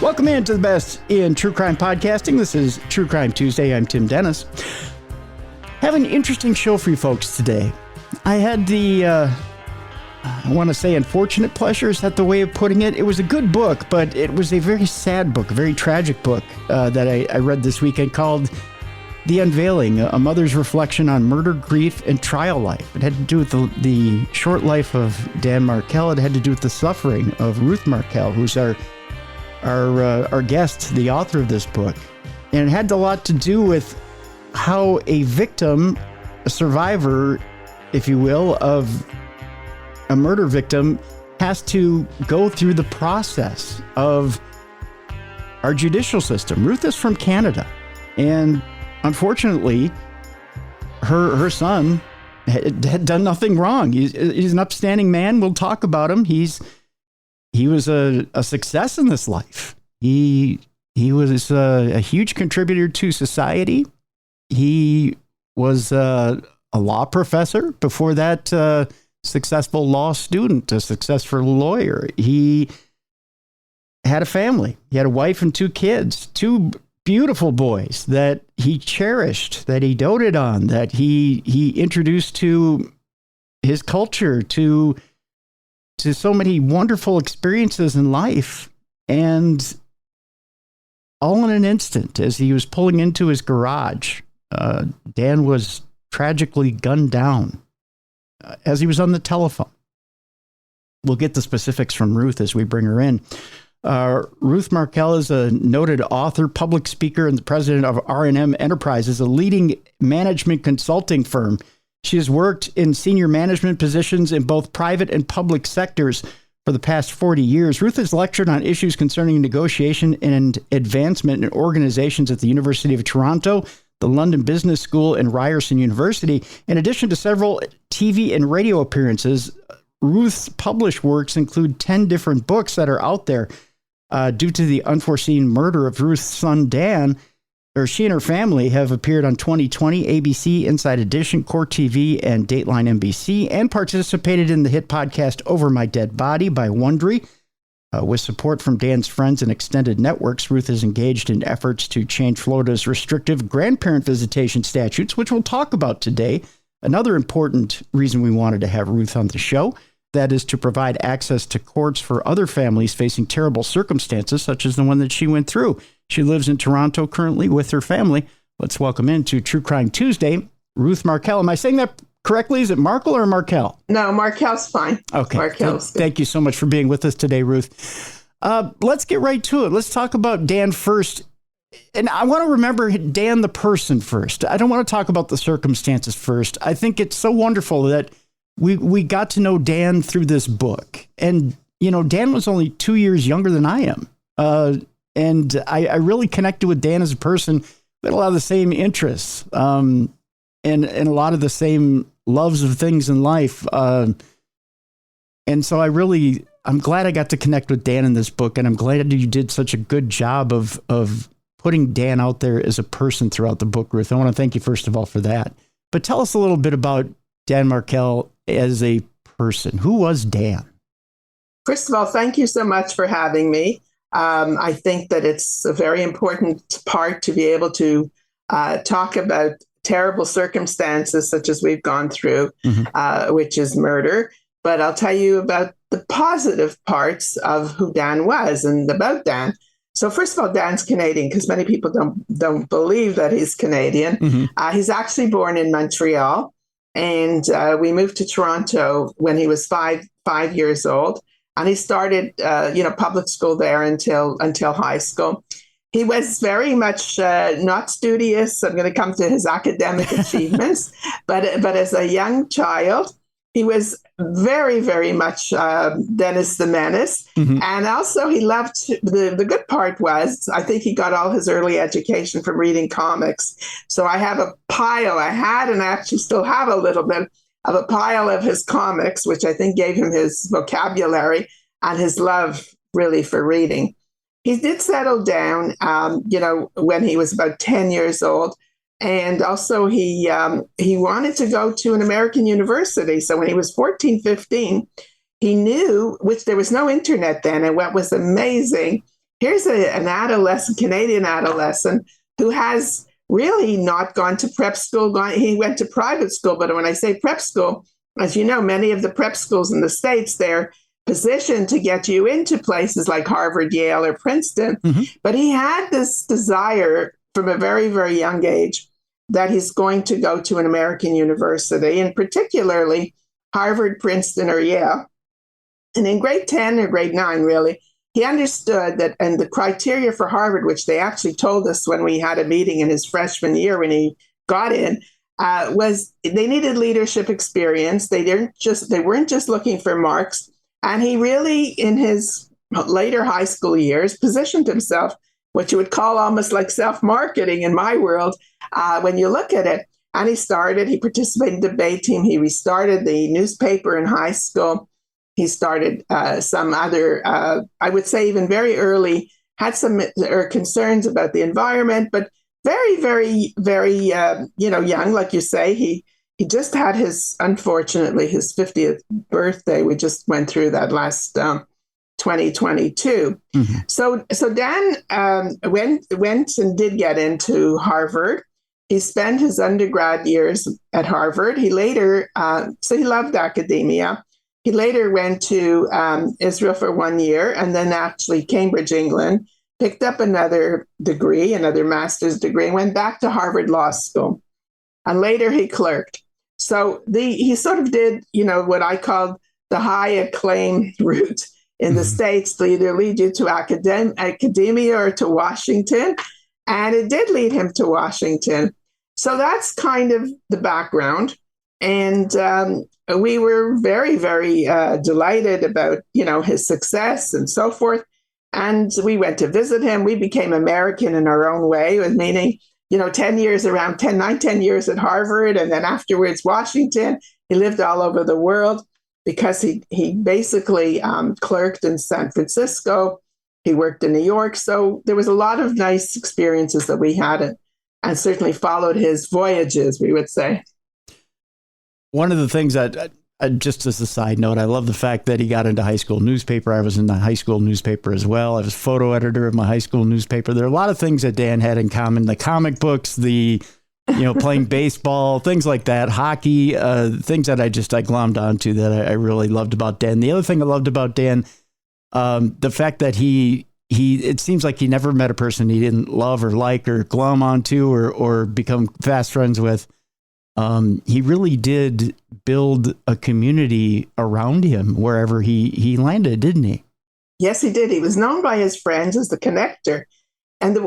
Welcome into the best in true crime podcasting. This is True Crime Tuesday. I'm Tim Dennis. Have an interesting show for you folks today. I had the, I want to say unfortunate pleasure. Is that the way of putting it? It was a good book, but it was a very sad book, a very tragic book that I read this weekend called The Unveiling, a mother's reflection on murder, grief, and trial life. It had to do with the short life of Dan Markel. It had to do with the suffering of Ruth Markel, who's our guest, the author of this book. And it had a lot to do with how a victim, a survivor, if you will, of a murder victim has to go through the process of our judicial system. Ruth is from Canada, and unfortunately, her son had done nothing wrong. He's an upstanding man. We'll talk about him. He was a success in this life. He was a huge contributor to society. He was a law professor. Before that, successful law student, a successful lawyer. He had a family. He had a wife and two kids, two beautiful boys that he cherished, that he doted on, that he introduced to his culture, to so many wonderful experiences in life. And all in an instant, as he was pulling into his garage, Dan was tragically gunned down as he was on the telephone. We'll get the specifics from Ruth as we bring her in. Ruth Markel is a noted author, public speaker, and the president of R&M Enterprises, a leading management consulting firm. She has worked in senior management positions in both private and public sectors for the past 40 years. Ruth has lectured on issues concerning negotiation and advancement in organizations at the University of Toronto, the London Business School, and Ryerson University. In addition to several TV and radio appearances, Ruth's published works include 10 different books that are out there. Due to the unforeseen murder of Ruth's son, Dan, she and her family have appeared on 2020, ABC, Inside Edition, Court TV, and Dateline NBC, and participated in the hit podcast Over My Dead Body by Wendi. With support from Dan's friends and extended networks, Ruth is engaged in efforts to change Florida's restrictive grandparent visitation statutes, which we'll talk about today. Another important reason we wanted to have Ruth on the show, that is to provide access to courts for other families facing terrible circumstances, such as the one that she went through. She lives in Toronto currently with her family. Let's welcome into True Crime Tuesday, Ruth Markel. Am I saying that correctly? Is it Markel or Markel? No, Markel's fine. Okay. Markel's good. Thank you so much for being with us today, Ruth. Let's get right to it. Let's talk about Dan first. And I want to remember Dan the person first. I don't want to talk about the circumstances first. I think it's so wonderful that we got to know Dan through this book. And, you know, Dan was only 2 years younger than I am. And I really connected with Dan as a person. We had a lot of the same interests and a lot of the same loves of things in life. And so I'm glad I got to connect with Dan in this book. And I'm glad you did such a good job of putting Dan out there as a person throughout the book, Ruth. I want to thank you, first of all, for that. But tell us a little bit about Dan Markel as a person. Who was Dan? First of all, thank you so much for having me. I think that it's a very important part to be able to talk about terrible circumstances such as we've gone through, which is murder. But I'll tell you about the positive parts of who Dan was and about Dan. So first of all, Dan's Canadian, because many people don't believe that he's Canadian. He's actually born in Montreal. And we moved to Toronto when he was five years old, and he started, public school there until high school. He was very much not studious. I'm going to come to his academic achievements, but as a young child, he was very, very much Dennis the Menace. And also he loved, the good part was, I think he got all his early education from reading comics. So I have I had and I actually still have a little bit of a pile of his comics, which I think gave him his vocabulary and his love really for reading. He did settle down, when he was about 10 years old. And also he wanted to go to an American university. So when he was 14, 15, he knew, which there was no internet then, and what was amazing here's an adolescent, Canadian adolescent, who has really not gone to prep school. He went to private school, but when I say prep school, as you know, many of the prep schools in the States, they're positioned to get you into places like Harvard, Yale, or Princeton. Mm-hmm. But he had this desire from a very, very young age that he's going to go to an American university, and particularly Harvard, Princeton, or Yale. And in grade 10 or grade 9, really, he understood that, and the criteria for Harvard, which they actually told us when we had a meeting in his freshman year when he got in, was they needed leadership experience. They weren't just looking for marks. And he really, in his later high school years, positioned himself, what you would call almost like self-marketing in my world, when you look at it. And he participated in the debate team. He restarted the newspaper in high school. He started some other, I would say even very early, had some concerns about the environment, but very, very, very, young, like you say. He just had unfortunately, his 50th birthday. We just went through that last 2022. Mm-hmm. So Dan went and did get into Harvard. He spent his undergrad years at Harvard. He later, so he loved academia. He later went to Israel for 1 year, and then actually Cambridge, England, picked up another master's degree, and went back to Harvard Law School. And later he clerked. So he sort of did, what I call the high acclaim route in the States to either lead you to academia or to Washington. And it did lead him to Washington. So that's kind of the background. And we were very, very delighted about, his success and so forth. And we went to visit him. We became American in our own way, meaning, 10 years at Harvard. And then afterwards, Washington. He lived all over the world because he basically clerked in San Francisco. He worked in New York. So there was a lot of nice experiences that we had and certainly followed his voyages, we would say. One of the things that, just as a side note, I love the fact that he got into high school newspaper. I was in the high school newspaper as well. I was photo editor of my high school newspaper. There are a lot of things that Dan had in common. The comic books, the, playing baseball, things like that, hockey, things that I glommed onto that I really loved about Dan. The other thing I loved about Dan, the fact that it seems like he never met a person he didn't love or like or glom onto or become fast friends with. He really did build a community around him wherever he landed, didn't he? Yes, he did. He was known by his friends as the connector. And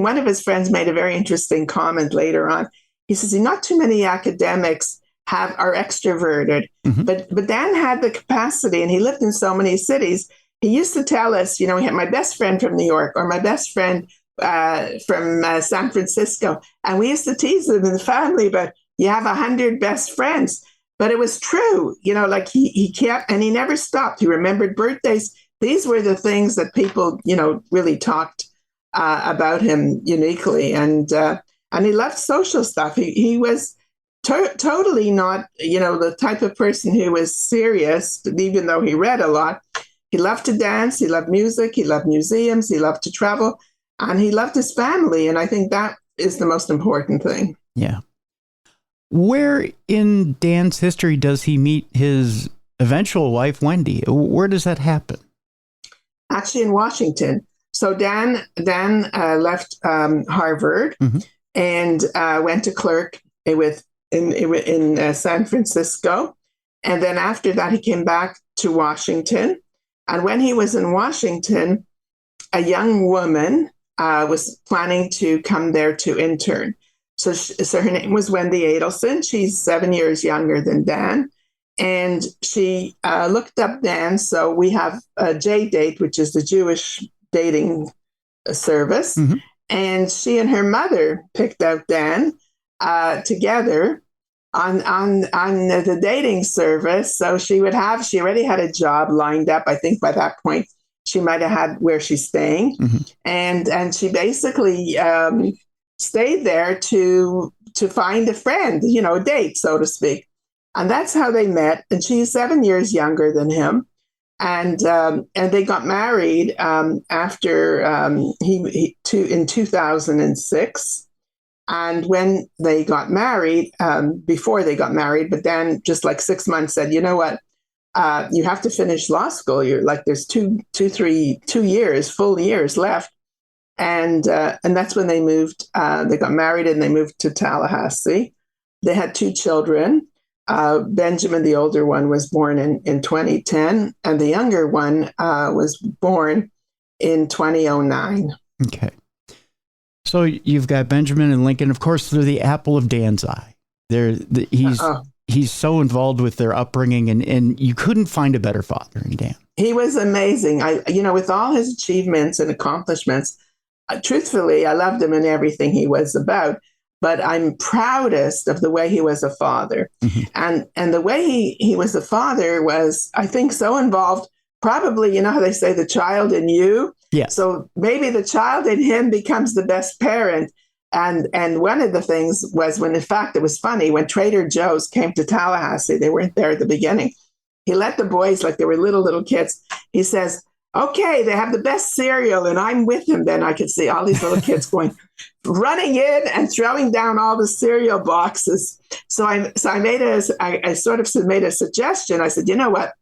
one of his friends made a very interesting comment later on. He says, not too many academics are extroverted, mm-hmm. but Dan had the capacity, and he lived in so many cities. He used to tell us, he had my best friend from New York or my best friend from San Francisco. And we used to tease him in the family about, you have 100 best friends. But it was true, like he kept, and he never stopped. He remembered birthdays. These were the things that people, really talked about him uniquely. And he loved social stuff. He was totally not, the type of person who was serious, even though he read a lot. He loved to dance. He loved music. He loved museums. He loved to travel. And he loved his family. And I think that is the most important thing. Yeah. Where in Dan's history does he meet his eventual wife, Wendi? Where does that happen? Actually, in Washington. So Dan left Harvard mm-hmm. and went to clerk in San Francisco. And then after that, he came back to Washington. And when he was in Washington, a young woman was planning to come there to intern. So her name was Wendi Adelson. She's 7 years younger than Dan. And she looked up Dan. So we have a J-Date, which is the Jewish dating service. Mm-hmm. And she and her mother picked out Dan together on the dating service. So she already had a job lined up. I think by that point, she might have had where she's staying. Mm-hmm. And she basically stayed there to find a friend, a date, so to speak. And that's how they met. And she's 7 years younger than him. and they got married after in 2006. And when they got married, before they got married, but then just like 6 months said, you know what, you have to finish law school. You're like, there's 2 years, full years left. And that's when they moved. They got married and they moved to Tallahassee. They had 2 children. Benjamin, the older one, was born in 2010, and the younger one was born in 2009. Okay. So you've got Benjamin and Lincoln. Of course, they're the apple of Dan's eye. He's so involved with their upbringing, and you couldn't find a better father in Dan. He was amazing. With all his achievements and accomplishments, truthfully, I loved him in everything he was about. But I'm proudest of the way he was a father. Mm-hmm. And the way he was a father was, I think, so involved. Probably, you know how they say the child in you? Yeah. So maybe the child in him becomes the best parent. And one of the things was when, in fact, it was funny, when Trader Joe's came to Tallahassee, they weren't there at the beginning. He let the boys, like they were little kids, he says, okay, they have the best cereal, and I'm with him. Then I could see all these little kids running in and throwing down all the cereal boxes. So I made I sort of made a suggestion. I said, you know what?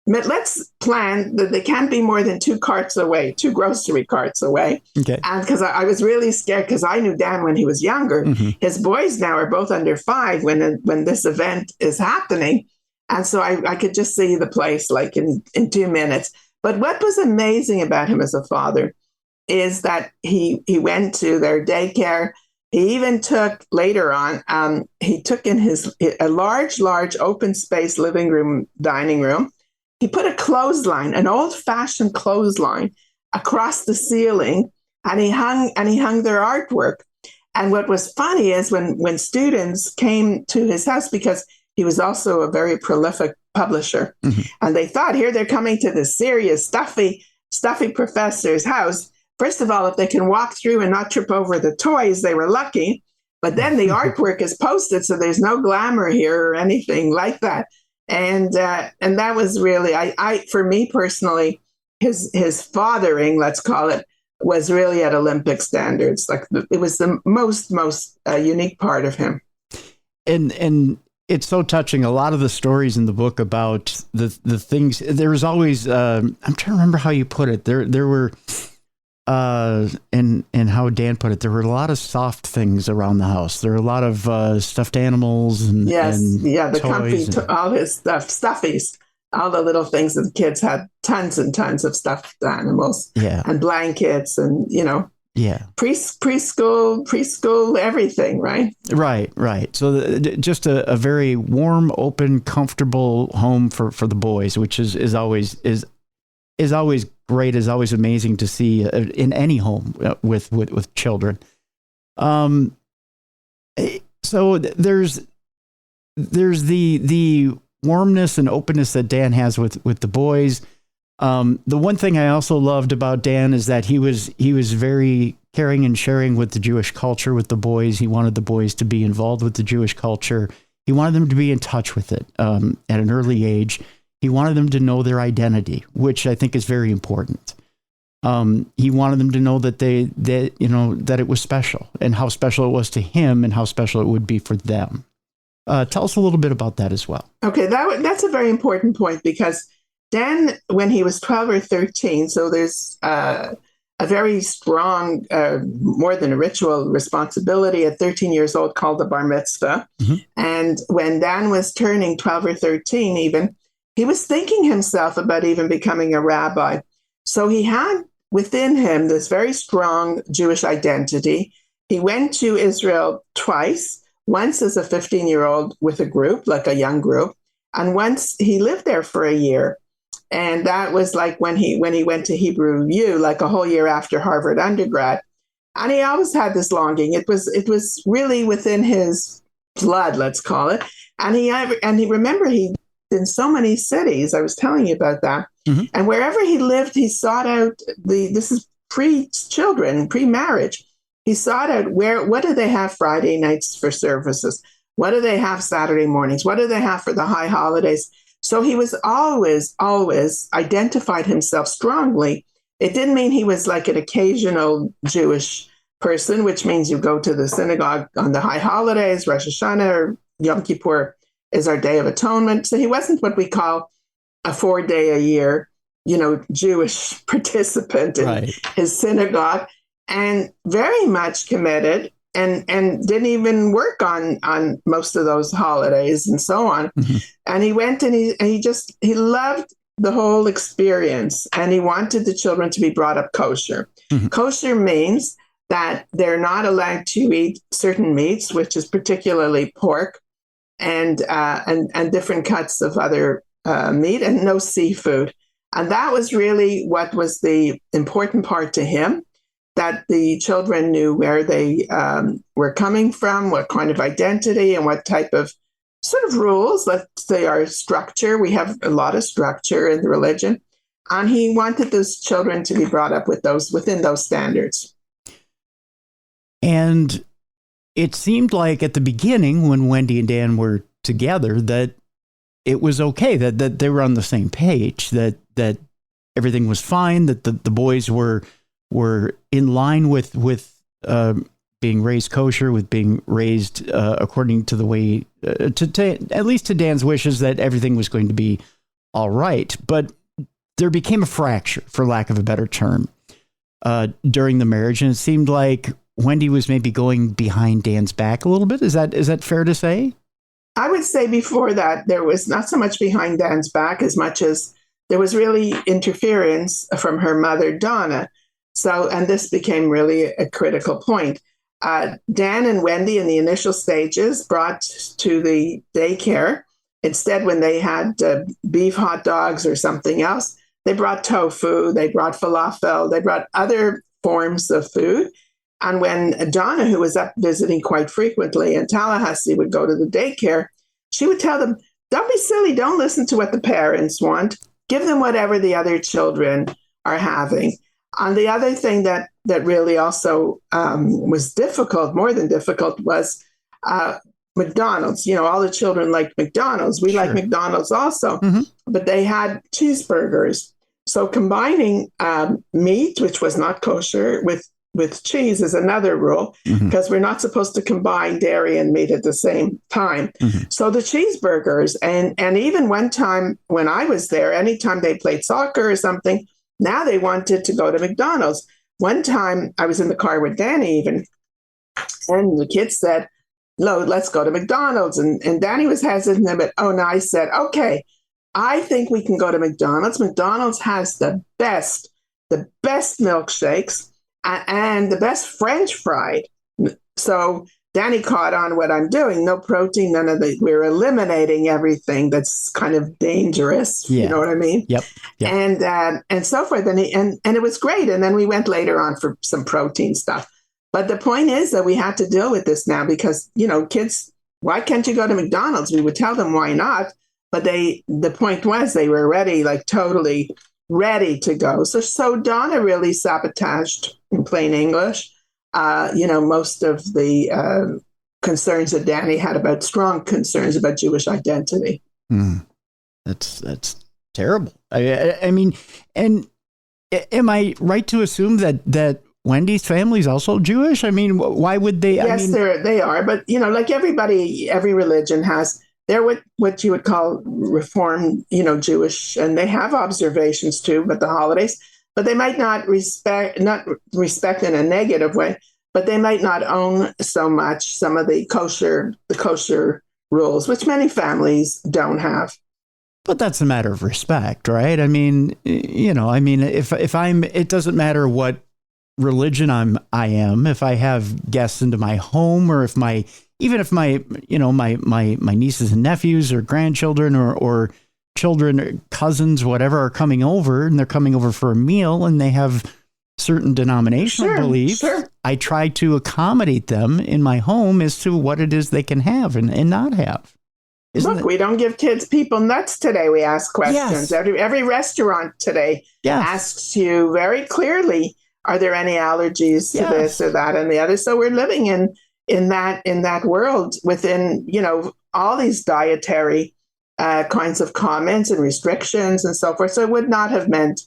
Let's plan that they can't be more than 2 grocery carts away. Okay. And because I was really scared, because I knew Dan when he was younger. Mm-hmm. His boys now are both under 5 when this event is happening. And so I could just see the place like in 2 minutes. But what was amazing about him as a father is that he went to their daycare. He even took, later on, he took in a large open space living room, dining room. He put a clothesline, an old-fashioned clothesline, across the ceiling, and he hung their artwork. And what was funny is when students came to his house, because he was also a very prolific publisher. Mm-hmm. And they thought, here they're coming to this serious, stuffy professor's house. First of all, if they can walk through and not trip over the toys, they were lucky. But then the artwork is posted, so there's no glamour here or anything like that. And that was really, for me personally, his fathering, let's call it, was really at Olympic standards. Like it was the most unique part of him. And it's so touching. A lot of the stories in the book about the things, there was always, I'm trying to remember how you put it. There were, and how Dan put it, there were a lot of soft things around the house. There were a lot of stuffed animals and the toys comfy, all his stuff, stuffies, all the little things that the kids had, tons and tons of stuffed animals, and blankets, and preschool, everything, right? Right. So just a very warm, open, comfortable home for the boys, which is always great, is always amazing to see in any home with children. So there's the warmness and openness that Dan has with the boys. The one thing I also loved about Dan is that he was very caring and sharing with the Jewish culture with the boys. He wanted the boys to be involved with the Jewish culture. He wanted them to be in touch with it at an early age. He wanted them to know their identity, which I think is very important. He wanted them to know that that it was special, and how special it was to him, and how special it would be for them. Tell us a little bit about that as well. Okay, that's a very important point, because Dan, when he was 12 or 13, so there's a very strong, more than a ritual responsibility at 13 years old called the bar mitzvah. Mm-hmm. And when Dan was turning 12 or 13 even, he was thinking himself about even becoming a rabbi. So he had within him this very strong Jewish identity. He went to Israel twice, once as a 15-year-old with a group, like a young group, and once he lived there for a year. And that was like when he went to Hebrew U, like a whole year after Harvard undergrad. And he always had this longing. It was really within his blood, let's call it. And he remember he in so many cities. I was telling you about that. Mm-hmm. And wherever he lived, he sought out this is pre-children, pre-marriage. He sought out what do they have Friday nights for services? What do they have Saturday mornings? What do they have for the high holidays? So he was always identified himself strongly. It didn't mean he was like an occasional Jewish person, which means you go to the synagogue on the high holidays, Rosh Hashanah or Yom Kippur is our Day of Atonement. So he wasn't what we call a 4-day a year, Jewish participant in his synagogue, and very much committed and didn't even work on most of those holidays and so on. Mm-hmm. And he went and he loved the whole experience, and he wanted the children to be brought up kosher. Mm-hmm. Kosher means that they're not allowed to eat certain meats, which is particularly pork and different cuts of other meat, and no seafood. And that was really what was the important part to him, that the children knew where they were coming from, what kind of identity and what type of sort of rules, let's say our structure. We have a lot of structure in the religion. And he wanted those children to be brought up within those standards. And it seemed like at the beginning, when Wendi and Dan were together, that it was okay, that they were on the same page, that everything was fine, that the boys were in line with being raised kosher, with being raised according to the way, to at least to Dan's wishes, that everything was going to be all right. But there became a fracture, for lack of a better term, during the marriage, and it seemed like Wendi was maybe going behind Dan's back a little bit. Is that fair to say? I would say before that, there was not so much behind Dan's back as much as there was really interference from her mother, Donna. So, and this became really a critical point. Dan and Wendi in the initial stages brought to the daycare, instead when they had beef hot dogs or something else, they brought tofu, they brought falafel, they brought other forms of food. And when Donna, who was up visiting quite frequently in Tallahassee, would go to the daycare, she would tell them, don't be silly, don't listen to what the parents want. Give them whatever the other children are having. And the other thing that really also was difficult, more than difficult, was McDonald's. All the children liked McDonald's. We like McDonald's also, but they had cheeseburgers. So combining meat, which was not kosher, with cheese is another rule, because we're not supposed to combine dairy and meat at the same time. So the cheeseburgers, and even one time when I was there, anytime they played soccer or something, now they wanted to go to McDonald's. One time I was in the car with Danny even, and the kids said, "No, let's go to McDonald's." And Danny was hesitant, but I said, okay, I think we can go to McDonald's. McDonald's has the best milkshakes and the best French fried. So Danny caught on what I'm doing. No protein, none of the, we're eliminating everything that's kind of dangerous. Yeah. You know what I mean? Yep. And so forth. And it was great. And then we went later on for some protein stuff. But the point is that we had to deal with this now because, kids, why can't you go to McDonald's? We would tell them why not. But the point was they were ready, like totally ready to go. So Donna really sabotaged, in plain English, most of the concerns that Danny had strong concerns about Jewish identity. That's terrible. I mean, and am I right to assume that Wendi's family is also Jewish? I mean, why would they? Yes, they are. But, like everybody, every religion has, they're what you would call Reformed, Jewish, and they have observations too, but the holidays. But they might not respect in a negative way, but they might not own so much some of the kosher rules, which many families don't have. But that's a matter of respect, right? I mean, if I'm, it doesn't matter what religion I am, if I have guests into my home, or if my nieces and nephews or grandchildren or children or cousins, whatever, are coming over, and they're coming over for a meal and they have certain denominational beliefs, I try to accommodate them in my home as to what it is they can have and not have. We don't give people nuts today. We ask questions. Yes. Every restaurant today asks you very clearly, are there any allergies to this or that and the other? So we're living in that world within, all these dietary kinds of comments and restrictions and so forth. So it would not have meant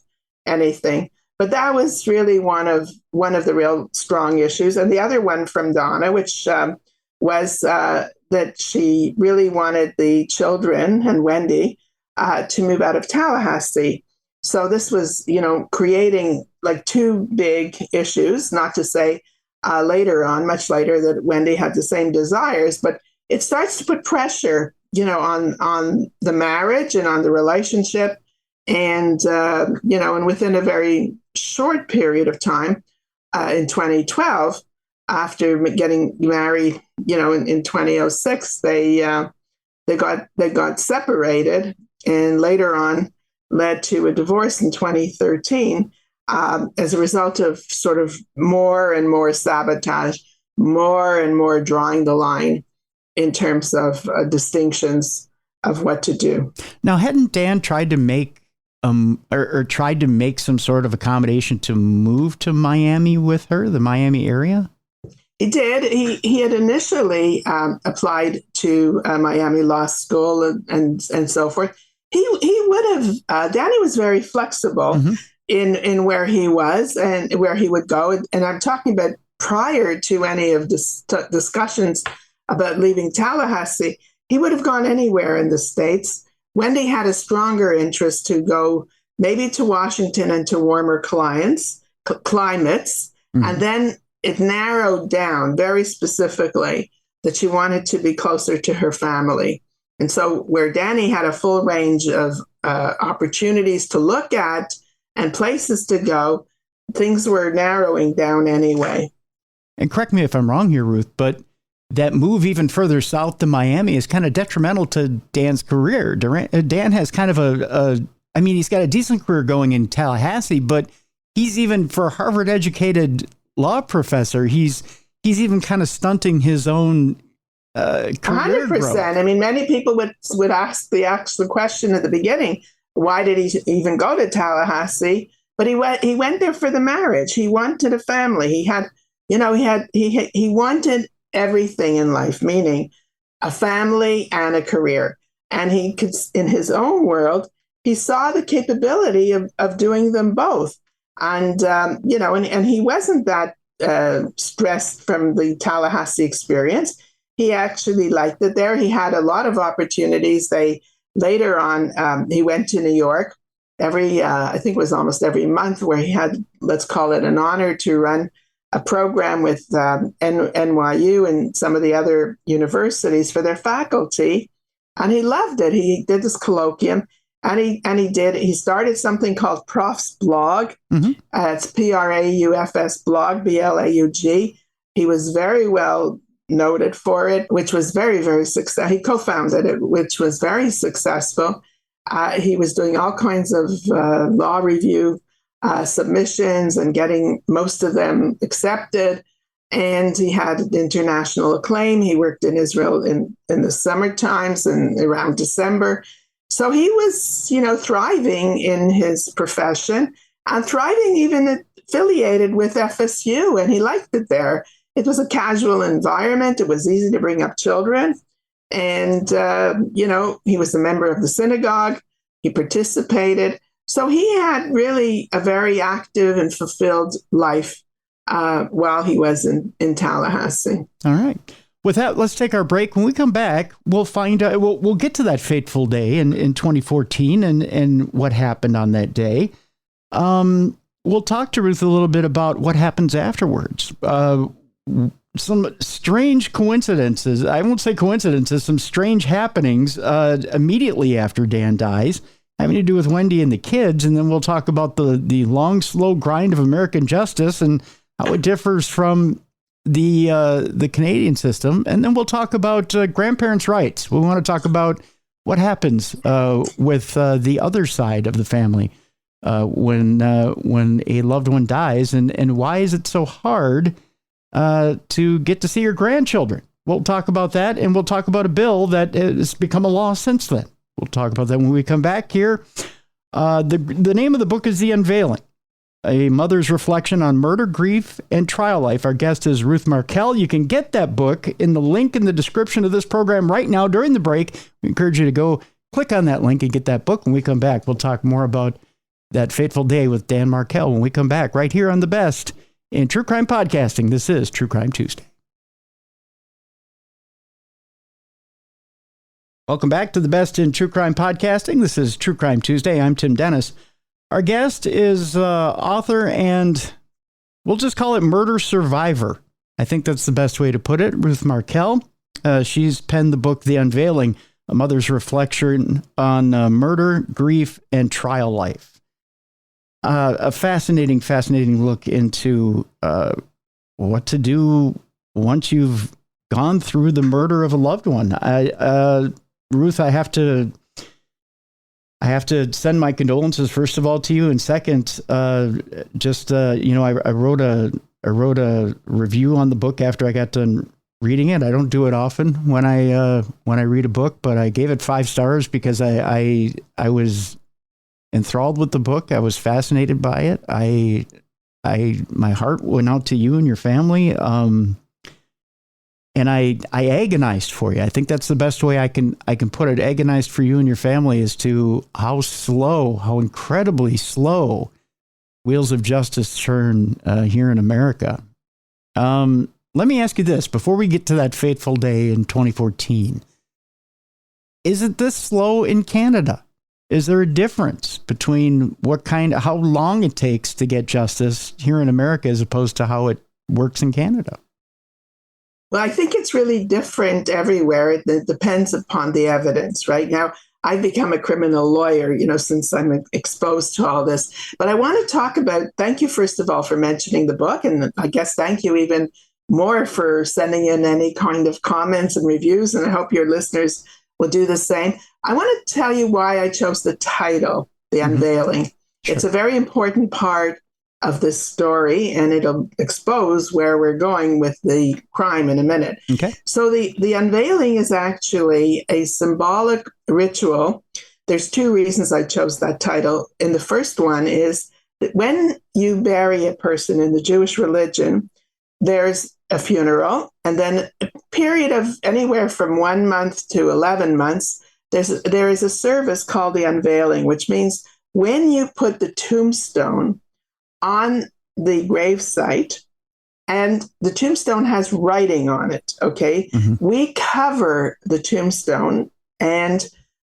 anything. But that was really one of the real strong issues. And the other one from Donna, which was that she really wanted the children and Wendi to move out of Tallahassee. So this was, creating like two big issues, not to say later on, much later, that Wendi had the same desires, but it starts to put pressure, on the marriage and on the relationship. And, and within a very short period of time, in 2012, after getting married, in 2006, they got separated, and later on led to a divorce in 2013 as a result of sort of more and more sabotage, more and more drawing the line in terms of distinctions of what to do. Now, hadn't Dan tried to make or tried to make some sort of accommodation to move to Miami with her, the Miami area? He did. He had initially applied to Miami Law School and so forth. He would have. Danny was very flexible in where he was and where he would go. And I'm talking about prior to any of the discussions about leaving Tallahassee. He would have gone anywhere in the States. Wendi had a stronger interest to go maybe to Washington and to warmer climates. And then it narrowed down very specifically that she wanted to be closer to her family. And so where Danny had a full range of opportunities to look at and places to go, things were narrowing down anyway. And correct me if I'm wrong here, Ruth, but that move even further south to Miami is kind of detrimental to Dan's career. Dan has kind of he's got a decent career going in Tallahassee, but he's even, for a Harvard-educated law professor, he's even kind of stunting his own career 100%. growth. I mean, many people would ask the question at the beginning, why did he even go to Tallahassee? But he went there for the marriage. He wanted a family. He wanted everything in life, meaning a family and a career. And he could, in his own world, he saw the capability of doing them both. And, and he wasn't that stressed from the Tallahassee experience. He actually liked it there. He had a lot of opportunities. Later on, he went to New York I think it was almost every month, where he had, let's call it an honor, to run a program with NYU and some of the other universities for their faculty. And he loved it. He did this colloquium. And he started something called Prof's Blog. It's PRAUFS blog, BLAUG. He was very well noted for it, which was very, very successful. He co-founded it, which was very successful. He was doing all kinds of law review submissions and getting most of them accepted. And he had international acclaim. He worked in Israel in the summer times and around December. So he was, thriving in his profession and thriving even affiliated with FSU. And he liked it there. It was a casual environment. It was easy to bring up children. And, he was a member of the synagogue. He participated. So he had really a very active and fulfilled life while he was in Tallahassee. All right. With that, let's take our break. When we come back, we'll find out. We'll get to that fateful day in 2014 and what happened on that day. We'll talk to Ruth a little bit about what happens afterwards. Some strange coincidences. I won't say coincidences. Some strange happenings immediately after Dan dies, having to do with Wendi and the kids. And then we'll talk about the long, slow grind of American justice and how it differs from the Canadian system. And then we'll talk about grandparents' rights. We want to talk about what happens with the other side of the family when a loved one dies, and why is it so hard to get to see your grandchildren. We'll talk about that, and we'll talk about a bill that has become a law since then. We'll talk about that when we come back here. The name of the book is The Unveiling, a mother's reflection on murder, grief, and trial life. Our guest is Ruth Markel. You can get that book in the link in the description of this program right now during the break. We encourage you to go click on that link and get that book. When we come back, we'll talk more about that fateful day with Dan Markel when we come back right here on the best in true crime podcasting. This is True Crime Tuesday. Welcome back to the best in true crime podcasting. This is True Crime Tuesday. I'm Tim Dennis. Our guest is author and we'll just call it murder survivor. I think that's the best way to put it. Ruth Markel. She's penned the book, The Unveiling, a mother's reflection on murder, grief, and trial life. A fascinating look into what to do once you've gone through the murder of a loved one. Ruth, I have to send my condolences, first of all, to you. And second, I wrote a review on the book after I got done reading it. I don't do it often when I read a book, but I gave it 5 stars because I was enthralled with the book. I was fascinated by it. My heart went out to you and your family. And I agonized for you. I think that's the best way I can put it. Agonized for you and your family as to how incredibly slow wheels of justice turn here in America. Let me ask you this before we get to that fateful day in 2014. Is it this slow in Canada? Is there a difference between how long it takes to get justice here in America as opposed to how it works in Canada? Well, I think it's really different everywhere. It depends upon the evidence. Right now, I've become a criminal lawyer, since I'm exposed to all this. But I want to talk about, thank you, first of all, for mentioning the book. And I guess thank you even more for sending in any kind of comments and reviews. And I hope your listeners will do the same. I want to tell you why I chose the title, The Unveiling. Sure. It's a very important part of this story, and it'll expose where we're going with the crime in a minute. Okay. So the unveiling is actually a symbolic ritual. There's 2 reasons I chose that title. And the first one is that when you bury a person in the Jewish religion, there's a funeral, and then a period of anywhere from 1 month to 11 months, there is a service called the unveiling, which means when you put the tombstone on the gravesite, and the tombstone has writing on it, okay? Mm-hmm. We cover the tombstone, and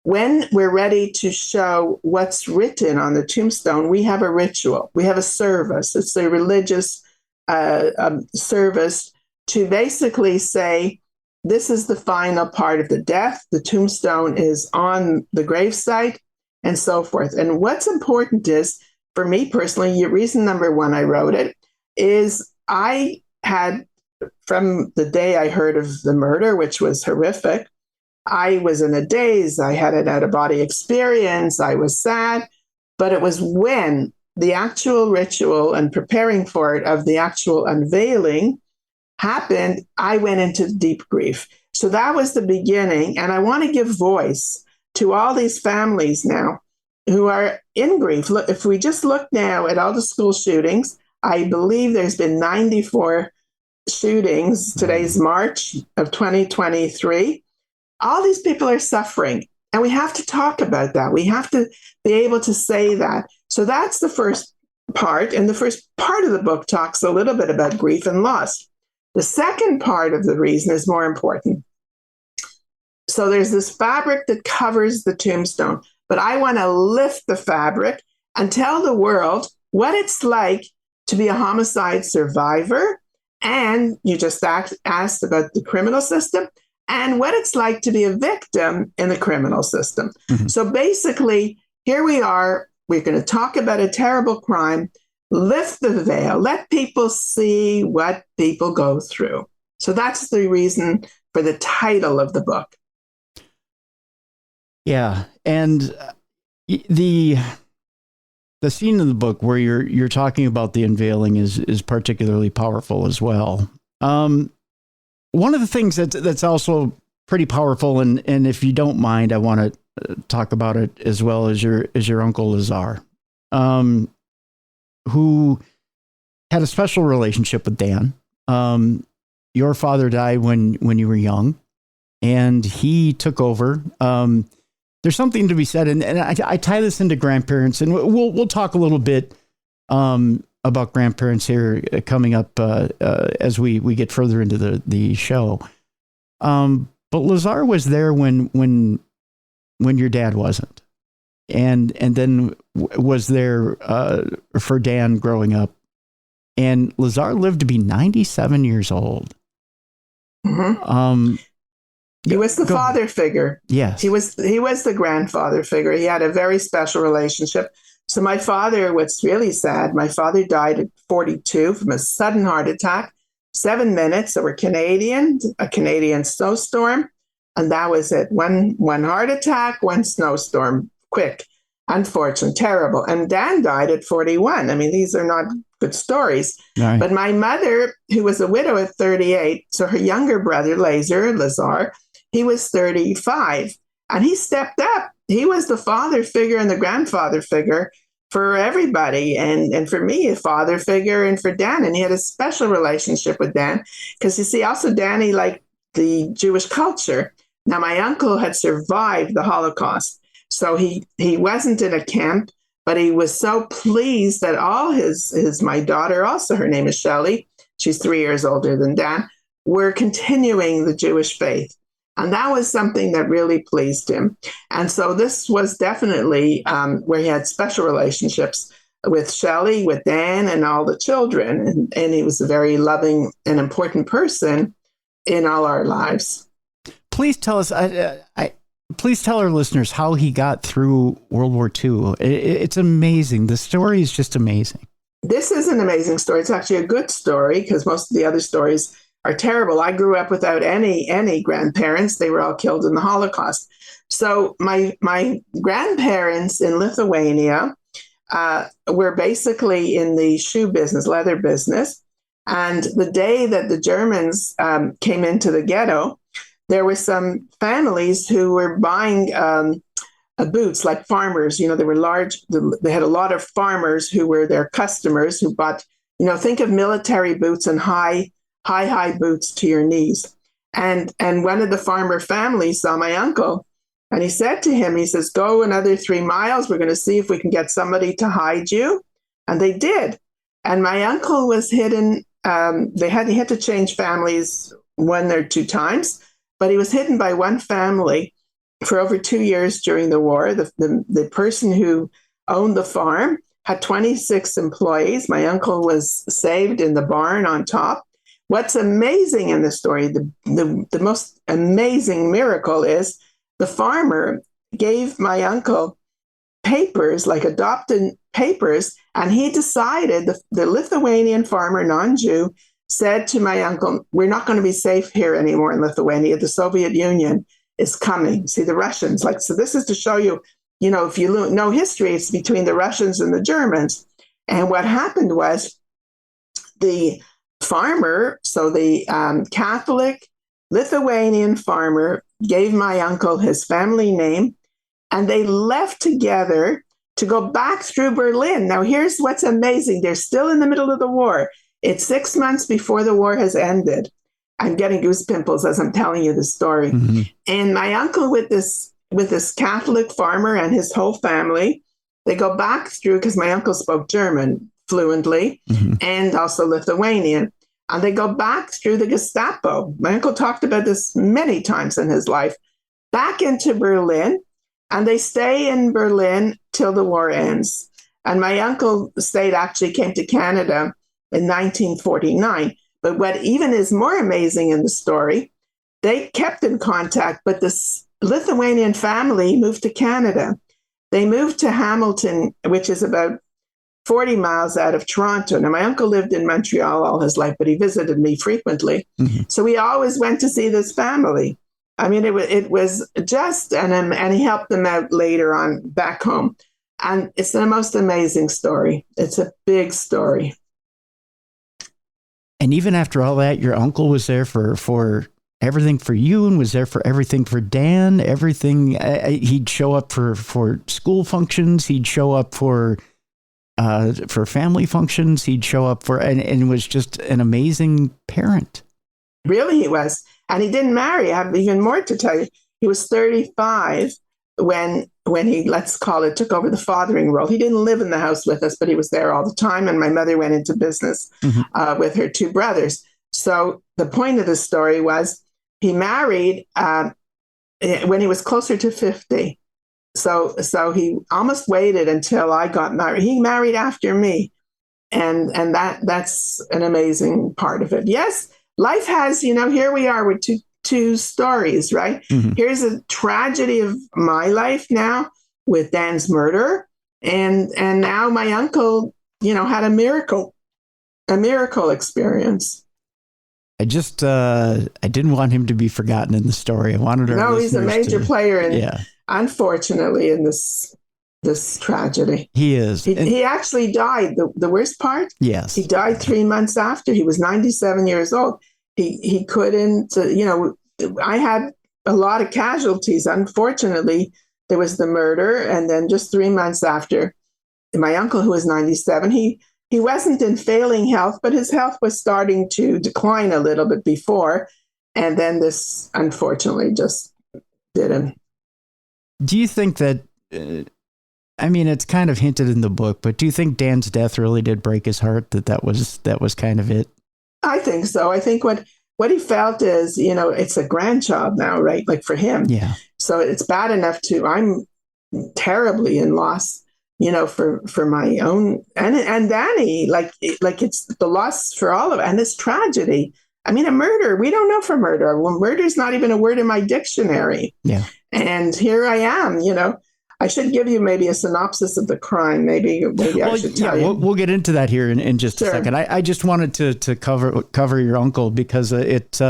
when we're ready to show what's written on the tombstone, we have a ritual. We have a service. It's a religious service to basically say, this is the final part of the death. The tombstone is on the gravesite, and so forth. And what's important is, for me personally, reason number 1 I wrote it is I had, from the day I heard of the murder, which was horrific, I was in a daze. I had an out-of-body experience. I was sad. But it was when the actual ritual and preparing for it of the actual unveiling happened, I went into deep grief. So that was the beginning. And I want to give voice to all these families now who are in grief. Look, if we just look now at all the school shootings, I believe there's been 94 shootings. Today's March of 2023. All these people are suffering, and we have to talk about that. We have to be able to say that. So that's the first part, and the first part of the book talks a little bit about grief and loss. The second part of the reason is more important. So there's this fabric that covers the tombstone. But I want to lift the fabric and tell the world what it's like to be a homicide survivor. And you just asked about the criminal system and what it's like to be a victim in the criminal system. Mm-hmm. So basically, here we are. We're going to talk about a terrible crime, lift the veil, let people see what people go through. So that's the reason for the title of the book. Yeah, and the scene in the book where you're talking about the unveiling is particularly powerful as well. One of the things that's also pretty powerful, and if you don't mind, I want to talk about it as well as your uncle Lazar, who had a special relationship with Dan. Your father died when you were young, and he took over. there's something to be said, and I tie this into grandparents, and we'll talk a little bit about grandparents here coming up as we get further into the show. But Lazar was there when your dad wasn't, and then was there for Dan growing up, and Lazar lived to be 97 years old. Mm-hmm. He was the father figure. Yes. He was the grandfather figure. He had a very special relationship. So my father, what's really sad, my father died at 42 from a sudden heart attack, 7 minutes. There were a Canadian snowstorm, and that was it. One heart attack, one snowstorm, quick, unfortunate, terrible. And Dan died at 41. I mean, these are not good stories. Right. But my mother, who was a widow at 38, so her younger brother, Lazar, he was 35, and he stepped up. He was the father figure and the grandfather figure for everybody, and for me, a father figure, and for Dan. And he had a special relationship with Dan because, you see, also Danny liked the Jewish culture. Now, my uncle had survived the Holocaust, so he wasn't in a camp, but he was so pleased that all my daughter, also her name is Shelley, she's 3 years older than Dan, were continuing the Jewish faith. And that was something that really pleased him. And so this was definitely where he had special relationships with Shelley, with Dan, and all the children. And he was a very loving and important person in all our lives. Please tell us, please tell our listeners how he got through World War II. It's amazing. The story is just amazing. This is an amazing story. It's actually a good story because most of the other stories are terrible. I grew up without any grandparents. They were all killed in the Holocaust. So my grandparents in Lithuania were basically in the shoe business, leather business. And the day that the Germans came into the ghetto, there were some families who were buying boots, like farmers. They were large. They had a lot of farmers who were their customers who bought, think of military boots and high boots to your knees. And one of the farmer families saw my uncle, and he said to him, he says, go another 3 miles. We're going to see if we can get somebody to hide you. And they did. And my uncle was hidden. He had to change families 1 or 2 times, but he was hidden by one family for over 2 years during the war. The person who owned the farm had 26 employees. My uncle was saved in the barn on top. What's amazing in the story, the most amazing miracle is the farmer gave my uncle papers, like adopted papers, and he decided, the Lithuanian farmer, non-Jew, said to my uncle, we're not going to be safe here anymore in Lithuania. The Soviet Union is coming. See, the Russians, so this is to show you, if you know history, it's between the Russians and the Germans. And what happened was the farmer, so the Catholic Lithuanian farmer, gave my uncle his family name, and they left together to go back through Berlin. Now, here's what's amazing. They're still in the middle of the war. It's 6 months before the war has ended. I'm getting goose pimples as I'm telling you the story. Mm-hmm. And my uncle with this Catholic farmer and his whole family, they go back through, because my uncle spoke German fluently, mm-hmm. and also Lithuanian. And they go back through the Gestapo. My uncle talked about this many times in his life, back into Berlin, and they stay in Berlin till the war ends. And my uncle came to Canada in 1949. But what even is more amazing in the story, they kept in contact, but this Lithuanian family moved to Canada. They moved to Hamilton, which is about 40 miles out of Toronto. Now, my uncle lived in Montreal all his life, but he visited me frequently. Mm-hmm. So we always went to see this family. I mean, it was just, and he helped them out later on back home. And it's the most amazing story. It's a big story. And even after all that, your uncle was there for everything for you, and was there for everything for Dan, everything. He'd show up for school functions. He'd show up for family functions. He'd show up and was just an amazing parent. Really, he was. And he didn't marry. I have even more to tell you. He was 35, when he, let's call it, took over the fathering role. He didn't live in the house with us, but he was there all the time. And my mother went into business with her two brothers. So the point of the story was he married when he was closer to 50. So he almost waited until I got married. He married after me. And that's an amazing part of it. Yes, life has, here we are with two stories, right? Here's a tragedy of my life now with Dan's murder. And now my uncle, had a miracle experience. I just, I didn't want him to be forgotten in the story. I wanted our he's a major player unfortunately, in this tragedy. He is. He actually died. The worst part? Yes. He died 3 months after. He was 97 years old. He couldn't, I had a lot of casualties. Unfortunately, there was the murder. And then just 3 months after, my uncle, who was 97, he wasn't in failing health, but his health was starting to decline a little bit before. And then this, unfortunately, just did him. Do you think that, it's kind of hinted in the book, but do you think Dan's death really did break his heart, that was kind of it? I think so. I think what he felt is, it's a grandchild now, right? Like for him. Yeah. So it's bad enough I'm terribly in loss, for my own and Danny, like it's the loss for all of it. And it's tragedy. A murder, we don't know for murder. Well, murder is not even a word in my dictionary. Yeah. And here I am, I should give you maybe a synopsis of the crime. Maybe I should tell you. We'll get into that here in just a second. I just wanted to cover your uncle because it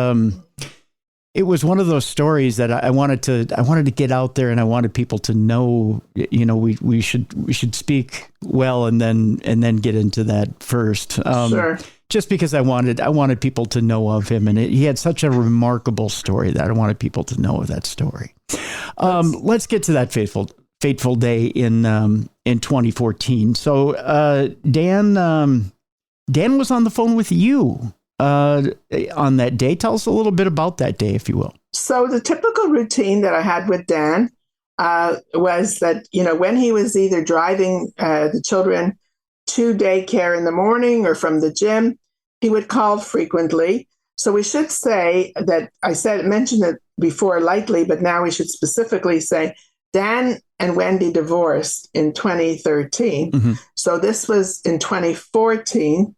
was one of those stories that I wanted to get out there, and I wanted people to know, we should speak well and then get into that first. Sure. Just because I wanted people to know of him, and he had such a remarkable story that I wanted people to know of that story. Let's get to that fateful day in 2014. So Dan was on the phone with you on that day. Tell us a little bit about that day, if you will. So the typical routine that I had with Dan was that, when he was either driving the children to daycare in the morning or from the gym, he would call frequently. So we should say that mentioned it before lightly, but now we should specifically say Dan and Wendi divorced in 2013. Mm-hmm. So this was in 2014,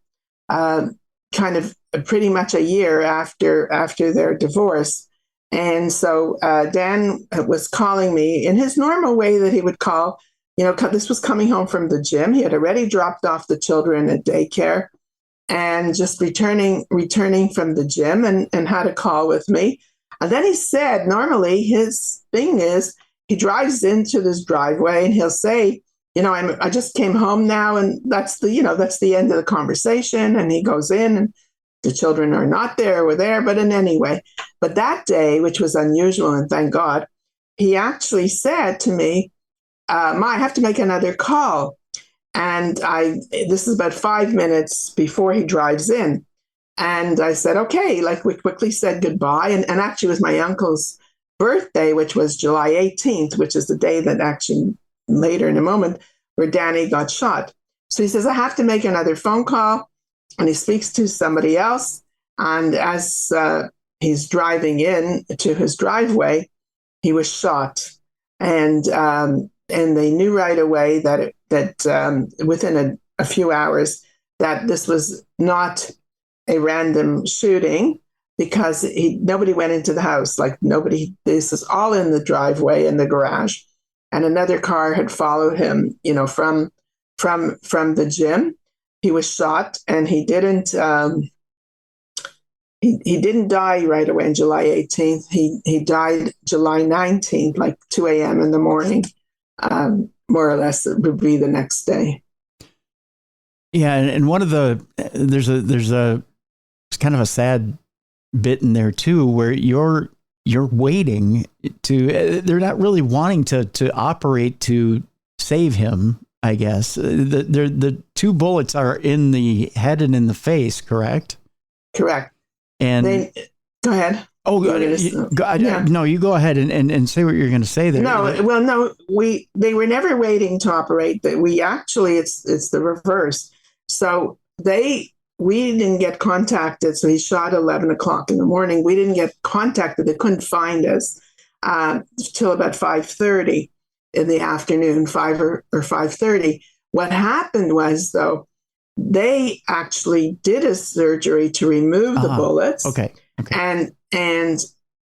kind of pretty much a year after their divorce. And so Dan was calling me in his normal way that he would call. This was coming home from the gym. He had already dropped off the children at daycare and just returning from the gym and had a call with me. And then he said, normally his thing is he drives into this driveway and he'll say, I just came home now. And that's the end of the conversation. And he goes in and the children are not there, we're there. But in any way, but that day, which was unusual, and thank God, he actually said to me, Ma, I have to make another call. And this is about 5 minutes before he drives in. And I said, okay, we quickly said goodbye. And actually it was my uncle's birthday, which was July 18th, which is the day that actually later in a moment where Danny got shot. So he says, I have to make another phone call. And he speaks to somebody else. And as he's driving in to his driveway, he was shot. And they knew right away that within a few hours that this was not a random shooting because nobody went into the house. This is all in the driveway in the garage, and another car had followed him, from the gym. He was shot, and he didn't die right away on July 18th. He died July 19th, 2 a.m. in the morning. More or less, it would be the next day. Yeah, and one of there's kind of a sad bit in there too, where you're waiting they're not really wanting to operate to save him, I guess. The two bullets are in the head and in the face, correct? Correct. And Go ahead. Oh, Yeah. no, you go ahead and say what you're going to say there. No, well, no, they were never waiting to operate. That we actually, it's the reverse. So we didn't get contacted. So he shot 11 o'clock in the morning. We didn't get contacted. They couldn't find us till about 5:30 in the afternoon, 5:30. What happened was, though, they actually did a surgery to remove the bullets. Okay. And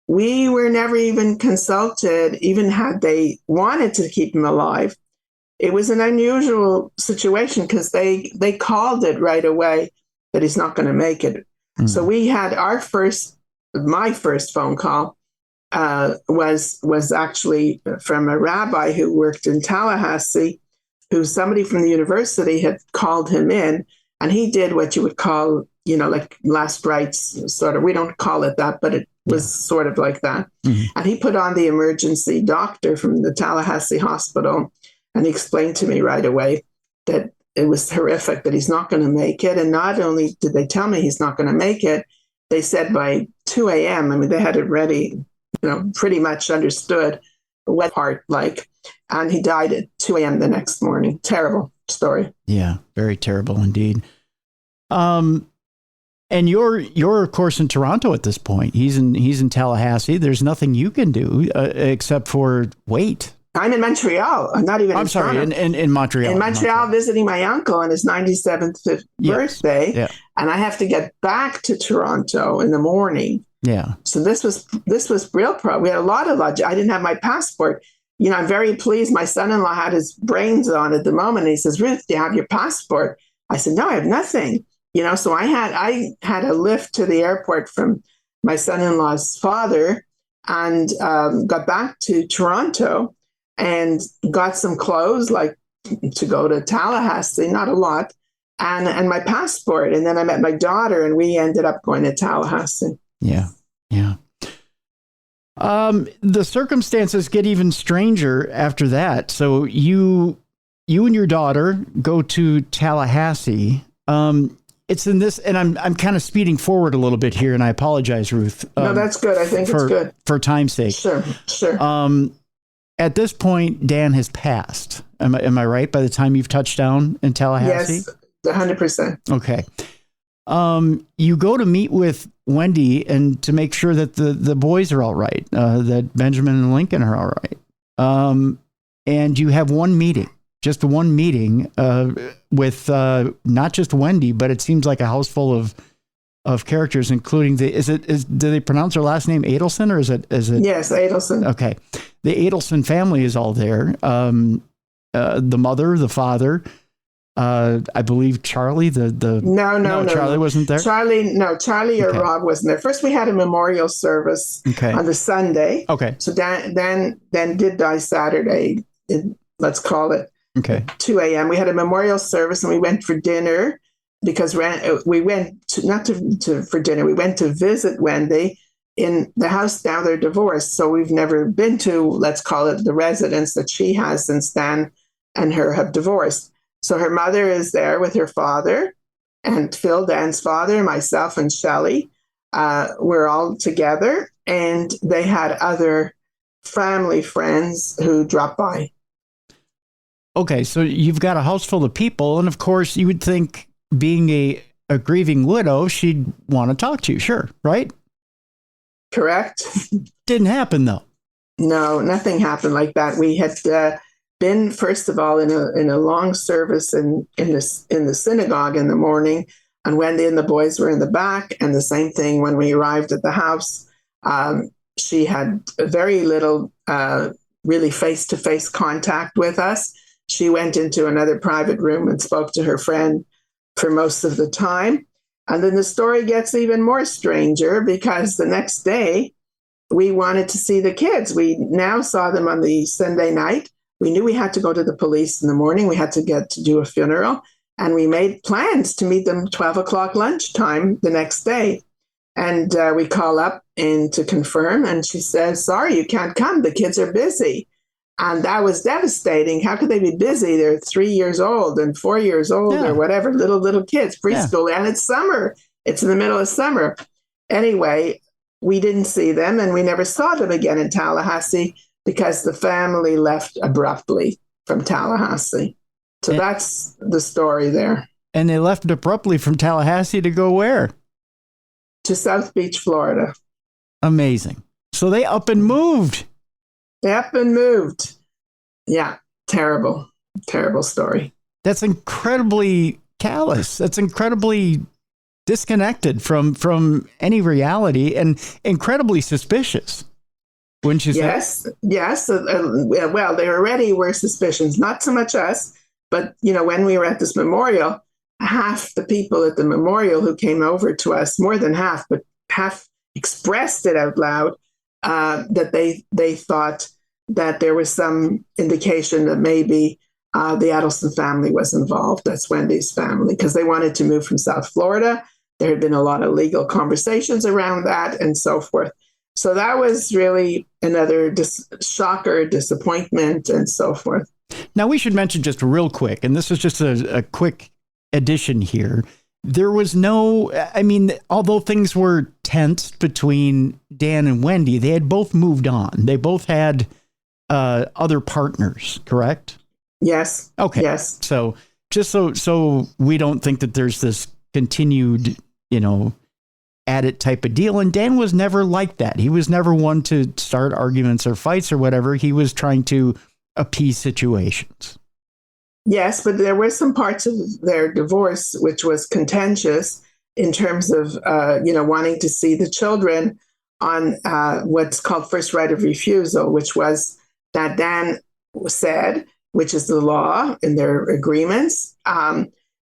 we were never even consulted, even had they wanted to keep him alive. It was an unusual situation because they called it right away that he's not going to make it. Mm. So we had my first phone call was actually from a rabbi who worked in Tallahassee, who somebody from the university had called him in, and he did what you would call, like last rites, sort of. We don't call it that, but it was sort of like that. Mm-hmm. And he put on the emergency doctor from the Tallahassee hospital, and he explained to me right away that it was horrific, that he's not going to make it. And not only did they tell me he's not going to make it, they said by 2 a.m., I mean, they had it ready, pretty much understood what part like. And he died at 2 a.m. the next morning. Terrible story. Yeah, very terrible indeed. And you're of course in Toronto at this point. He's in Tallahassee. There's nothing you can do except for wait. I'm in Montreal. I'm not even. I'm sorry, in Montreal. In Montreal, visiting my uncle on his 97th birthday, and I have to get back to Toronto in the morning. Yeah. So this was real problem. We had a lot of logic. I didn't have my passport. I'm very pleased. My son-in-law had his brains on at the moment. And he says, "Ruth, do you have your passport?" I said, "No, I have nothing." So I had a lift to the airport from my son-in-law's father, and got back to Toronto and got some clothes, like to go to Tallahassee, not a lot, and my passport. And then I met my daughter, and we ended up going to Tallahassee. Yeah. The circumstances get even stranger after that. So you and your daughter go to Tallahassee. It's in this, and I'm kind of speeding forward a little bit here, and I apologize, Ruth. No, that's good. I think it's good for time's sake. Sure. At this point, Dan has passed. Am I right? By the time you've touched down in Tallahassee, yes, 100%. Okay. You go to meet with Wendi and to make sure that the boys are all right, that Benjamin and Lincoln are all right. And you have just one meeting with not just Wendi, but it seems like a house full of characters, including do they pronounce her last name Adelson, or is it? Yes, Adelson. Okay. The Adelson family is all there. The mother, the father, I believe Charlie, No, Charlie wasn't there. Charlie or Rob wasn't there. First, we had a memorial service on the Sunday. Okay. So Dan did die Saturday. Let's call it 2 a.m. We had a memorial service, and we went for dinner because we went for dinner. We went to visit Wendi in the house. Now they're divorced, so we've never been to, let's call it, the residence that she has since Dan and her have divorced. So her mother is there with her father, and Phil, Dan's father, myself, and Shelley. We're all together, and they had other family friends who dropped by. Okay, so you've got a house full of people, and of course, you would think, being a grieving widow, she'd want to talk to you, sure, right? Correct. Didn't happen, though. No, nothing happened like that. We had been, first of all, in a long service in the synagogue in the morning, and Wendi and the boys were in the back. And the same thing when we arrived at the house. She had very little, really face-to-face contact with us. She went into another private room and spoke to her friend for most of the time. And then the story gets even more stranger, because the next day we wanted to see the kids. We now saw them on the Sunday night. We knew we had to go to the police in the morning. We had to get to do a funeral, and we made plans to meet them 12 o'clock lunchtime the next day. And we call up and to confirm, and she says, "Sorry, you can't come. The kids are busy." And that was devastating. How could they be busy? They're 3 years old and 4 years old or whatever, little kids, preschool, and it's summer. It's in the middle of summer. Anyway, we didn't see them, and we never saw them again in Tallahassee because the family left abruptly from Tallahassee. So that's the story there. And they left abruptly from Tallahassee to go where? To South Beach, Florida. Amazing. So they up and moved. They up and moved. Yeah, terrible, terrible story. That's incredibly callous. That's incredibly disconnected from any reality and incredibly suspicious. Wouldn't you say? Yes. Well, they already were suspicions, not so much us, but, when we were at this memorial, half the people at the memorial who came over to us, more than half, but half expressed it out loud, that they thought that there was some indication that maybe the Adelson family was involved. That's Wendy's family, because they wanted to move from South Florida. There had been a lot of legal conversations around that and so forth. So that was really another shocker, disappointment, and so forth. Now, we should mention just real quick, and this is just a quick addition here. There was although things were tense between Dan and Wendi, they had both moved on. They both had other partners, correct? Yes. Okay. Yes. So just so we don't think that there's this continued, at it type of deal. And Dan was never like that. He was never one to start arguments or fights or whatever. He was trying to appease situations. Yes, but there were some parts of their divorce which was contentious in terms of, wanting to see the children on what's called first right of refusal, which was that Dan said, which is the law in their agreements,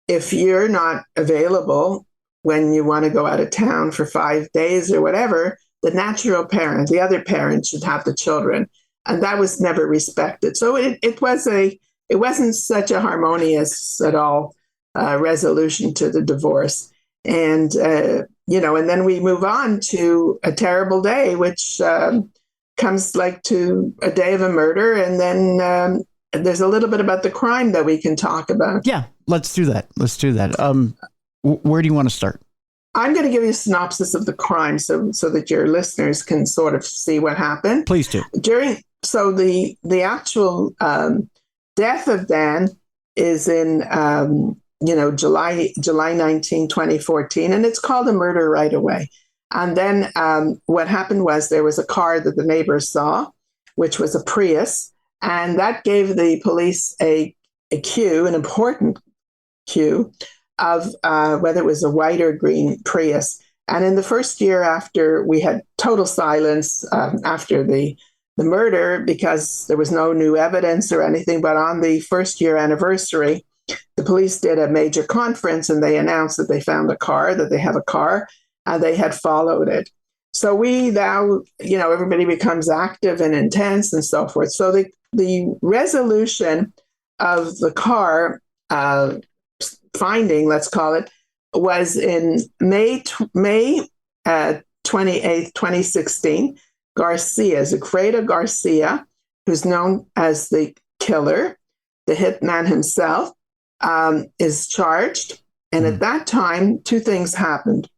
if you're not available when you want to go out of town for 5 days or whatever, the natural parent, the other parent, should have the children. And that was never respected. So it wasn't such a harmonious at all resolution to the divorce. And, and then we move on to a terrible day, which comes like to a day of a murder. And then there's a little bit about the crime that we can talk about. Yeah, let's do that. Where do you want to start? I'm going to give you a synopsis of the crime so that your listeners can sort of see what happened. Please do. The actual death of Dan is in July 19, 2014, and it's called a murder right away. And then what happened was there was a car that the neighbors saw, which was a Prius, and that gave the police a cue, an important cue, of whether it was a white or green Prius. And in the first year after, we had total silence after the murder because there was no new evidence or anything. But on the first year anniversary, the police did a major conference and they announced that they found a car, that they have a car, and they had followed it. So we now, everybody becomes active and intense and so forth. So the resolution of the car finding, let's call it, was in May 28th, 2016. Zafreda Garcia, who's known as the killer, the hitman himself, is charged. And at that time, two things happened.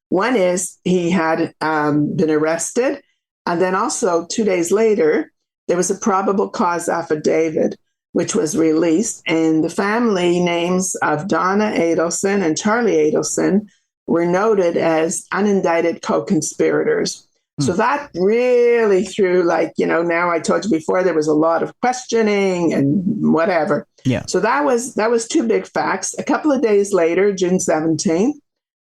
One is he had been arrested. And then also 2 days later, there was a probable cause affidavit, which was released, and the family names of Donna Adelson and Charlie Adelson were noted as unindicted co-conspirators. So that really threw, now I told you before, there was a lot of questioning and whatever. Yeah. So that was two big facts. A couple of days later, June 17th,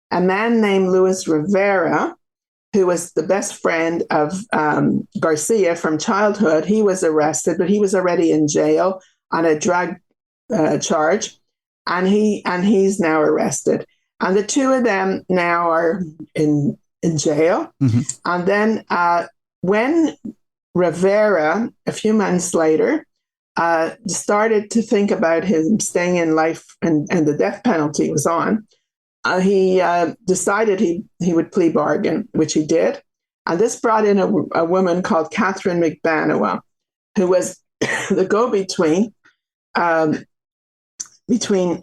a man named Luis Rivera, who was the best friend of Garcia from childhood, he was arrested, but he was already in jail on a drug charge, and he's now arrested. And the two of them now are in jail. Mm-hmm. And then when Rivera, a few months later, started to think about him staying in life and the death penalty was on, he decided he would plea bargain, which he did. And this brought in a woman called Catherine McBanoa, who was the go-between between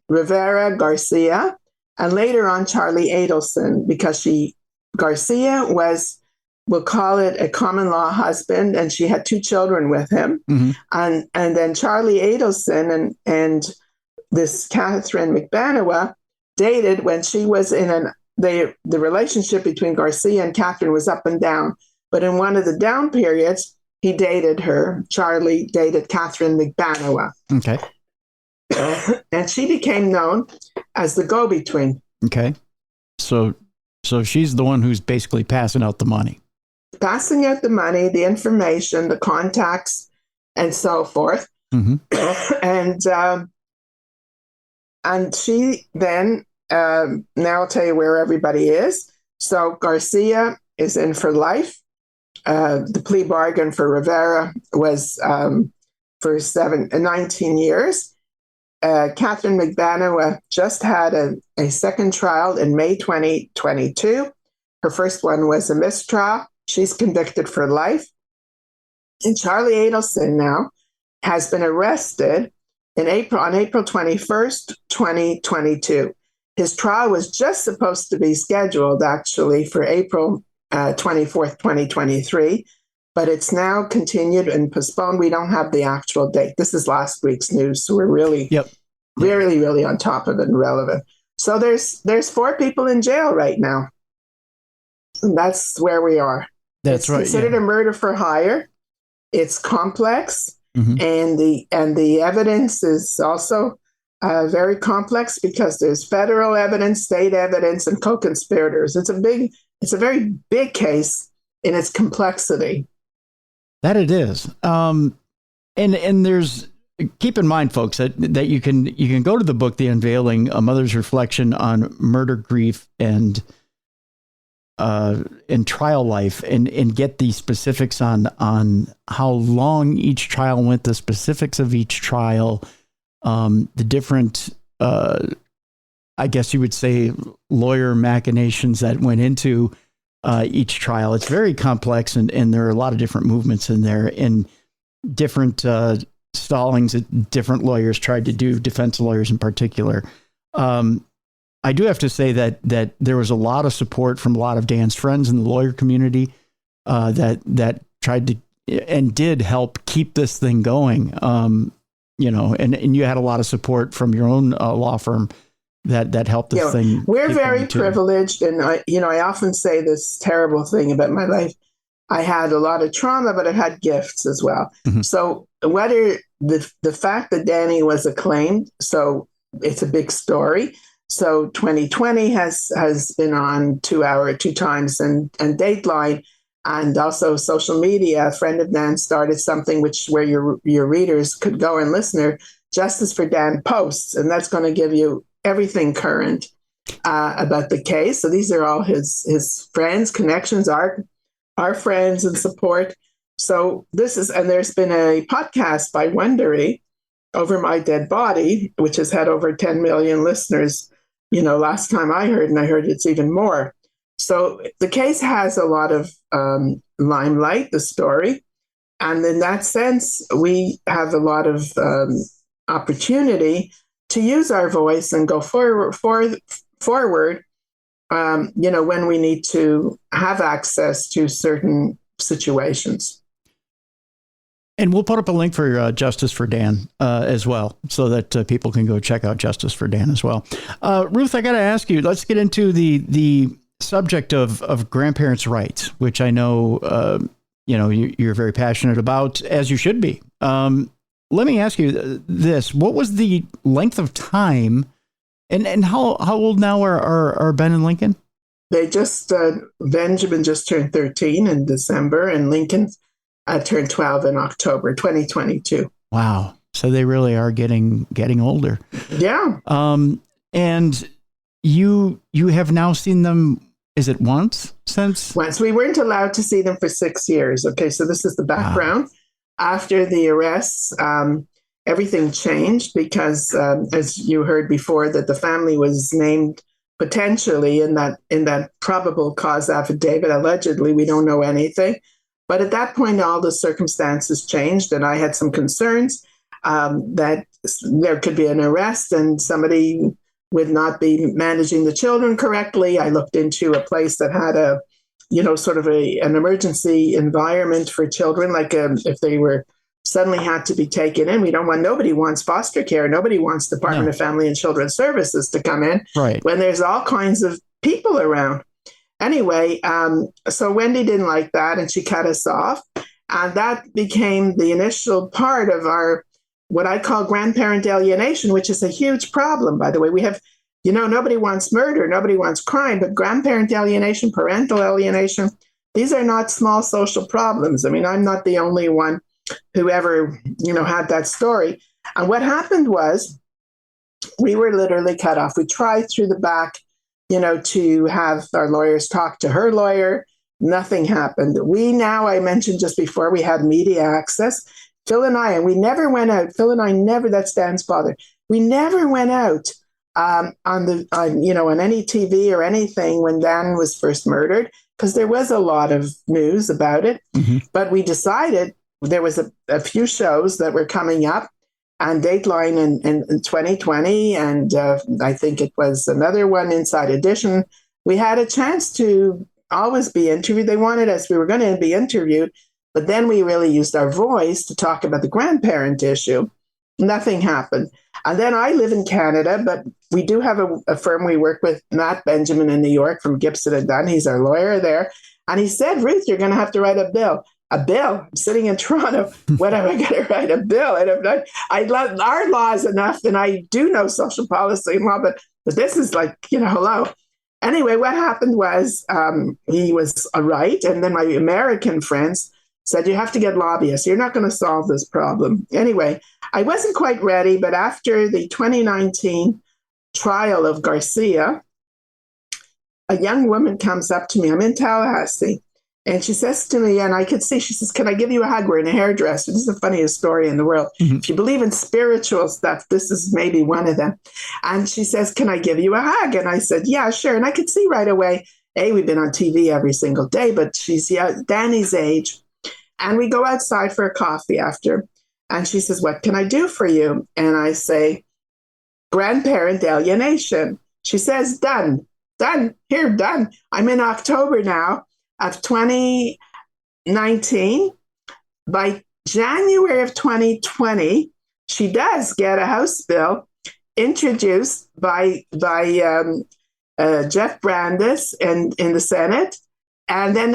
Rivera, Garcia, and later on Charlie Adelson, because she Garcia was, we'll call it a common law husband, and she had 2 children with him. Mm-hmm. And then Charlie Adelson and this Catherine McBanawa dated when she was in the relationship between Garcia and Catherine was up and down. But in one of the down periods, he dated her. Charlie dated Catherine McBanawa. Okay. And she became known as the go-between. Okay. So she's the one who's basically passing out the money. Passing out the money, the information, the contacts, and so forth. Mm-hmm. And she then, now I'll tell you where everybody is. So Garcia is in for life. The plea bargain for Rivera was for 19 years. Catherine McBanawa just had a second trial in May 2022. Her first one was a mistrial. She's convicted for life. And Charlie Adelson now has been arrested on April 21st, 2022. His trial was just supposed to be scheduled, actually, for April 24th, 2023, but it's now continued and postponed. We don't have the actual date. This is last week's news, so we're really, really on top of it and relevant. So there's 4 people in jail right now. And that's where we are. That's right. It's considered a murder for hire. It's complex, and the evidence is also very complex because there's federal evidence, state evidence, and co-conspirators. It's a very big case in its complexity. That it is. And there's, keep in mind, folks, that you can go to the book, The Unveiling, A Mother's Reflection on Murder, Grief, and trial life, and get the specifics on how long each trial went, the specifics of each trial, the different, I guess you would say, lawyer machinations that went into each trial. It's very complex, and there are a lot of different movements in there, and different stallings that different lawyers tried to do, defense lawyers in particular. I do have to say that there was a lot of support from a lot of Dan's friends in the lawyer community that tried to and did help keep this thing going. And you had a lot of support from your own law firm that helped this thing. We're very privileged, and I often say this terrible thing about my life. I had a lot of trauma, but I've had gifts as well. Mm-hmm. So whether the fact that Danny was acclaimed, so it's a big story. So 2020 has been on 2 times and Dateline, and also social media. A friend of Dan started something where your readers could go and listen. Justice for Dan posts, and that's going to give you everything current about the case. So these are all his friends, connections, our friends and support. So there's been a podcast by Wendi, Over My Dead Body, which has had over 10 million listeners. Last time I heard, and I heard it's even more. So the case has a lot of limelight, the story. And in that sense, we have a lot of opportunity to use our voice and go forward, when we need to have access to certain situations. And we'll put up a link for Justice for Dan as well, so that people can go check out Justice for Dan as well. Ruth, I got to ask you, let's get into the subject of grandparents' rights, which I know, you're very passionate about, as you should be. Let me ask you this. What was the length of time, and how old now are Ben and Lincoln? They Benjamin just turned 13 in December, and Lincoln turned 12 in October 2022. Wow. So they really are getting older. Yeah. And you have now seen them, is it once since? Once. We weren't allowed to see them for 6 years. Okay, so this is the background. Wow. After the arrests, everything changed because, as you heard before, that the family was named potentially in that probable cause affidavit. Allegedly, we don't know anything. But at that point, all the circumstances changed, and I had some concerns that there could be an arrest and somebody would not be managing the children correctly. I looked into a place that had a, sort of an emergency environment for children, like if they were suddenly had to be taken in. Nobody wants foster care. Nobody wants Department of Family and Children's Services to come in when there's all kinds of people around. Anyway, so Wendi didn't like that, and she cut us off. And that became the initial part of our, what I call grandparent alienation, which is a huge problem, by the way. We have, nobody wants murder, nobody wants crime, but grandparent alienation, parental alienation, these are not small social problems. I mean, I'm not the only one who ever, had that story. And what happened was we were literally cut off. We tried through the back, to have our lawyers talk to her lawyer. Nothing happened. I mentioned just before, we had media access. Phil and I, and we never went out. Phil and I never, that's Dan's father. We never went out on any TV or anything when Dan was first murdered, because there was a lot of news about it. Mm-hmm. But we decided there was a few shows that were coming up on Dateline in 2020, and I think it was another one, Inside Edition. We had a chance to always be interviewed. They wanted us, we were going to be interviewed, but then we really used our voice to talk about the grandparent issue. Nothing happened. And then I live in Canada, but we do have a firm we work with, Matt Benjamin in New York from Gibson and Dunn. He's our lawyer there. And he said, Ruth, you're going to have to write a bill. A bill? I'm sitting in Toronto. When am I going to write a bill? And I love our laws enough, and I do know social policy and law, but this is like, hello. Anyway, what happened was he was right. And then my American friends said, you have to get lobbyists. You're not going to solve this problem. Anyway, I wasn't quite ready, but after the 2019 trial of Garcia, a young woman comes up to me. I'm in Tallahassee. And she says to me, and I could see, she says, can I give you a hug? We're in a hairdresser. This is the funniest story in the world. Mm-hmm. If you believe in spiritual stuff, this is maybe one of them. And she says, can I give you a hug? And I said, yeah, sure. And I could see right away, we've been on TV every single day, but she's Danny's age. And we go outside for a coffee after. And she says, what can I do for you? And I say, grandparent alienation. She says, done. I'm in October now of 2019. By January of 2020, she does get a House bill introduced by Jeff Brandes in the Senate, and then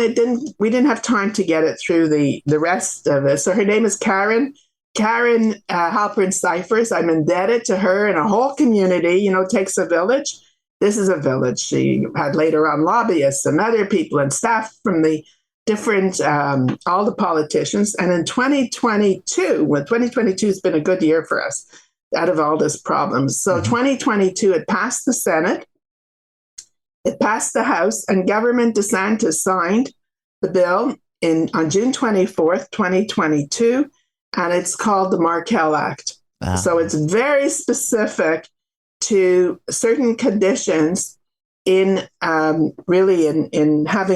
we didn't have time to get it through the rest of it. So her name is Karen Halpern Cyphers. I'm indebted to her and a whole community. Takes a village. This is a village. She had later on lobbyists and other people and staff from the different, all the politicians. And in 2022, when 2022 has been a good year for us out of all this problems. So 2022, it passed the Senate, it passed the House, and Governor DeSantis signed the bill on June 24th, 2022, and it's called the Markel Act. Wow. So it's very specific to certain conditions in having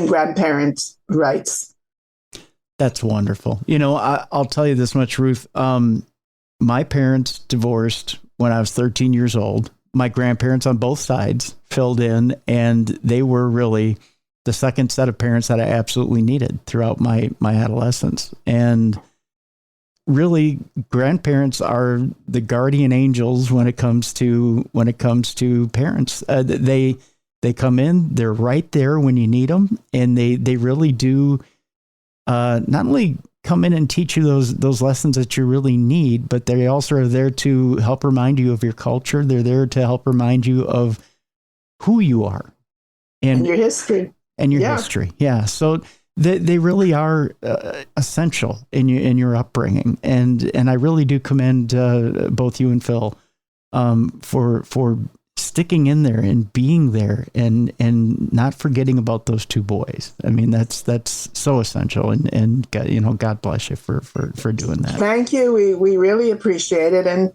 grandparent rights. That's wonderful. I'll tell you this much, Ruth. My parents divorced when I was 13 years old. My grandparents on both sides filled in, and they were really the second set of parents that I absolutely needed throughout my adolescence. And really, grandparents are the guardian angels when it comes to parents. They come in, they're right there when you need them, and they really do not only come in and teach you those lessons that you really need, but they also are there to help remind you of your culture. They're there to help remind you of who you are and your history. History. Yeah. So they really are essential in your upbringing, and I really do commend both you and Phil for sticking in there and being there and not forgetting about those two boys. I mean, that's so essential, and God bless you for doing that. Thank you. We really appreciate it, and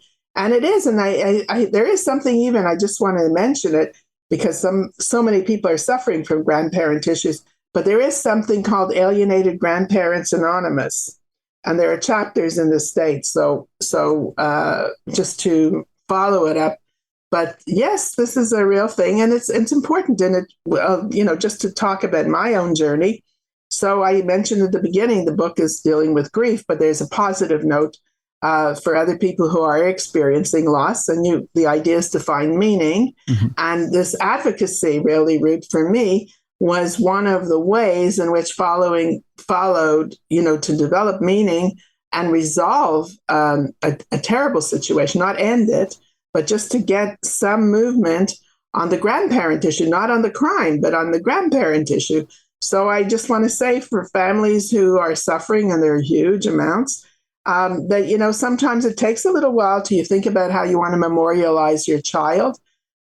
it is, and I there is something even I just wanted to mention it because so many people are suffering from grandparent issues. But there is something called Alienated Grandparents Anonymous, and there are chapters in the States. So just to follow it up, But yes, this is a real thing, and it's important. And just to talk about my own journey. So I mentioned at the beginning, the book is dealing with grief, but there's a positive note for other people who are experiencing loss. And the idea is to find meaning. Mm-hmm. And this advocacy, really, Ruth, for me, was one of the ways in which followed, to develop meaning and resolve a terrible situation, not end it, but just to get some movement on the grandparent issue, not on the crime, but on the grandparent issue. So I just want to say for families who are suffering, and there are huge amounts, that, sometimes it takes a little while till you think about how you want to memorialize your child,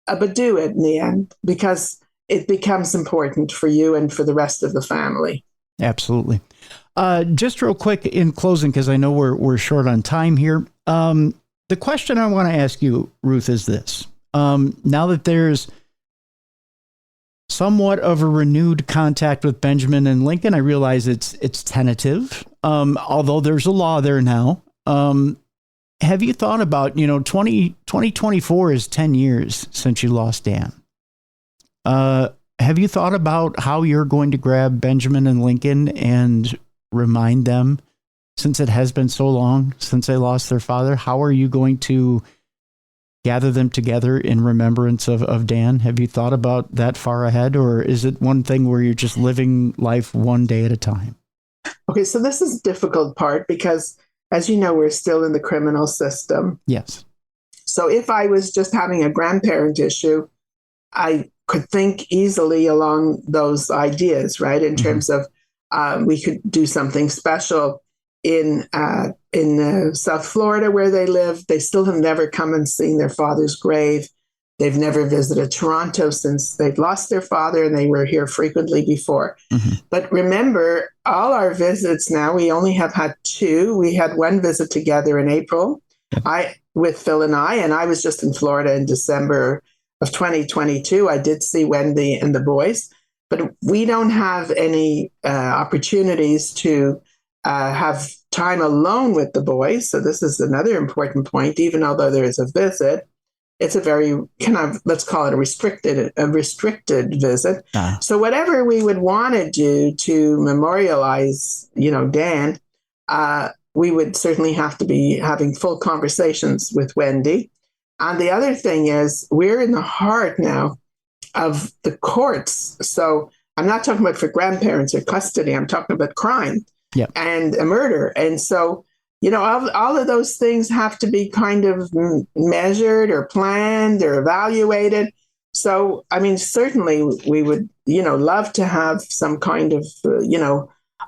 but do it in the end, because it becomes important for you and for the rest of the family. Absolutely. Just real quick in closing, because I know we're short on time here. The question I want to ask you, Ruth, is this. Now that there's somewhat of a renewed contact with Benjamin and Lincoln, I realize it's tentative, although there's a law there now. Have you thought about, 2024 is 10 years since you lost Dan. Have you thought about how you're going to grab Benjamin and Lincoln and remind them, since it has been so long since they lost their father, how are you going to gather them together in remembrance of Dan? Have you thought about that far ahead, or is it one thing where you're just living life one day at a time? Okay, so this is the difficult part because, as you know, we're still in the criminal system. Yes. So if I was just having a grandparent issue, I could think easily along those ideas, right? In terms of we could do something special in South Florida where they live. They still have never come and seen their father's grave. They've never visited Toronto since they've lost their father, and they were here frequently before. Mm-hmm. But remember, all our visits now, we only have had 2. We had one visit together in April, with Phil and I was just in Florida in December of 2022. I did see Wendi and the boys, but we don't have any opportunities to have time alone with the boys. So this is another important point. Even although there is a visit, it's a very let's call it a restricted visit. So whatever we would want to do to memorialize, Dan, we would certainly have to be having full conversations with Wendi. And the other thing is, we're in the heart now of the courts. So I'm not talking about for grandparents or custody. I'm talking about crime and a murder. And so, all of those things have to be kind of measured or planned or evaluated. So, I mean, certainly we would, love to have some kind of,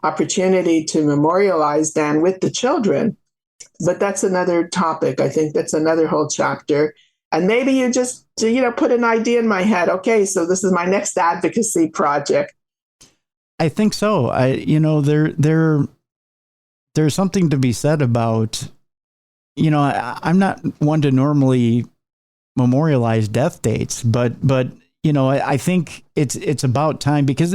opportunity to memorialize Dan with the children. But that's another topic. I think that's another whole chapter. And maybe you just, put an idea in my head. Okay, so this is my next advocacy project. I think so. There's something to be said about, I'm not one to normally memorialize death dates, but I think it's about time because,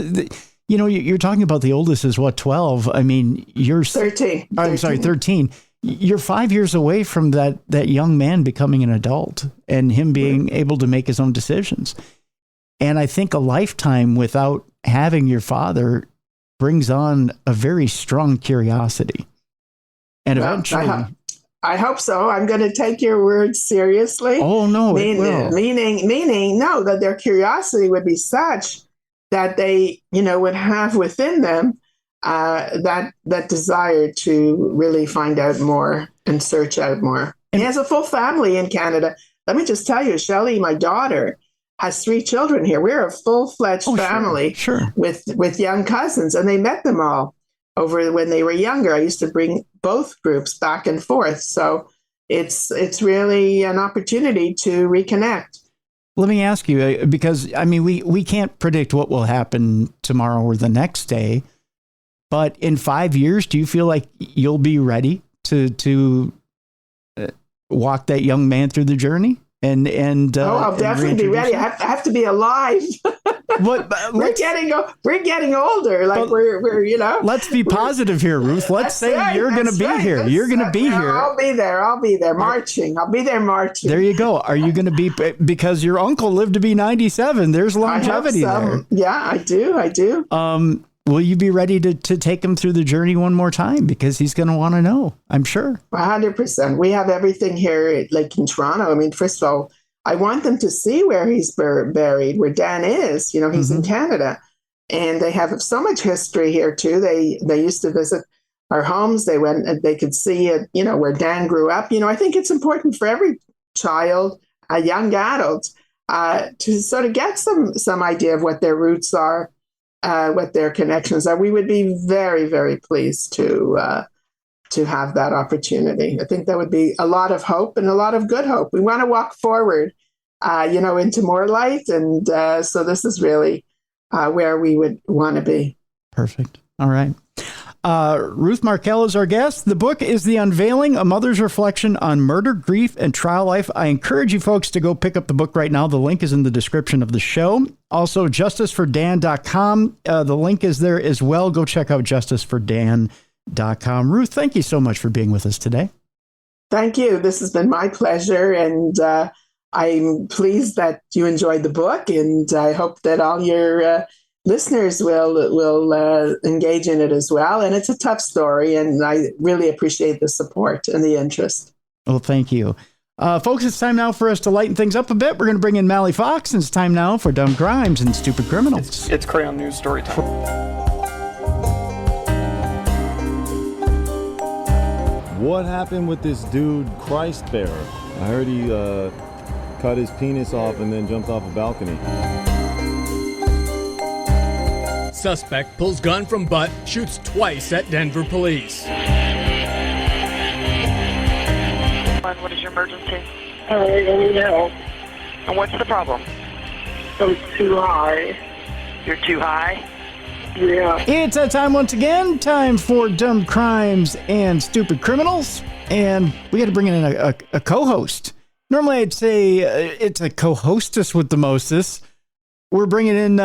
you're talking about the oldest is what, 12? I mean, you're 13. I'm sorry, 13. You're 5 years away from that young man becoming an adult and him being able to make his own decisions. And I think a lifetime without having your father brings on a very strong curiosity. And eventually... I hope so. I'm going to take your words seriously. Oh, no, Meaning, no, that their curiosity would be such that they, would have within them that desire to really find out more and search out more. And he has a full family in Canada. Let me just tell you, Shelley, my daughter, has 3 children here. We're a full-fledged family sure. with young cousins, and they met them all over when they were younger. I used to bring both groups back and forth. So it's really an opportunity to reconnect. Let me ask you, because, I mean, we can't predict what will happen tomorrow or the next day, but in 5 years, do you feel like you'll be ready to walk that young man through the journey? I'll definitely be ready. I have to be alive. we're getting older. Like we're Let's be positive here, Ruth. Let's say you're going to be here. You're going to be here. I'll be there marching. I'll be there marching. There you go. Are you going to be, because your uncle lived to be 97? There's longevity there. Yeah, I do. Will you be ready to take him through the journey one more time? Because he's going to want to know, I'm sure. 100%. We have everything here, like in Toronto. I mean, first of all, I want them to see where he's buried, where Dan is. He's in Canada. And they have so much history here, too. They used to visit our homes. They went and they could see it, where Dan grew up. I think it's important for every child, a young adult, to sort of get some idea of what their roots are. What their connections are. We would be very, very pleased to have that opportunity. I think that would be a lot of hope and a lot of good hope. We want to walk forward, into more light. And so this is really where we would want to be. Perfect. All right. Ruth Markel is our guest. The book is The Unveiling, A Mother's Reflection on Murder, Grief, and Trial Life. I encourage you folks to go pick up the book right now. The link is in the description of the show. Also, justicefordan.com. The link is there as well. Go check out justicefordan.com. Ruth, thank you so much for being with us today. Thank you. This has been my pleasure. And I'm pleased that you enjoyed the book. And I hope that all your listeners will engage in it as well. And it's a tough story, and I really appreciate the support and the interest. Well, thank you. Folks, it's time now for us to lighten things up a bit. We're going to bring in Mally Fox, and it's time now for Dumb Crimes and Stupid Criminals. It's Crayon News story time. What happened with this dude, Christ Bearer? I heard he cut his penis off and then jumped off a balcony. Suspect pulls gun from butt, shoots twice at Denver police. What is your emergency? I need help. And what's the problem? I'm too high. You're too high? Yeah. It's that time once again. Time for Dumb Crimes and Stupid Criminals. And we got to bring in a co-host. Normally I'd say it's a co-hostess with the mostest. We're bringing in...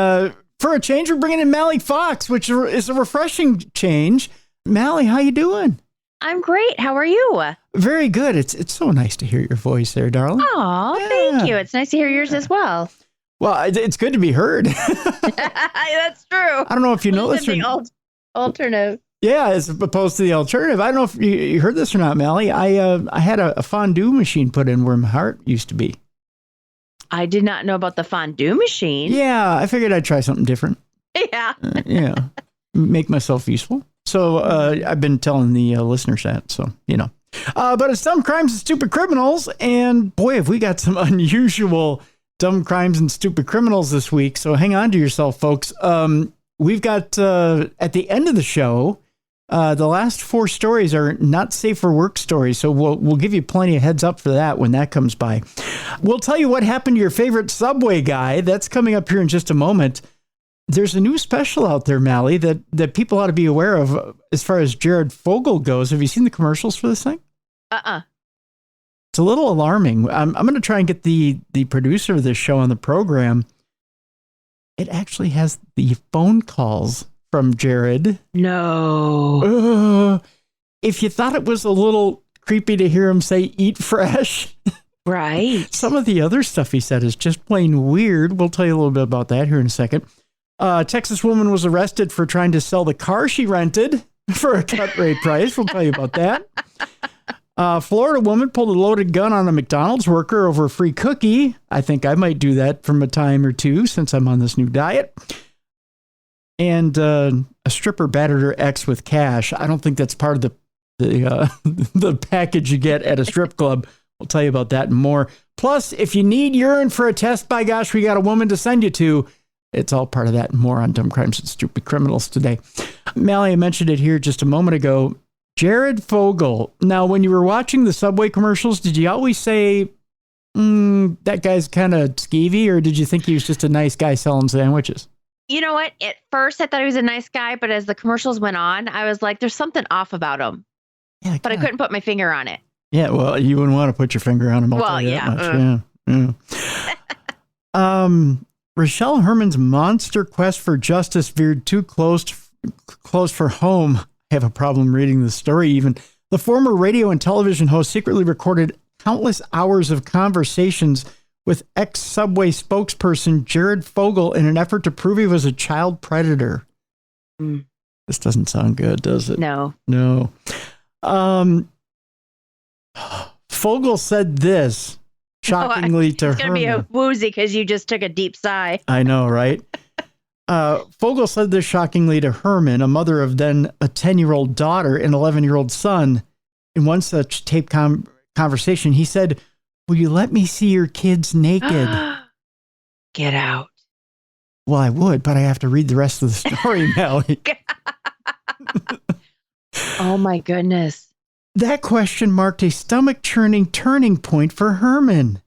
For a change, we're bringing in Mally Fox, which is a refreshing change. Mally, how you doing? I'm great. How are you? Very good. It's so nice to hear your voice there, darling. Oh, yeah. Thank you. It's nice to hear yours as well. Well, it's good to be heard. That's true. I don't know if you know this. The alternative. Yeah, as opposed to the alternative. I don't know if you heard this or not, Mally. I had a fondue machine put in where my heart used to be. I did not know about the fondue machine. Yeah, I figured I'd try something different. Yeah. Yeah. Make myself useful. So I've been telling the listeners that, so, But it's Dumb Crimes and Stupid Criminals, and boy, have we got some unusual Dumb Crimes and Stupid Criminals this week, so hang on to yourself, folks. We've got, at the end of the show, the last 4 stories are not safe for work stories, so we'll give you plenty of heads up for that when that comes by. We'll tell you what happened to your favorite Subway guy. That's coming up here in just a moment. There's a new special out there, Mally, that people ought to be aware of as far as Jared Fogle goes. Have you seen the commercials for this thing? It's a little alarming. I'm going to try and get the producer of this show on the program. It actually has the phone calls from Jared. No. If you thought it was a little creepy to hear him say eat fresh. Right. Some of the other stuff he said is just plain weird. We'll tell you a little bit about that here in a second. Texas woman was arrested for trying to sell the car she rented for a cut rate price. We'll tell you about that. Florida woman pulled a loaded gun on a McDonald's worker over a free cookie. I think I might do that from a time or two since I'm on this new diet. And a stripper battered her ex with cash. I don't think that's part of the package you get at a strip club. We'll tell you about that and more. Plus, if you need urine for a test, by gosh, we got a woman to send you to. It's all part of that and more on Dumb Crimes and Stupid Criminals today. Mally, I mentioned it here just a moment ago. Jared Fogle. Now, when you were watching the Subway commercials, did you always say, that guy's kind of skeevy, or did you think he was just a nice guy selling sandwiches? You know what? At first, I thought he was a nice guy, but as the commercials went on, I was like, there's something off about him. Yeah, but I couldn't put my finger on it. Yeah, well, you wouldn't want to put your finger on him. I'll tell you that much. Yeah. Rochelle Herman's monster quest for justice veered too close for home. I have a problem reading the story even. The former radio and television host secretly recorded countless hours of conversations with ex-Subway spokesperson Jared Fogle in an effort to prove he was a child predator. This doesn't sound good, does it? No. Fogle said this, shockingly to Herman. It's going to be a woozy because you just took a deep sigh. I know, right? Fogle said this shockingly to Herman, a mother of then a 10-year-old daughter and 11-year-old son. In one such tape conversation, he said, "Will you let me see your kids naked?" Get out. Well, I would, but I have to read the rest of the story, Melly. Oh, my goodness. That question marked a stomach-churning turning point for Herman.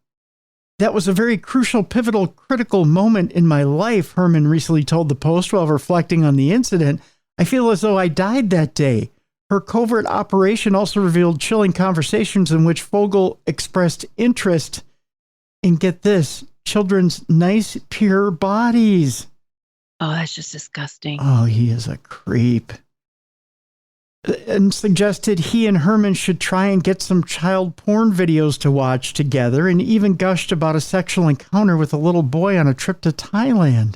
That was a very crucial, pivotal, critical moment in my life, Herman recently told the Post while reflecting on the incident. I feel as though I died that day. Her covert operation also revealed chilling conversations in which Fogle expressed interest in, get this, children's nice, pure bodies. Oh, that's just disgusting. Oh, he is a creep. And suggested he and Herman should try and get some child porn videos to watch together, and even gushed about a sexual encounter with a little boy on a trip to Thailand.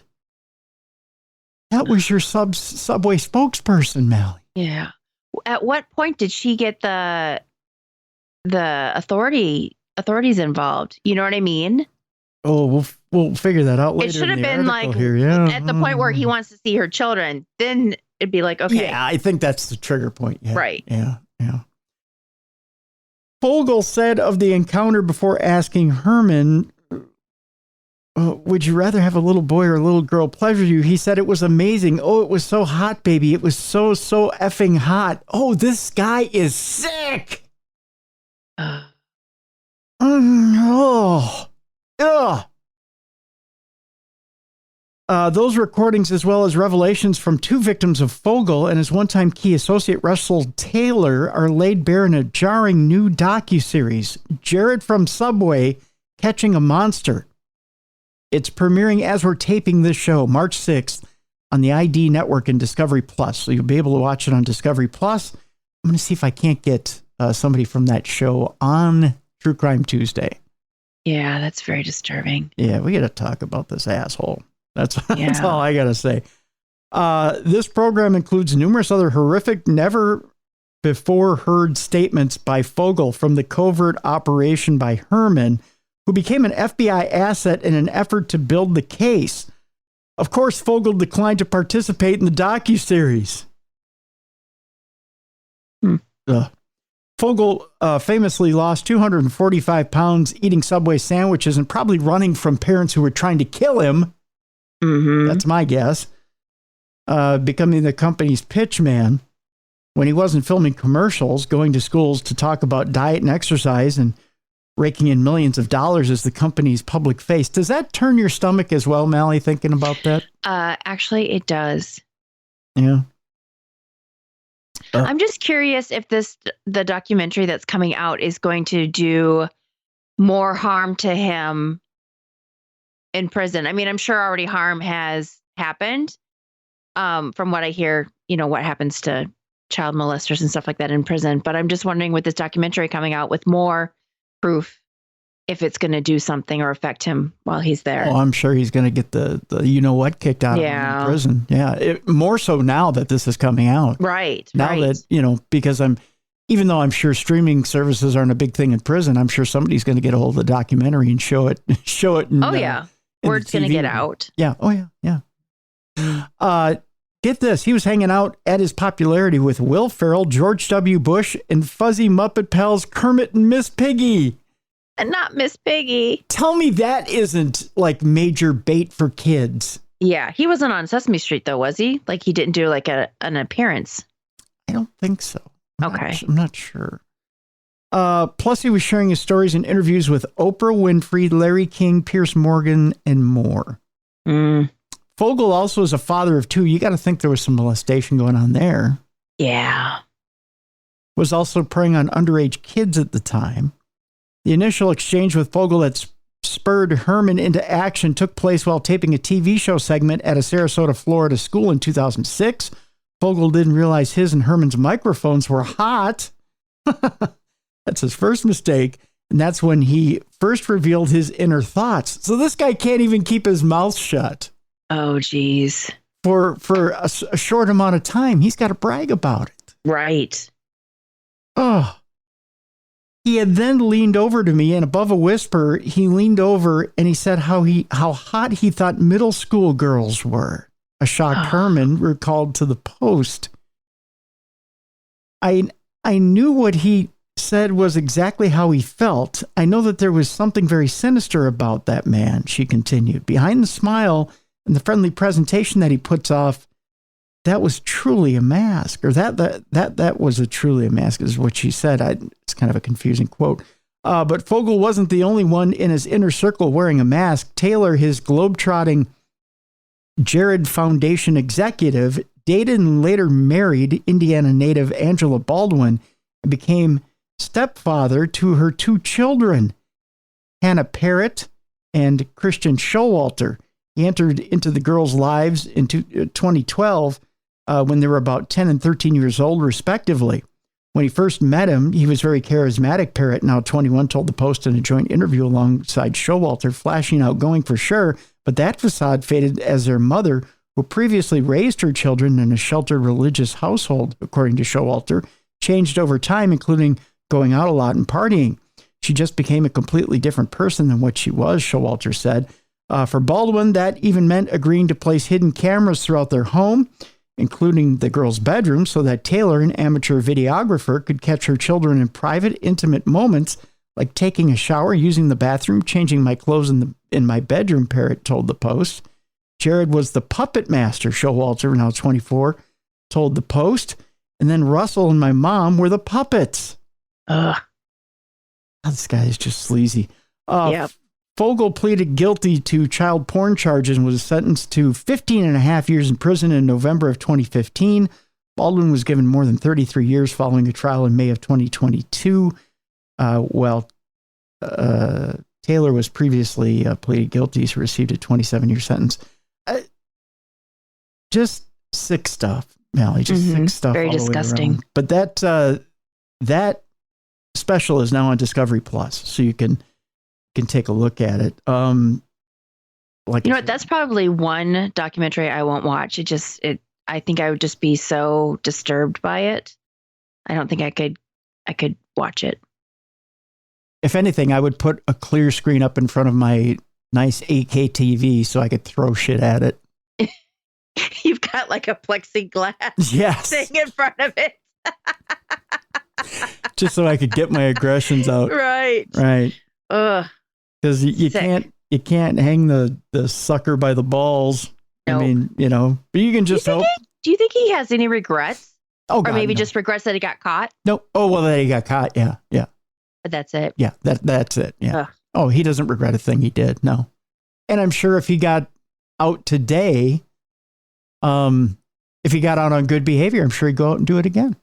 That was your Subway spokesperson, Mally. Yeah. At what point did she get the authorities involved? You know what I mean? Oh, we'll figure that out later. It should have in the been like here. Yeah. at the point where he wants to see her children. Then it'd be like, okay. Yeah, I think that's the trigger point. Yeah. Right. Yeah. Fogle said of the encounter before asking Herman, would you rather have a little boy or a little girl pleasure you? He said it was amazing. Oh, it was so hot, baby. It was so effing hot. Oh, this guy is sick. Those recordings, as well as revelations from two victims of Fogle and his one-time key associate Russell Taylor, are laid bare in a jarring new docuseries, Jared from Subway, Catching a Monster. It's premiering as we're taping this show, March 6th, on the ID Network and Discovery Plus. So you'll be able to watch it on Discovery Plus. I'm going to see if I can't get somebody from that show on True Crime Tuesday. Yeah, that's very disturbing. Yeah, we got to talk about this asshole. That's all I got to say. This program includes numerous other horrific, never before heard statements by Fogle from the covert operation by Herman, who became an FBI asset in an effort to build the case. Of course, Fogle declined to participate in the docuseries. Fogle famously lost 245 pounds eating Subway sandwiches and probably running from parents who were trying to kill him. Mm-hmm. That's my guess. Becoming the company's pitch man when he wasn't filming commercials, going to schools to talk about diet and exercise, and raking in millions of dollars as the company's public face. Does that turn your stomach as well, Mally, thinking about that? Actually, it does. Yeah. I'm just curious if the documentary that's coming out is going to do more harm to him in prison. I mean, I'm sure already harm has happened. From what I hear, what happens to child molesters and stuff like that in prison. But I'm just wondering, with this documentary coming out with more proof, if it's going to do something or affect him while he's there. Oh, I'm sure he's going to get the kicked out of him in prison. Yeah. More so now that this is coming out. Right. Now that, because even though I'm sure streaming services aren't a big thing in prison, I'm sure somebody's going to get a hold of the documentary and show it. In, word's going to get out. Yeah. Oh, yeah. Yeah. Get this. He was hanging out at his popularity with Will Ferrell, George W. Bush, and fuzzy Muppet pals Kermit and Miss Piggy. And not Miss Piggy. Tell me that isn't like major bait for kids. Yeah. He wasn't on Sesame Street, though, was he? Like, he didn't do like an appearance. I don't think so. I'm not sure. Plus, he was sharing his stories and interviews with Oprah Winfrey, Larry King, Piers Morgan, and more. Fogle also is a father of two. You got to think there was some molestation going on there. Yeah. Was also preying on underage kids at the time. The initial exchange with Fogle that spurred Herman into action took place while taping a TV show segment at a Sarasota, Florida school in 2006. Fogel didn't realize his and Herman's microphones were hot. That's his first mistake. And that's when he first revealed his inner thoughts. So this guy can't even keep his mouth shut. Oh, geez. For a short amount of time. He's got to brag about it. Right. Oh. He had then leaned over to me, and above a whisper, he leaned over and he said how hot he thought middle school girls were. A shocked Herman recalled to the Post. I knew what he said was exactly how he felt. I know that there was something very sinister about that man, she continued. Behind the smile and the friendly presentation that he puts off, that was truly a mask, or that was truly a mask, is what she said. It's kind of a confusing quote. But Fogel wasn't the only one in his inner circle wearing a mask. Taylor, his globetrotting Jared Foundation executive, dated and later married Indiana native Angela Baldwin and became stepfather to her two children, Hannah Parrott and Christian Showalter. He entered into the girls' lives in 2012 when they were about 10 and 13 years old, respectively. When he first met him, he was very charismatic. Parrott, now 21, told the Post in a joint interview alongside Showalter, flashing, outgoing for sure, but that facade faded as their mother, who previously raised her children in a sheltered religious household, according to Showalter, changed over time, including going out a lot and partying. She just became a completely different person than what she was, Showalter said. For Baldwin, that even meant agreeing to place hidden cameras throughout their home, including the girls' bedroom, so that Taylor, an amateur videographer, could catch her children in private, intimate moments, like taking a shower, using the bathroom, changing my clothes in my bedroom, Parrott told the Post. Jared was the puppet master, Showalter, now 24, told the Post. And then Russell and my mom were the puppets. This guy is just sleazy. Yep. Fogel pleaded guilty to child porn charges and was sentenced to 15 and a half years in prison in November of 2015. Baldwin was given more than 33 years following a trial in May of 2022. Taylor was previously pleaded guilty. He received a 27-year sentence. Just sick stuff, Mallie. Just sick stuff. Very disgusting. But that special is now on Discovery Plus, so you can take a look at it. Like, you know what? That's probably one documentary I won't watch. I think I would just be so disturbed by it. I don't think I could watch it. If anything, I would put a clear screen up in front of my nice 8K TV so I could throw shit at it. You've got like a plexiglass thing in front of it. Just so I could get my aggressions out. Right. Ugh. Because you can't hang the sucker by the balls. Nope. I mean, but you can just hope. Do you think he has any regrets? Oh, God, or maybe no. just regrets that he got caught? No. Oh, well, that he got caught. Yeah. But that's it. Yeah, that's it. Yeah. Oh, he doesn't regret a thing he did. No. And I'm sure if he got out today, if he got out on good behavior, I'm sure he'd go out and do it again.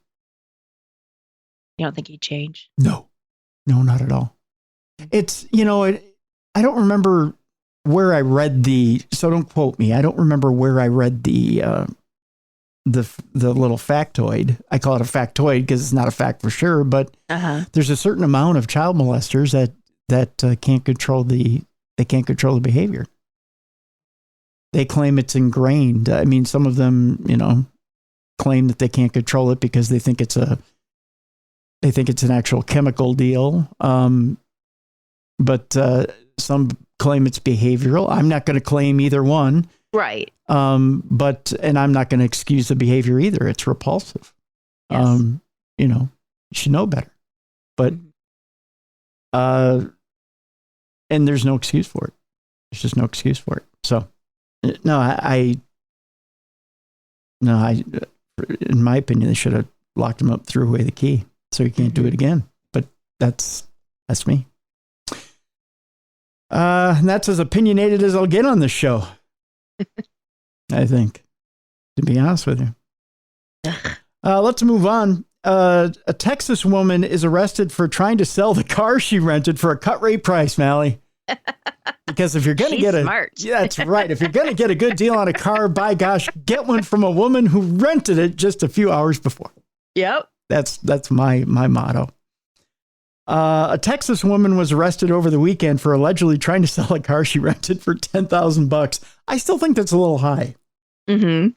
You don't think he'd change? No, not at all. It's, I don't remember where I read so don't quote me. I don't remember where I read the little factoid. I call it a factoid because it's not a fact for sure, but there's a certain amount of child molesters that can't control the behavior. They claim it's ingrained. I mean, some of them, claim that they can't control it because they think it's an actual chemical deal. But some claim it's behavioral. I'm not going to claim either one. Right. And I'm not going to excuse the behavior either. It's repulsive. Yes. You should know better. But, and there's no excuse for it. There's just no excuse for it. So, in my opinion, they should have locked him up, threw away the key, so he can't do it again. But that's me. And that's as opinionated as I'll get on this show. I think, to be honest with you. Let's move on. A Texas woman is arrested for trying to sell the car she rented for a cut rate price, Mallie. Because if you're going to She's get smart. Yeah, that's right. If you're going to get a good deal on a car, by gosh, get one from a woman who rented it just a few hours before. Yep. That's my motto. A Texas woman was arrested over the weekend for allegedly trying to sell a car she rented for $10,000. I still think that's a little high. Mm-hmm.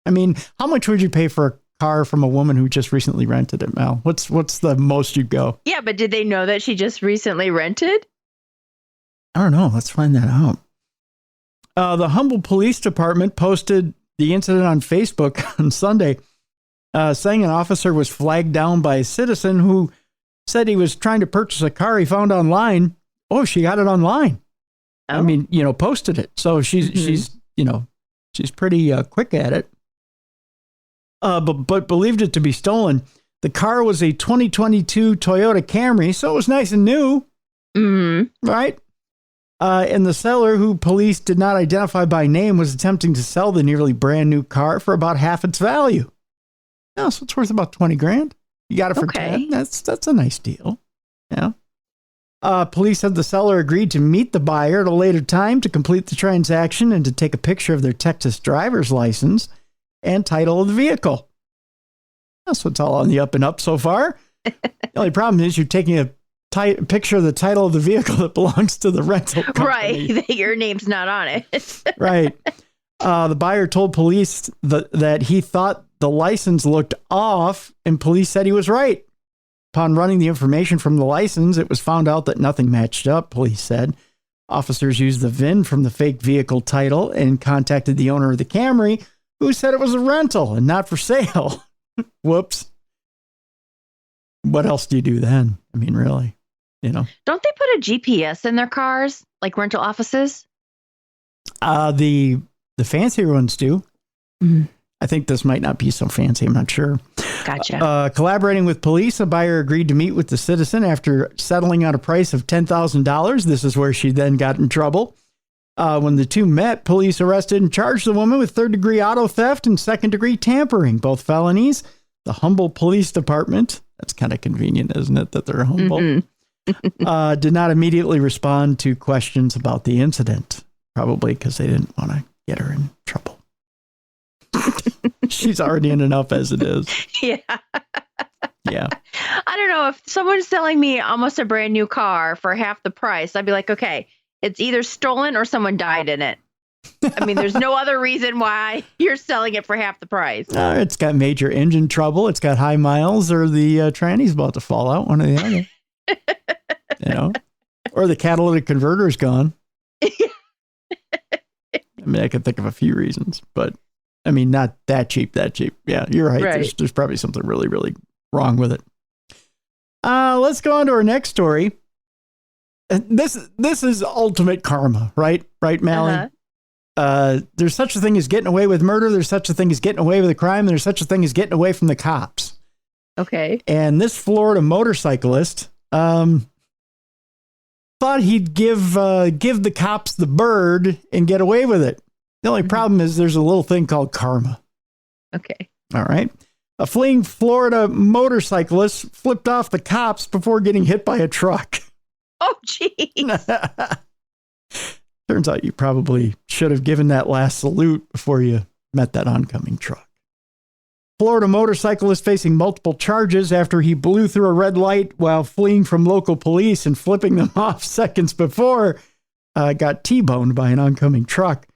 I mean, how much would you pay for a car from a woman who just recently rented it, Mel? What's the most you'd go? Yeah, but did they know that she just recently rented? I don't know. Let's find that out. The Humboldt Police Department posted the incident on Facebook on Sunday, saying an officer was flagged down by a citizen who said he was trying to purchase a car he found online. Oh, she got it online. Oh. I mean, posted it. So she's pretty quick at it. But believed it to be stolen. The car was a 2022 Toyota Camry, so it was nice and new. Mm-hmm. Right? And the seller, who police did not identify by name, was attempting to sell the nearly brand new car for about half its value. Yeah, so it's worth about $20,000. You got it for 10. That's a nice deal. Yeah. Police said the seller agreed to meet the buyer at a later time to complete the transaction and to take a picture of their Texas driver's license and title of the vehicle. So it's all on the up and up so far. The only problem is you're taking a picture of the title of the vehicle that belongs to the rental company. Right. Your name's not on it. Right. The buyer told police that he thought the license looked off, and police said he was right. Upon running the information from the license, it was found out that nothing matched up, police said. Officers used the VIN from the fake vehicle title and contacted the owner of the Camry, who said it was a rental and not for sale. Whoops. What else do you do then? I mean, really, Don't they put a GPS in their cars, like rental offices? The fancier ones do. Mm-hmm. I think this might not be so fancy. I'm not sure. Gotcha. Collaborating with police, a buyer agreed to meet with the citizen after settling on a price of $10,000. This is where she then got in trouble. When the two met, police arrested and charged the woman with third-degree auto theft and second-degree tampering, both felonies. The Humboldt Police Department, that's kind of convenient, isn't it, that they're humble, did not immediately respond to questions about the incident, probably because they didn't want to get her in trouble. She's already in enough as it is. Yeah. Yeah. I don't know. If someone's selling me almost a brand new car for half the price, I'd be like, okay, it's either stolen or someone died in it. I mean, there's no other reason why you're selling it for half the price. It's got major engine trouble. It's got high miles, or the tranny's about to fall out, one or the other. Or the catalytic converter is gone. I mean, I could think of a few reasons, but I mean, not that cheap. Yeah, you're right. There's probably something really, really wrong with it. Let's go on to our next story. This is ultimate karma, right? Right, Mallie? There's such a thing as getting away with murder. There's such a thing as getting away with a crime. There's such a thing as getting away from the cops. Okay. And this Florida motorcyclist thought he'd give the cops the bird and get away with it. The only problem is there's a little thing called karma. Okay. All right. A fleeing Florida motorcyclist flipped off the cops before getting hit by a truck. Oh, jeez. Turns out you probably should have given that last salute before you met that oncoming truck. Florida motorcyclist facing multiple charges after he blew through a red light while fleeing from local police and flipping them off seconds before got T-boned by an oncoming truck.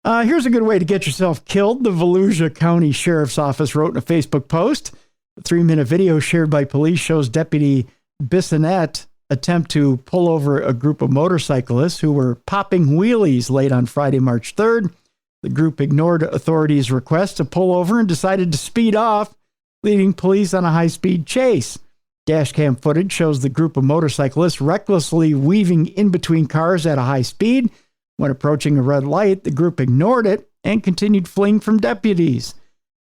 Here's a good way to get yourself killed, the Volusia County Sheriff's Office wrote in a Facebook post. A 3-minute video shared by police shows Deputy Bissonette attempt to pull over a group of motorcyclists who were popping wheelies late on Friday, March 3rd. The group ignored authorities' request to pull over and decided to speed off, leading police on a high-speed chase. Dashcam footage shows the group of motorcyclists recklessly weaving in between cars at a high speed. When approaching a red light, the group ignored it and continued fleeing from deputies.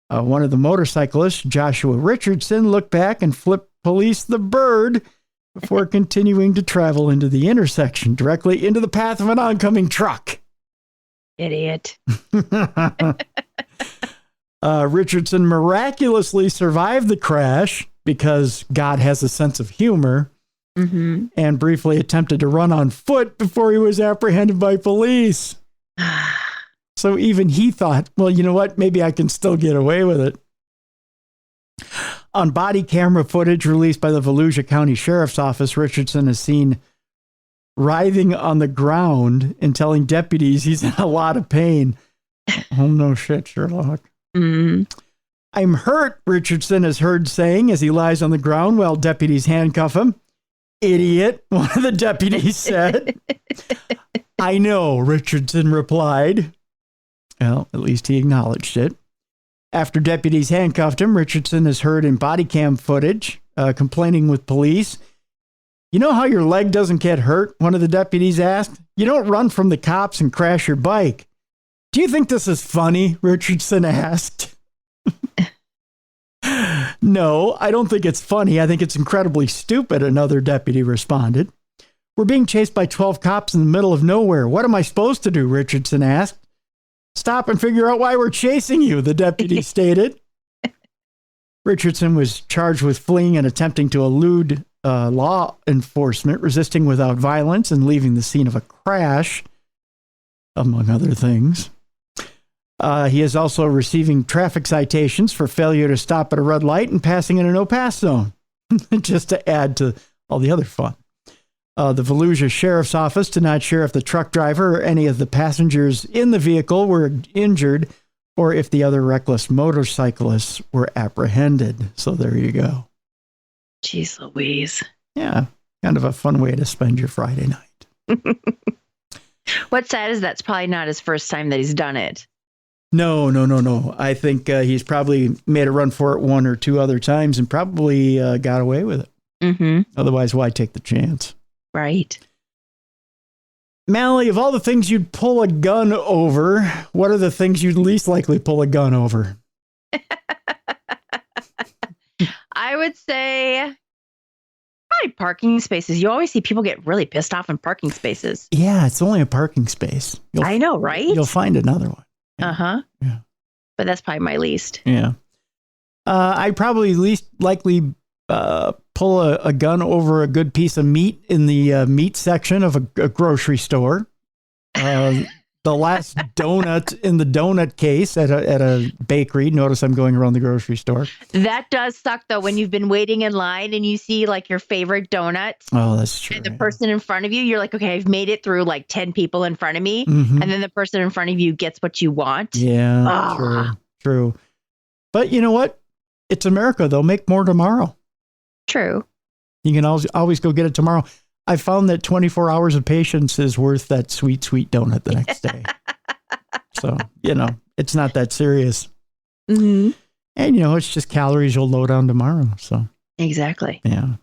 One of the motorcyclists, Joshua Richardson, looked back and flipped police the bird before continuing to travel into the intersection, directly into the path of an oncoming truck. Idiot. Richardson miraculously survived the crash because God has a sense of humor. and briefly attempted to run on foot before he was apprehended by police. So even he thought, well, you know what? Maybe I can still get away with it. On body camera footage released by the Volusia County Sheriff's Office, Richardson is seen writhing on the ground and telling deputies he's in a lot of pain. Oh, no shit, Sherlock. I'm hurt, Richardson is heard saying as he lies on the ground while deputies handcuff him. Idiot, one of the deputies said. I know, Richardson replied. Well, at least he acknowledged it. After deputies handcuffed him, Richardson is heard in body cam footage, complaining with police. You know how your leg doesn't get hurt? One of the deputies asked. You don't run from the cops and crash your bike. Do you think this is funny? Richardson asked. No, I don't think it's funny. I think it's incredibly stupid, another deputy responded. We're being chased by 12 cops in the middle of nowhere. What am I supposed to do? Richardson asked. Stop and figure out why we're chasing you, the deputy stated. Richardson was charged with fleeing and attempting to elude law enforcement, resisting without violence, and leaving the scene of a crash, among other things. He is also receiving traffic citations for failure to stop at a red light and passing in a no-pass zone, just to add to all the other fun. The Volusia Sheriff's Office did not share if the truck driver or any of the passengers in the vehicle were injured or if the other reckless motorcyclists were apprehended. So there you go. Jeez Louise. Yeah, kind of a fun way to spend your Friday night. What's sad is that's probably not his first time that he's done it. No. I think he's probably made a run for it one or two other times and probably got away with it. Otherwise, why take the chance? Right. Mallory, of all the things you'd pull a gun over, what are the things you'd least likely pull a gun over? I would say probably parking spaces. You always see people get really pissed off in parking spaces. Yeah, it's only a parking space. I know, right? You'll find another one. Yeah. Yeah. But that's probably my least. Yeah. I probably least likely pull a gun over a good piece of meat in the meat section of a grocery store. The last donut in the donut case at a bakery. Notice I'm going around the grocery store. That does suck, though, when you've been waiting in line and you see like your favorite donut. Oh, that's true. And the person in front of you, you're like, okay, I've made it through like 10 people in front of me. And then the person in front of you gets what you want. Yeah, true. But you know what? It's America, though. Make more tomorrow. True. You can always go get it tomorrow. I found that 24 hours of patience is worth that sweet, sweet donut the next day. So, it's not that serious. And, it's just calories you'll load on tomorrow. So exactly. Yeah.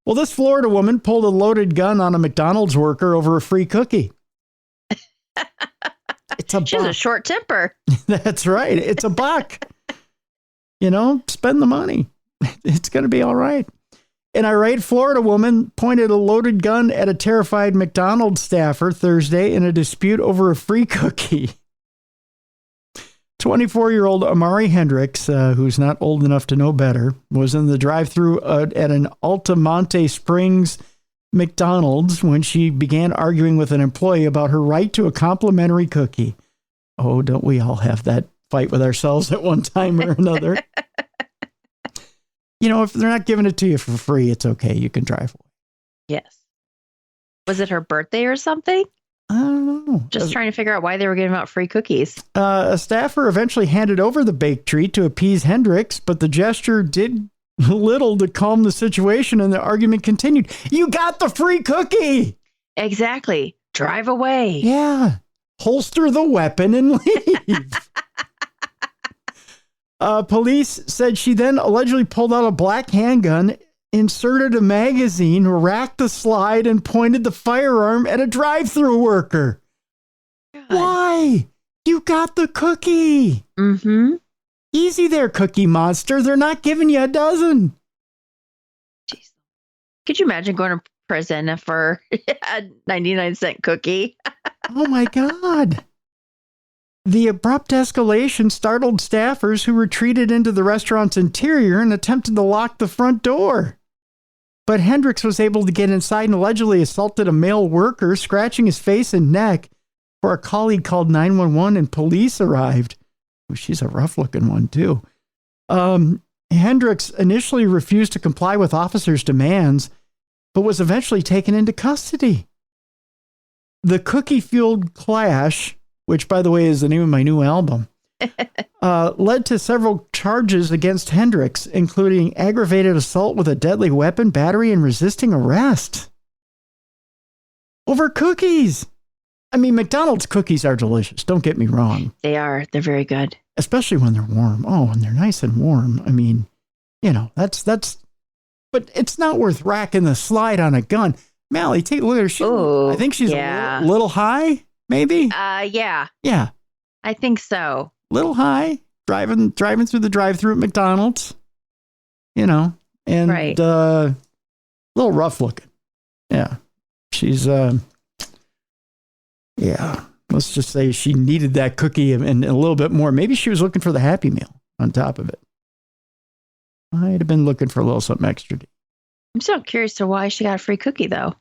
Well, this Florida woman pulled a loaded gun on a McDonald's worker over a free cookie. She has a short temper. That's right. It's a buck. Spend the money. It's going to be all right. An irate Florida woman pointed a loaded gun at a terrified McDonald's staffer Thursday in a dispute over a free cookie. 24-year-old Amari Hendricks, who's not old enough to know better, was in the drive-thru at an Altamonte Springs McDonald's when she began arguing with an employee about her right to a complimentary cookie. Oh, don't we all have that fight with ourselves at one time or another? If they're not giving it to you for free, it's okay. You can drive away. Yes. Was it her birthday or something? I don't know. Just trying to figure out why they were giving out free cookies. A staffer eventually handed over the baked treat to appease Hendricks, but the gesture did little to calm the situation and the argument continued. You got the free cookie! Exactly. Drive away. Yeah. Holster the weapon and leave. Police said she then allegedly pulled out a black handgun, inserted a magazine, racked the slide, and pointed the firearm at a drive-thru worker. God. Why? You got the cookie. Easy there, Cookie Monster. They're not giving you a dozen. Jeez. Could you imagine going to prison for a 99-cent cookie? Oh, my God. The abrupt escalation startled staffers who retreated into the restaurant's interior and attempted to lock the front door. But Hendricks was able to get inside and allegedly assaulted a male worker, scratching his face and neck, before a colleague called 911 and police arrived. Oh, she's a rough-looking one, too. Hendricks initially refused to comply with officers' demands, but was eventually taken into custody. The Cookie-Fueled Clash, which, by the way, is the name of my new album, led to several charges against Hendricks, including aggravated assault with a deadly weapon, battery, and resisting arrest. Over cookies. I mean, McDonald's cookies are delicious. Don't get me wrong. They are. They're very good. Especially when they're warm. Oh, when they're nice and warm. I mean, that's, but it's not worth racking the slide on a gun. Mally, take a look at her. I think she's a little high, maybe. Yeah. Yeah. I think so. Little high, driving through the drive-through at McDonald's, and right. A little rough looking. Yeah. She's, let's just say she needed that cookie and a little bit more. Maybe she was looking for the Happy Meal on top of it. Might have been looking for a little something extra. I'm so curious to why she got a free cookie, though.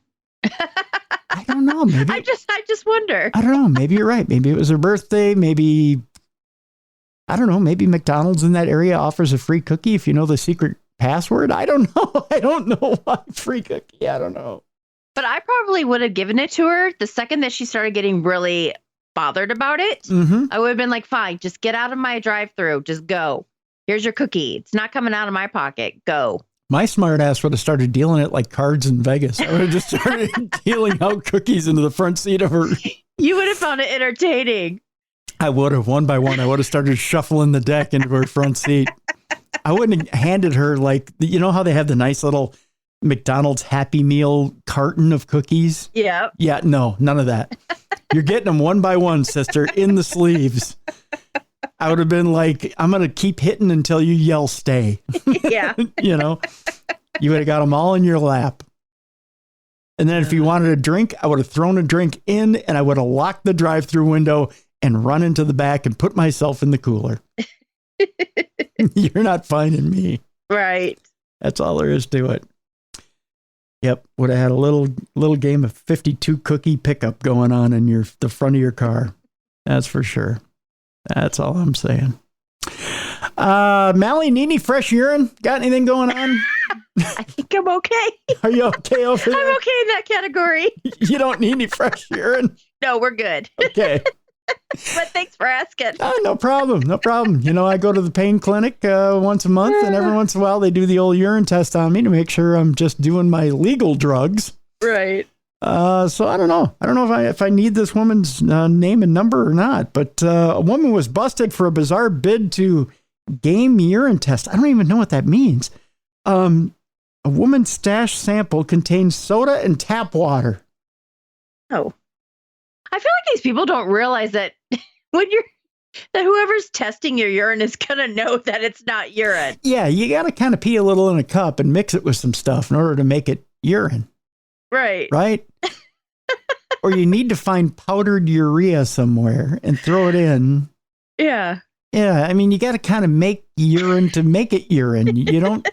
I don't know. Maybe I just wonder. I don't know. Maybe you're right. Maybe it was her birthday. Maybe, I don't know. Maybe McDonald's in that area offers a free cookie if you know the secret password. I don't know. I don't know why free cookie. I don't know. But I probably would have given it to her the second that she started getting really bothered about it. Mm-hmm. I would have been like, fine, just get out of my drive-thru. Just go. Here's your cookie. It's not coming out of my pocket. Go. My smart ass would have started dealing it like cards in Vegas. I would have just started dealing out cookies into the front seat of her. You would have found it entertaining. I would have, one by one. I would have started shuffling the deck into her front seat. I wouldn't have handed her, like, you know how they have the nice little McDonald's Happy Meal carton of cookies? Yeah. Yeah, no, none of that. You're getting them one by one, sister, in the sleeves. I would have been like, I'm going to keep hitting until you yell stay. Yeah. You would have got them all in your lap. And then if you wanted a drink, I would have thrown a drink in and I would have locked the drive-through window and run into the back and put myself in the cooler. You're not finding me. Right. That's all there is to it. Yep. Would have had a little game of 52 cookie pickup going on in the front of your car. That's for sure. That's all I'm saying. Mally, need any fresh urine? Got anything going on? I think I'm okay. Are you okay over there? I'm okay in that category. You don't need any fresh urine? No, we're good. Okay. But thanks for asking. Oh, no problem. No problem. I go to the pain clinic once a month, and every once in a while they do the old urine test on me to make sure I'm just doing my legal drugs. Right. So I don't know. I don't know if I need this woman's name and number or not, but a woman was busted for a bizarre bid to game urine test. I don't even know what that means. A woman's stash sample contained soda and tap water. Oh. I feel like these people don't realize that that whoever's testing your urine is going to know that it's not urine. Yeah, you got to kind of pee a little in a cup and mix it with some stuff in order to make it urine. Right. Right? Or you need to find powdered urea somewhere and throw it in. Yeah. Yeah, I mean, you got to kind of make urine to make it urine. You don't...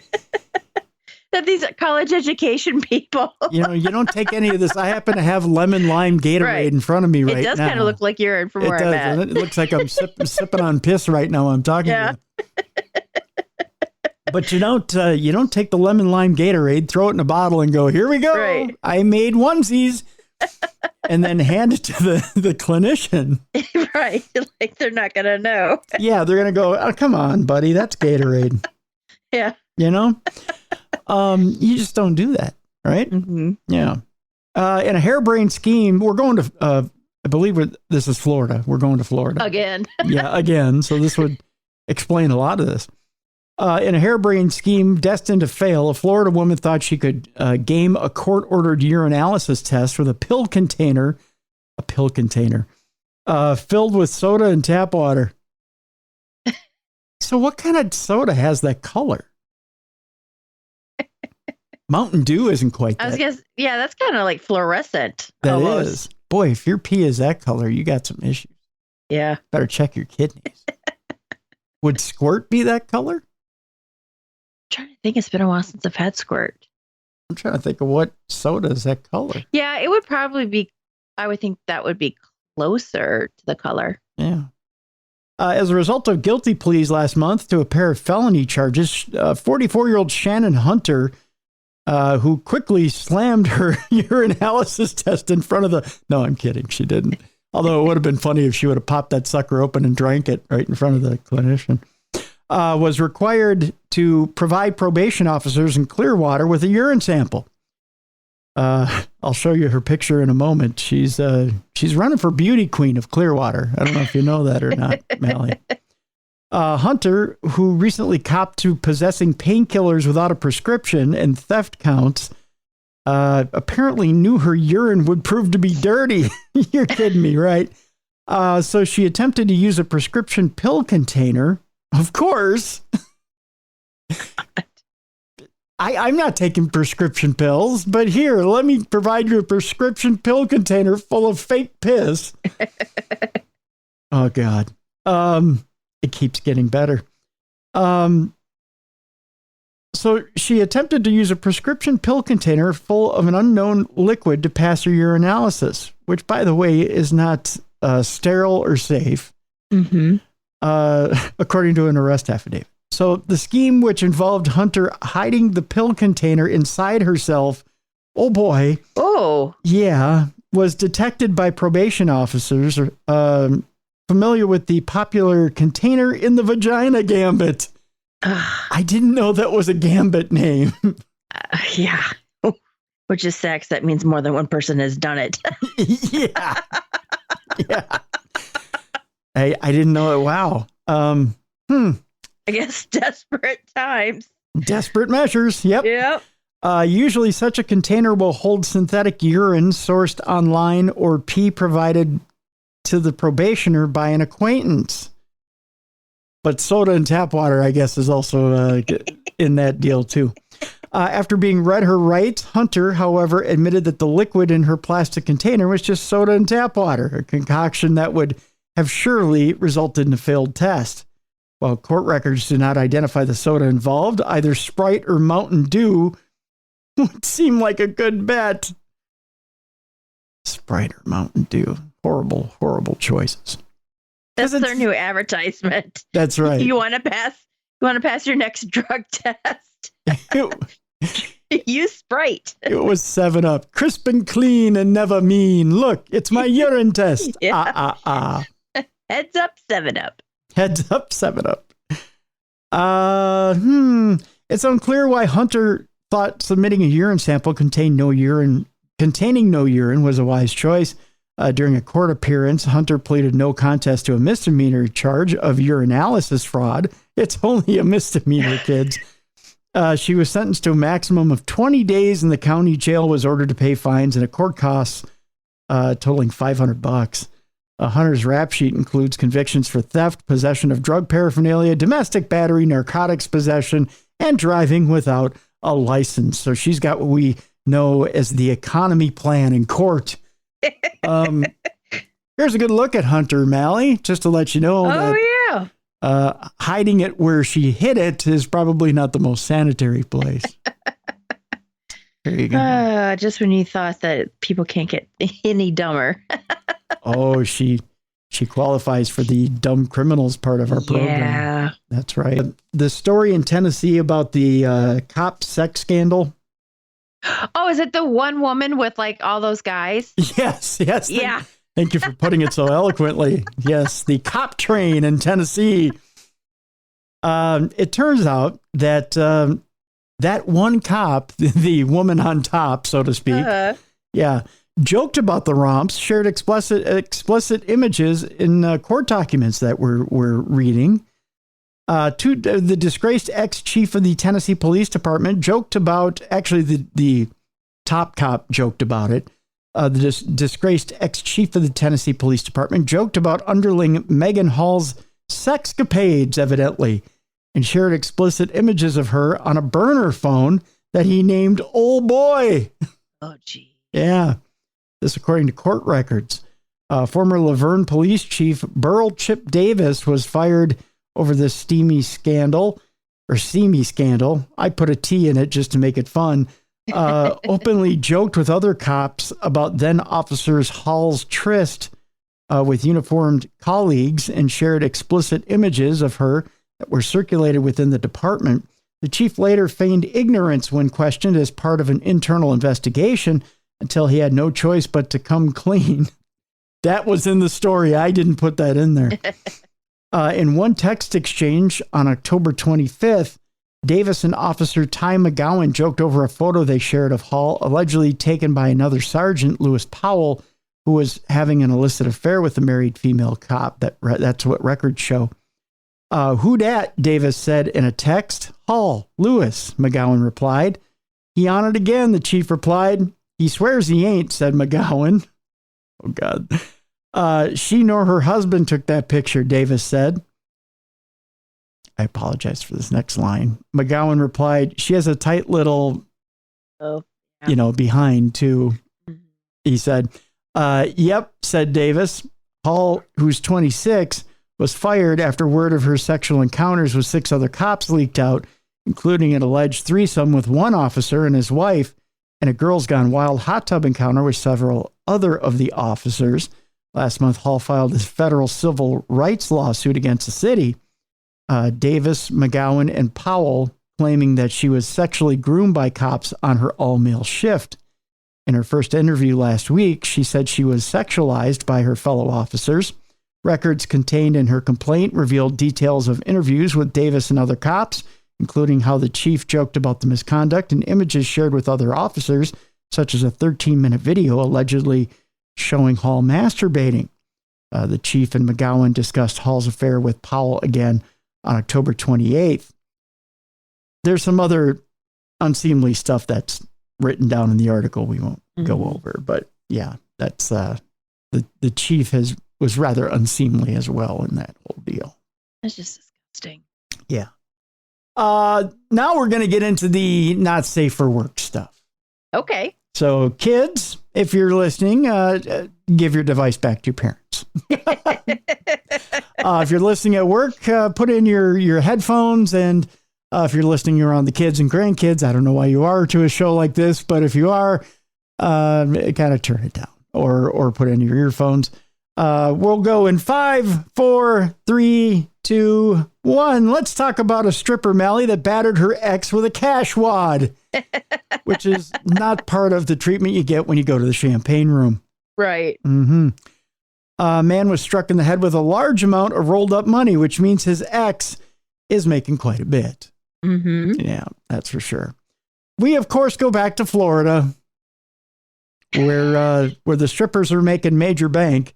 That these college education people. You don't take any of this. I happen to have lemon lime Gatorade in front of me right now. It does kind of look like urine from where I'm at. It looks like I'm sipping on piss right now. I'm talking to you. But you don't take the lemon lime Gatorade, throw it in a bottle and go, here we go. Right. I made onesies. And then hand it to the clinician. Right. Like they're not going to know. Yeah, they're going to go, oh, come on, buddy. That's Gatorade. Yeah. You just don't do that, right? Mm-hmm. Yeah. In a harebrained scheme, we're going to, I believe this is Florida. We're going to Florida. Again. Yeah, again. So this would explain a lot of this. In a harebrained scheme destined to fail, a Florida woman thought she could game a court-ordered urinalysis test with a pill container filled with soda and tap water. So what kind of soda has that color? Mountain Dew isn't quite that. Yeah, that's kind of like fluorescent. That almost. is. Boy, if your pee is that color, you got some issues. Yeah. Better check your kidneys. Would squirt be that color? I'm trying to think. It's been a while since I've had squirt. I'm trying to think of what soda is that color. Yeah, it would probably be, I would think that would be closer to the color. Yeah. As a result of guilty pleas last month to a pair of felony charges, 44-year-old Shannon Hunter, who quickly slammed her urinalysis test in front of the... No, I'm kidding. She didn't. Although it would have been funny if she would have popped that sucker open and drank it right in front of the clinician. Was required to provide probation officers in Clearwater with a urine sample. I'll show you her picture in a moment. She's running for beauty queen of Clearwater. I don't know if you know that or not, Mally. Hunter, who recently copped to possessing painkillers without a prescription and theft counts, apparently knew her urine would prove to be dirty. You're kidding me, right? So she attempted to use a prescription pill container. Of course. I'm not taking prescription pills, but here, let me provide you a prescription pill container full of fake piss. Oh, God. It keeps getting better. So she attempted to use a prescription pill container full of an unknown liquid to pass her urinalysis, which, by the way, is not sterile or safe, according to an arrest affidavit. So the scheme, which involved Hunter hiding the pill container inside herself, oh boy. Oh. Yeah, was detected by probation officers familiar with the popular container in the vagina gambit. I didn't know that was a gambit name. Yeah. Which is sex. That means more than one person has done it. Yeah. Yeah. I didn't know it. Wow. I guess desperate times. Desperate measures. Yep. Yep. Usually such a container will hold synthetic urine sourced online or pee provided to the probationer by an acquaintance. But soda and tap water, I guess, is also in that deal, too. After being read her rights, Hunter, however, admitted that the liquid in her plastic container was just soda and tap water, a concoction that would have surely resulted in a failed test. While court records do not identify the soda involved, either Sprite or Mountain Dew would seem like a good bet. Sprite or Mountain Dew. Horrible, horrible choices. That's their new advertisement. That's right. You want to pass your next drug test? Use Sprite. It was 7-Up. Crisp and clean and never mean. Look, it's my urine test. Yeah. Heads up, 7-Up. Heads up, 7-Up. It's unclear why Hunter thought submitting a urine sample containing no urine was a wise choice. During a court appearance, Hunter pleaded no contest to a misdemeanor charge of urinalysis fraud. It's only a misdemeanor, kids. She was sentenced to a maximum of 20 days in the county jail, was ordered to pay fines and a court costs totaling $500. Hunter's rap sheet includes convictions for theft, possession of drug paraphernalia, domestic battery, narcotics possession, and driving without a license. So she's got what we know as the economy plan in court. Here's a good look at Hunter, Mally, just to let you know. Oh, that, hiding it where she hid it is probably not the most sanitary place. There you go. Just when you thought that people can't get any dumber. Oh, she qualifies for the dumb criminals part of our program. Yeah. That's right. The story in Tennessee about the cop sex scandal. Oh, is it the one woman with like all those guys? Yes. Yeah. Thank you for putting it so eloquently. Yes, the cop train in Tennessee. It turns out that that one cop, the woman on top, so to speak, joked about the romps, shared explicit images in court documents that we're reading. The disgraced ex-chief of the Tennessee Police Department joked about, actually the top cop joked about it. The disgraced ex-chief of the Tennessee Police Department joked about underling Megan Hall's sexcapades, evidently, and shared explicit images of her on a burner phone that he named Old Boy. Oh, gee. Yeah. This according to court records. Former Laverne Police Chief Burl Chip Davis was fired over the seamy scandal. I put a T in it just to make it fun. openly joked with other cops about then officers Hall's tryst with uniformed colleagues and shared explicit images of her that were circulated within the department. The chief later feigned ignorance when questioned as part of an internal investigation until he had no choice but to come clean. That was in the story. I didn't put that in there. In one text exchange on October 25th, Davis and Officer Ty McGowan joked over a photo they shared of Hall, allegedly taken by another sergeant, Lewis Powell, who was having an illicit affair with a married female cop. That's what records show. Who dat? Davis said in a text. Hall, Lewis, McGowan replied. He on it again, the chief replied. He swears he ain't, said McGowan. Oh, God. She nor her husband took that picture, Davis said. I apologize for this next line. McGowan replied, she has a tight little, behind, too. He said, yep, said Davis. Hall, who's 26, was fired after word of her sexual encounters with 6 other cops leaked out, including an alleged threesome with one officer and his wife, and a Girls Gone Wild hot tub encounter with several other of the officers. Last month, Hall filed a federal civil rights lawsuit against the city. Davis, McGowan, and Powell claiming that she was sexually groomed by cops on her all-male shift. In her first interview last week, she said she was sexualized by her fellow officers. Records contained in her complaint revealed details of interviews with Davis and other cops, including how the chief joked about the misconduct and images shared with other officers, such as a 13-minute video allegedly showing Hall masturbating. The chief and McGowan discussed Hall's affair with Powell again on October 28th. There's some other unseemly stuff that's written down in the article we won't go over, but yeah, that's the chief was rather unseemly as well in that whole deal. That's just disgusting. Yeah. Now we're going to get into the not safe for work stuff. Okay. So kids, if you're listening, give your device back to your parents. If you're listening at work, put in your headphones. And if you're listening around the kids and grandkids, I don't know why you are to a show like this, but if you are, kind of turn it down or put in your earphones. We'll go in 5, 4, 3, 2, 1. Let's talk about a stripper, Mally, that battered her ex with a cash wad, which is not part of the treatment you get when you go to the champagne room. Right. Mm-hmm. A man was struck in the head with a large amount of rolled up money, which means his ex is making quite a bit. Mm-hmm. Yeah, that's for sure. We, of course, go back to Florida, where the strippers are making major bank.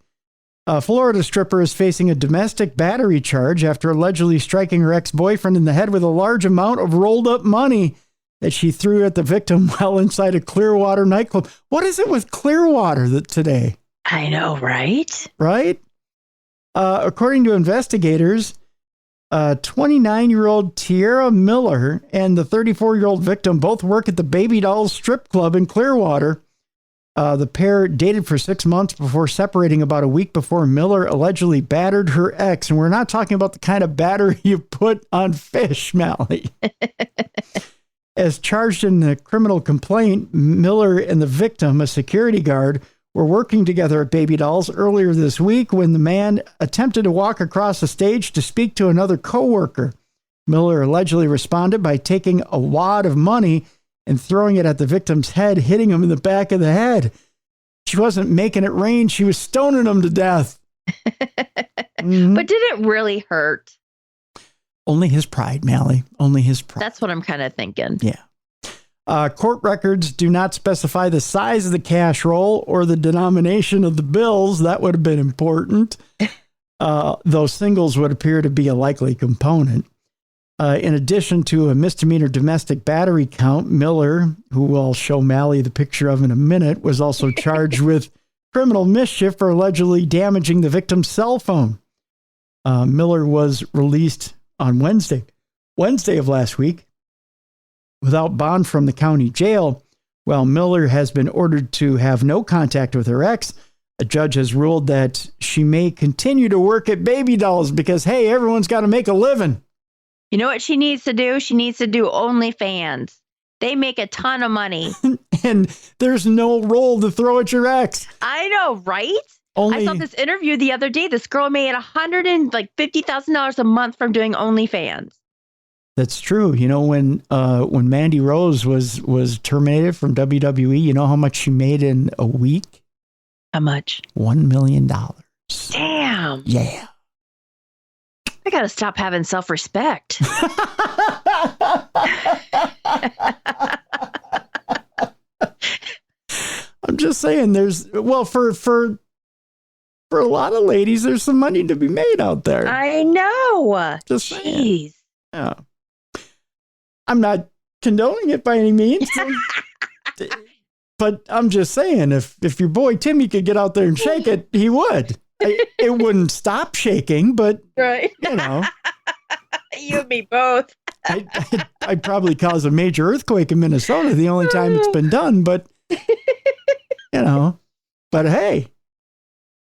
A Florida stripper is facing a domestic battery charge after allegedly striking her ex-boyfriend in the head with a large amount of rolled up money that she threw at the victim while inside a Clearwater nightclub. What is it with Clearwater today? I know, right? Right? According to investigators, 29-year-old Tierra Miller and the 34-year-old victim both work at the Baby Dolls strip club in Clearwater. The pair dated for 6 months before separating about a week before Miller allegedly battered her ex. And we're not talking about the kind of battery you put on fish, Mally. As charged in the criminal complaint, Miller and the victim, a security guard, were working together at Baby Dolls earlier this week when the man attempted to walk across the stage to speak to another coworker. Miller allegedly responded by taking a wad of money and throwing it at the victim's head, hitting him in the back of the head. She wasn't making it rain. She was stoning him to death. Mm-hmm. But did it really hurt? Only his pride, Mally. Only his pride. That's what I'm kind of thinking. Yeah. Court records do not specify the size of the cash roll or the denomination of the bills. That would have been important. Though singles would appear to be a likely component. In addition to a misdemeanor domestic battery count, Miller, who I'll show Mally the picture of in a minute, was also charged with criminal mischief for allegedly damaging the victim's cell phone. Miller was released on Wednesday of last week, without bond from the county jail. While Miller has been ordered to have no contact with her ex, a judge has ruled that she may continue to work at Baby Dolls because, hey, everyone's got to make a living. You know what she needs to do? She needs to do OnlyFans They make a ton of money. And there's no role to throw at your ex. I know, right? Only, I saw this interview the other day. This girl made $150,000 a month from doing OnlyFans. That's true. You know, when Mandy Rose was terminated from WWE, you know how much she made in a week? How much? $1 million. Damn. Yeah. I got to stop having self-respect. I'm just saying for a lot of ladies, there's some money to be made out there. I know. Just Jeez. saying. Yeah. I'm not condoning it by any means. But I'm just saying, if your boy Timmy could get out there and shake it, he would. It wouldn't stop shaking, but, Right. you know. You and me both. I'd probably cause a major earthquake in Minnesota the only time it's been done, but, you know. But hey,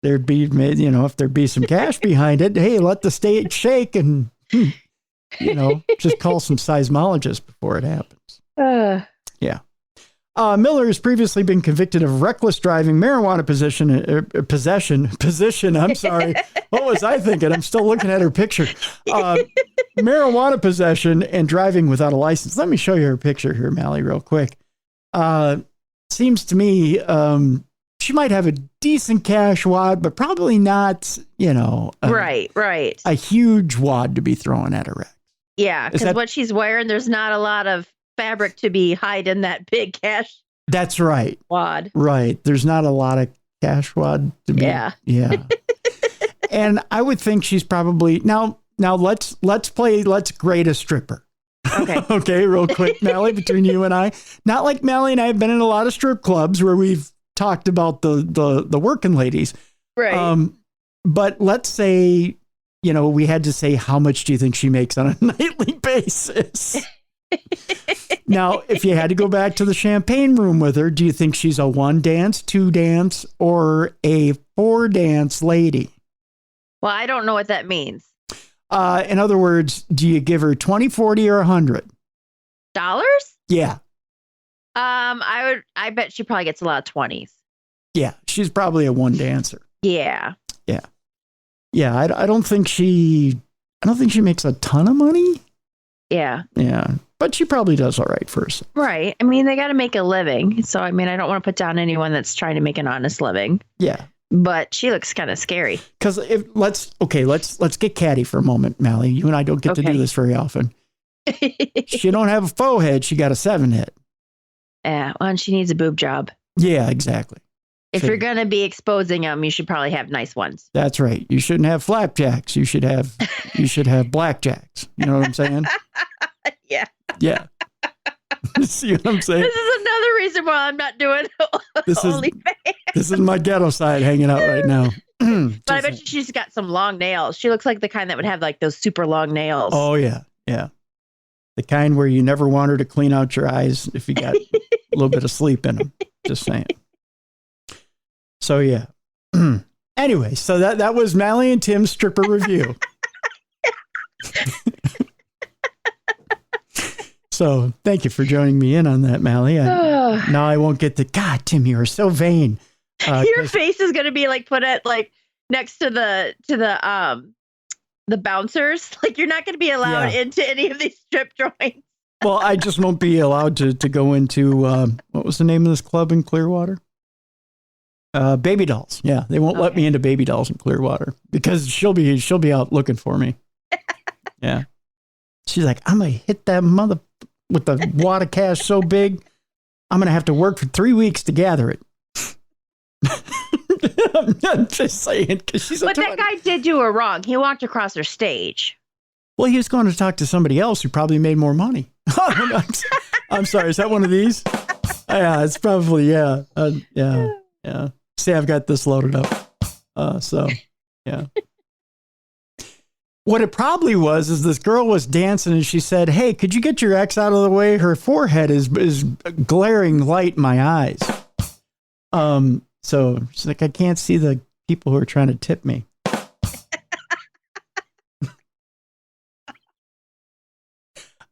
there'd be, you know, if there'd be some cash behind it, hey, let the state shake and, you know, just call some seismologists before it happens. Yeah. Miller has previously been convicted of reckless driving, marijuana possession. I'm sorry. What was I thinking? I'm still looking at her picture. Marijuana possession and driving without a license. Let me show you her picture here, Mally, real quick. Seems to me she might have a decent cash wad, but probably not, you know, Right. a huge wad to be throwing at her ex. Yeah, because what she's wearing, there's not a lot of fabric to be hiding that big cash. That's right. Wad. Right. There's not a lot of cash wad to be. Yeah. And I would think she's probably now let's grade a stripper. Okay. Okay, real quick, Mally, between you and I. Not like Mally and I have been in a lot of strip clubs where we've talked about the working ladies. Right. But let's say, you know, we had to say, how much do you think she makes on a nightly basis? Now, if you had to go back to the champagne room with her, do you think she's a 1 dance, 2 dance, or a 4 dance lady? Well, I don't know what that means. In other words, do you give her 20, 40, or $100? Yeah. I bet she probably gets a lot of 20s. Yeah, she's probably a 1 dancer. Yeah. Yeah, I don't think she makes a ton of money. Yeah. But she probably does all right for herself. Right. I mean, they got to make a living. So, I mean, I don't want to put down anyone that's trying to make an honest living. Yeah. But she looks kind of scary. Because let's get catty for a moment, Mally. You and I don't get to do this very often. She don't have a faux head. She got a 7 head. Yeah. Well, and she needs a boob job. Yeah, exactly. If you're going to be exposing them, you should probably have nice ones. That's right. You shouldn't have flapjacks. You should have blackjacks. You know what I'm saying? Yeah. See what I'm saying? This is another reason why I'm not doing OnlyFans. This is my ghetto side hanging out right now. But I bet you she's got some long nails. She looks like the kind that would have like those super long nails. Oh, yeah. The kind where you never want her to clean out your eyes if you got a little bit of sleep in them. Just saying. So, yeah. Anyway, so that was Mally and Tim's stripper review. So thank you for joining me in on that, Mally. Now I won't get God, Tim, you are so vain. Your face is going to be like put at like next to the bouncers. Like you're not going to be allowed into any of these strip joints. Well, I just won't be allowed to go into what was the name of this club in Clearwater? Baby Dolls. Yeah, they won't let me into Baby Dolls in Clearwater because she'll be out looking for me. Yeah, she's like, I'm gonna hit that mother with the wad of cash so big, I'm gonna have to work for 3 weeks to gather it. I'm just saying, because she's. But that guy did do her wrong. He walked across her stage. Well, he was going to talk to somebody else who probably made more money. I'm sorry. Is that one of these? Yeah, it's probably yeah. See, I've got this loaded up. So, yeah. What it probably was is this girl was dancing and she said, "Hey, could you get your ex out of the way? Her forehead is glaring light in my eyes." So she's like, "I can't see the people who are trying to tip me."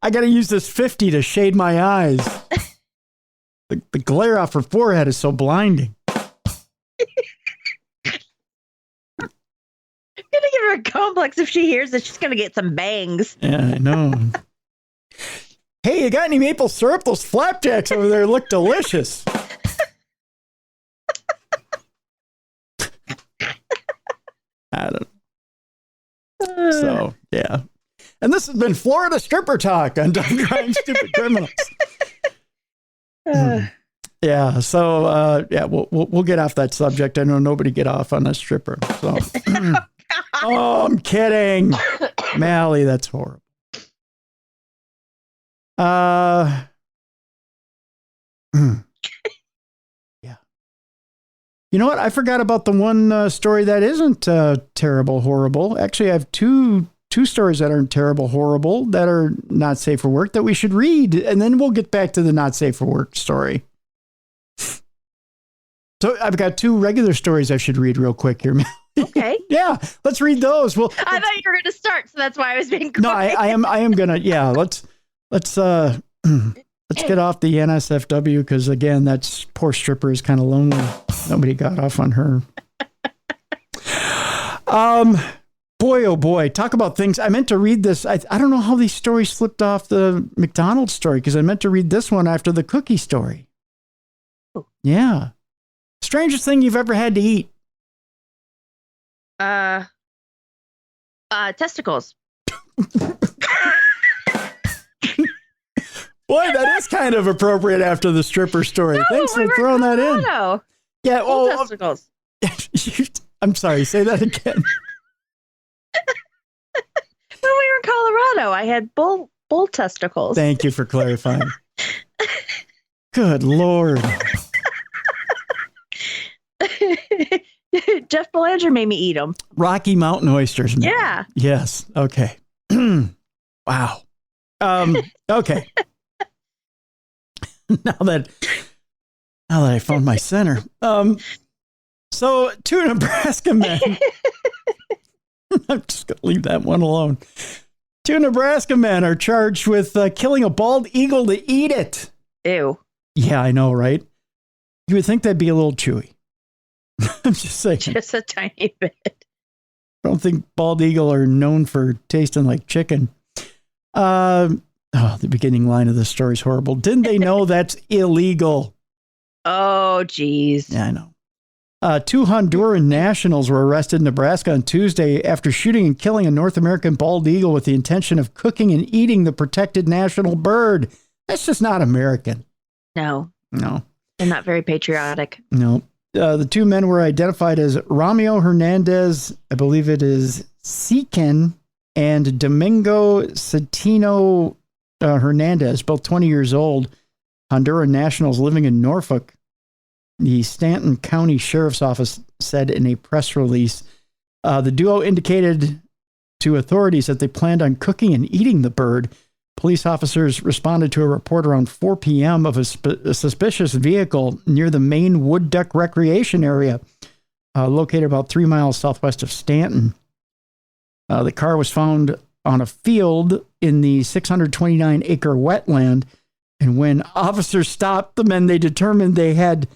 I got to use this 50 to shade my eyes. The glare off her forehead is so blinding. I'm going to give her a complex if she hears that she's going to get some bangs. Yeah, I know. Hey, you got any maple syrup? Those flapjacks over there look delicious. I don't know. So, yeah. And this has been Florida Stripper Talk on Dumb Crime Stupid Criminals. Yeah, so yeah, we'll get off that subject. I know nobody get off on a stripper. So, oh, I'm kidding, Mally. That's horrible. Yeah. You know what? I forgot about the one story that isn't terrible, horrible. Actually, I have two stories that aren't terrible, horrible, that are not safe for work that we should read, and then we'll get back to the not safe for work story. So I've got two regular stories I should read real quick here. Okay. Yeah, let's read those. Well, I thought you were going to start, so that's why I was being. No, I am gonna. Yeah, let's get off the NSFW because again, that's poor stripper is kind of lonely. Nobody got off on her. Boy, oh boy, talk about things. I meant to read this. I don't know how these stories slipped off the McDonald's story because I meant to read this one after the cookie story. Oh. Yeah. Strangest thing you've ever had to eat? Testicles. Boy, that is kind of appropriate after the stripper story. No, Thanks for we were throwing that in. Colorado. Yeah, Bull well, testicles. I'm sorry, say that again. When we were in Colorado, I had bull testicles. Thank you for clarifying. Good Lord. Jeff Belanger made me eat them. Rocky Mountain oysters. Man. Yeah. Yes. Okay. Wow. Okay. now that I found my center. So two Nebraska men. I'm just going to leave that one alone. Two Nebraska men are charged with killing a bald eagle to eat it. Ew. Yeah, I know, right? You would think that'd be a little chewy. I'm just saying. Just a tiny bit. I don't think bald eagle are known for tasting like chicken. The beginning line of the story is horrible. Didn't they know that's illegal? Oh, geez. Yeah, I know. Two Honduran nationals were arrested in Nebraska on Tuesday after shooting and killing a North American bald eagle with the intention of cooking and eating the protected national bird. That's just not American. No. No. They're not very patriotic. No. The two men were identified as Ramiro Hernandez, I believe it is Siken, and Domingo Cetino Hernandez, both 20 years old, Honduran nationals living in Norfolk. The Stanton County Sheriff's Office said in a press release. The duo indicated to authorities that they planned on cooking and eating the bird. Police officers responded to a report around 4 p.m. of a suspicious vehicle near the main Wood Duck Recreation Area, located about 3 miles southwest of Stanton. The car was found on a field in the 629-acre wetland, and when officers stopped the men, they determined they had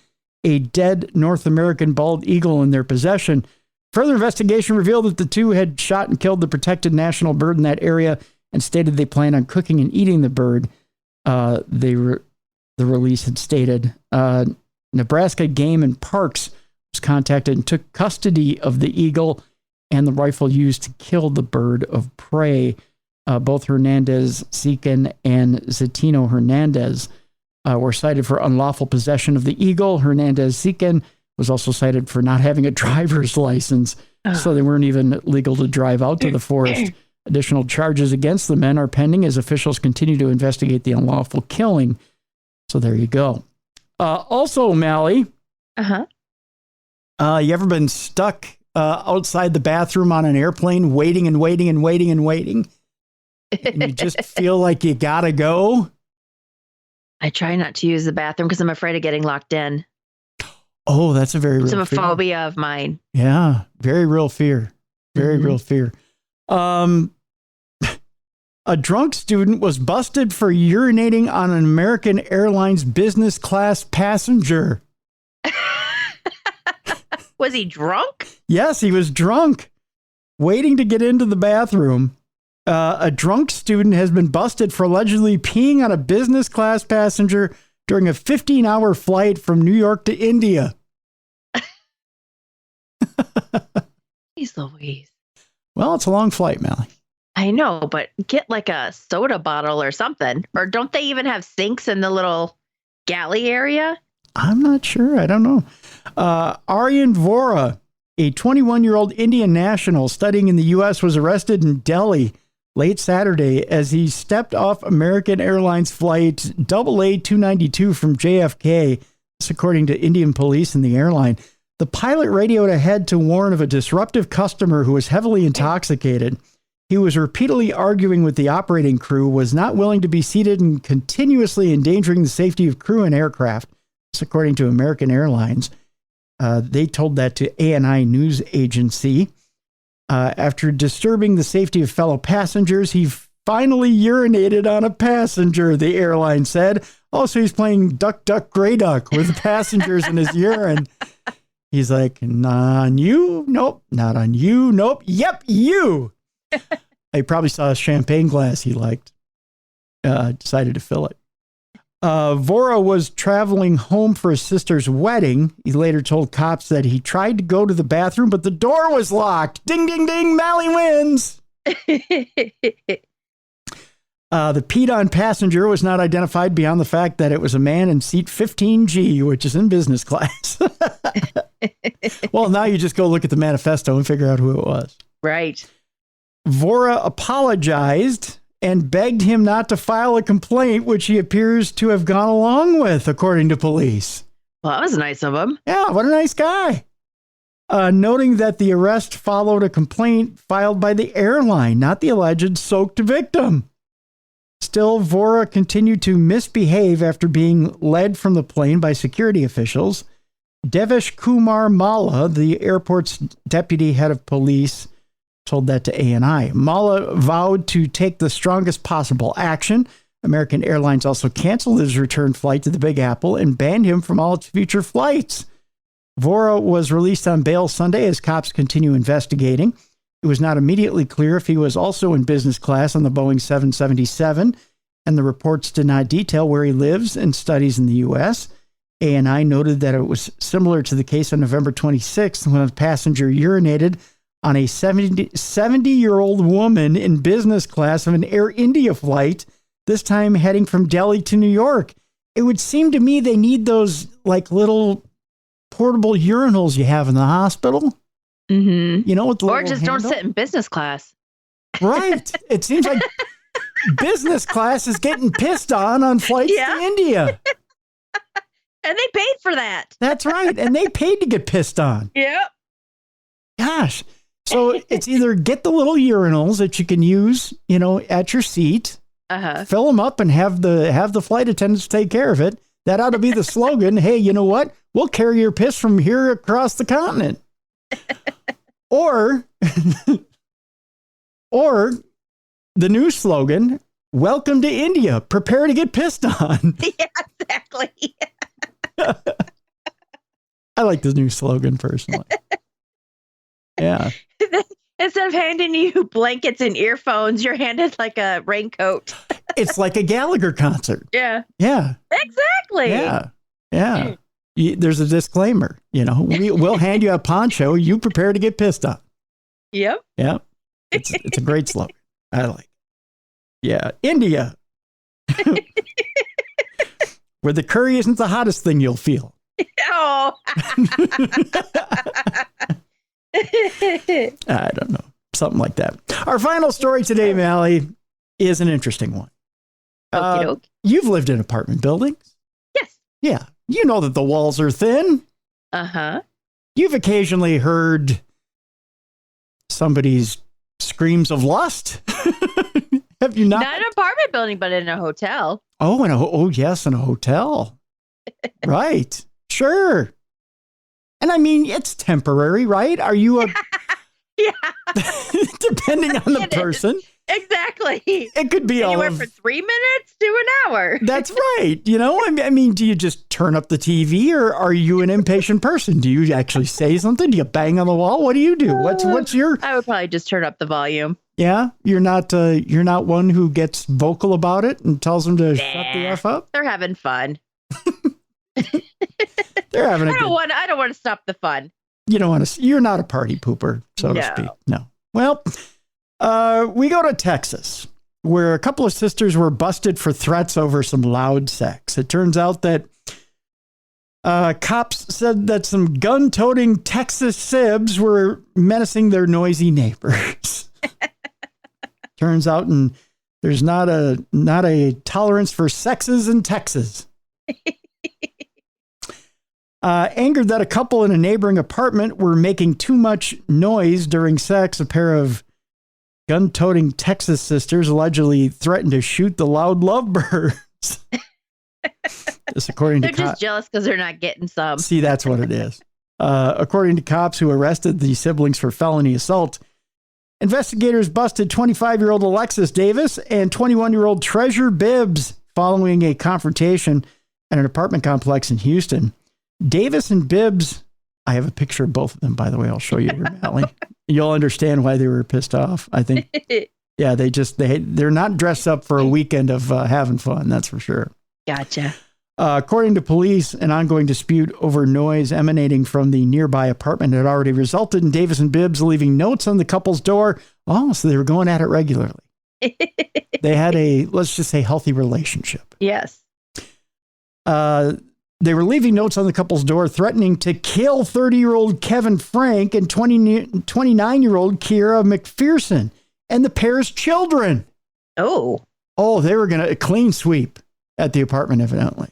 a dead North American bald eagle in their possession. Further investigation revealed that the two had shot and killed the protected national bird in that area and stated they planned on cooking and eating the bird. The release had stated Nebraska Game and Parks was contacted and took custody of the eagle and the rifle used to kill the bird of prey. Both Hernandez Siken and Zetino Hernandez were cited for unlawful possession of the eagle. Hernandez Siken was also cited for not having a driver's license, so they weren't even legal to drive out to the forest. Additional charges against the men are pending as officials continue to investigate the unlawful killing. So there you go. Also, Mally, you ever been stuck outside the bathroom on an airplane waiting and waiting and waiting and waiting? And you just feel like you gotta go? I try not to use the bathroom because I'm afraid of getting locked in. Oh, that's a very real fear. It's a fear. phobia of mine. Yeah, very real fear. Very real fear. A drunk student was busted for urinating on an American Airlines business class passenger. Was he drunk? Yes, he was drunk, waiting to get into the bathroom. A drunk student has been busted for allegedly peeing on a business class passenger during a 15-hour flight from New York to India. Jeez Louise. Well, it's a long flight, Mally. I know, but get like a soda bottle or something. Or don't they even have sinks in the little galley area? I'm not sure. I don't know. Aryan Vora, a 21-year-old Indian national studying in the U.S., was arrested in Delhi late Saturday as he stepped off American Airlines flight AA292 from JFK, this according to Indian police and the airline. The pilot radioed ahead to warn of a disruptive customer who was heavily intoxicated. He was repeatedly arguing with the operating crew, was not willing to be seated, and continuously endangering the safety of crew and aircraft. This according to American Airlines. They told that to ANI News Agency. After disturbing the safety of fellow passengers, he finally urinated on a passenger, the airline said. Also, he's playing Duck, Duck, Grey Duck with the passengers in his urine. He's like, not on you. Nope. Not on you. Nope. Yep. You. I probably saw a champagne glass he liked. Decided to fill it. Vora was traveling home for his sister's wedding. He later told cops that he tried to go to the bathroom, but the door was locked. Ding, ding, ding. Mally wins. The peed-on passenger was not identified beyond the fact that it was a man in seat 15G, which is in business class. Well, now you just go look at the manifesto and figure out who it was. Right. Vora apologized and begged him not to file a complaint, which he appears to have gone along with, according to police. Well, that was nice of him. Yeah, what a nice guy. Noting that the arrest followed a complaint filed by the airline, not the alleged soaked victim. Still, Vora continued to misbehave after being led from the plane by security officials. Devesh Kumar Malla, the airport's deputy head of police, told that to ANI. Malla vowed to take the strongest possible action. American Airlines also canceled his return flight to the Big Apple and banned him from all its future flights. Vora was released on bail Sunday as cops continue investigating. It was not immediately clear if he was also in business class on the Boeing 777, and the reports did not detail where he lives and studies in the U.S. ANI noted that it was similar to the case on November 26th when a passenger urinated on a 70-year-old woman in business class of an Air India flight, this time heading from Delhi to New York. It would seem to me they need those like little portable urinals you have in the hospital. Mm-hmm. You know, with the or little just handle? don't sit in business class. Right. It seems like business class is getting pissed on flights to India. And they paid for that. That's right. And they paid to get pissed on. Yep. Gosh. So it's either get the little urinals that you can use, you know, at your seat, fill them up and have the flight attendants take care of it. That ought to be the slogan. Hey, you know what? We'll carry your piss from here across the continent. Or the new slogan, welcome to India. Prepare to get pissed on. Yeah, exactly. I like this new slogan personally. Yeah. Instead of handing you blankets and earphones, you're handed like a raincoat. It's like a Gallagher concert. Yeah. Yeah. Exactly. Yeah. Yeah. There's a disclaimer, you know, we'll hand you a poncho. You prepare to get pissed on. Yep. Yeah. It's a great slogan. I like it. Yeah. India. Where the curry isn't the hottest thing you'll feel. Oh. I don't know. Something like that. Our final story today, Mally, is an interesting one. You've lived in apartment buildings. Yes. Yeah. You know that the walls are thin. Uh-huh. You've occasionally heard somebody's screams of lust. Have you not? Not in an apartment building, but in a hotel. Oh, yes, in a hotel. Right. Sure. And I mean, it's temporary, right? Are you a... Yeah. Depending on the person. Exactly. It could be Anywhere all of, from 3 minutes to an hour. That's right. You know, I mean, do you just turn up the TV, or are you an impatient person? Do you actually say something? Do you bang on the wall? What do you do? What's your? I would probably just turn up the volume. Yeah, you're not one who gets vocal about it and tells them to shut the F up. They're having fun. They're having a I don't want to stop the fun. You don't want to. You're not a party pooper, so to speak. No. Well, we go to Texas, where a couple of sisters were busted for threats over some loud sex. It turns out that cops said that some gun-toting Texas sibs were menacing their noisy neighbors. Turns out, and there's not a tolerance for sexes in Texas. Angered that a couple in a neighboring apartment were making too much noise during sex, a pair of gun-toting Texas sisters allegedly threatened to shoot the loud lovebirds. This, according to they're just jealous because they're not getting some. See, that's what it is. According to cops who arrested the siblings for felony assault, investigators busted 25-year-old Alexis Davis and 21-year-old Treasure Bibbs following a confrontation at an apartment complex in Houston. Davis and Bibbs, I have a picture of both of them, by the way. I'll show you here, Allie. You'll understand why they were pissed off, I think. Yeah, they're not dressed up for a weekend of having fun, that's for sure. Gotcha. According to police, an ongoing dispute over noise emanating from the nearby apartment had already resulted in Davis and Bibbs leaving notes on the couple's door. Oh, so they were going at it regularly. They had a, let's just say, healthy relationship. Yes. They were leaving notes on the couple's door threatening to kill 30-year-old Kevin Frank and 29-year-old Kiera McPherson and the pair's children. Oh, they were going to clean sweep at the apartment, evidently.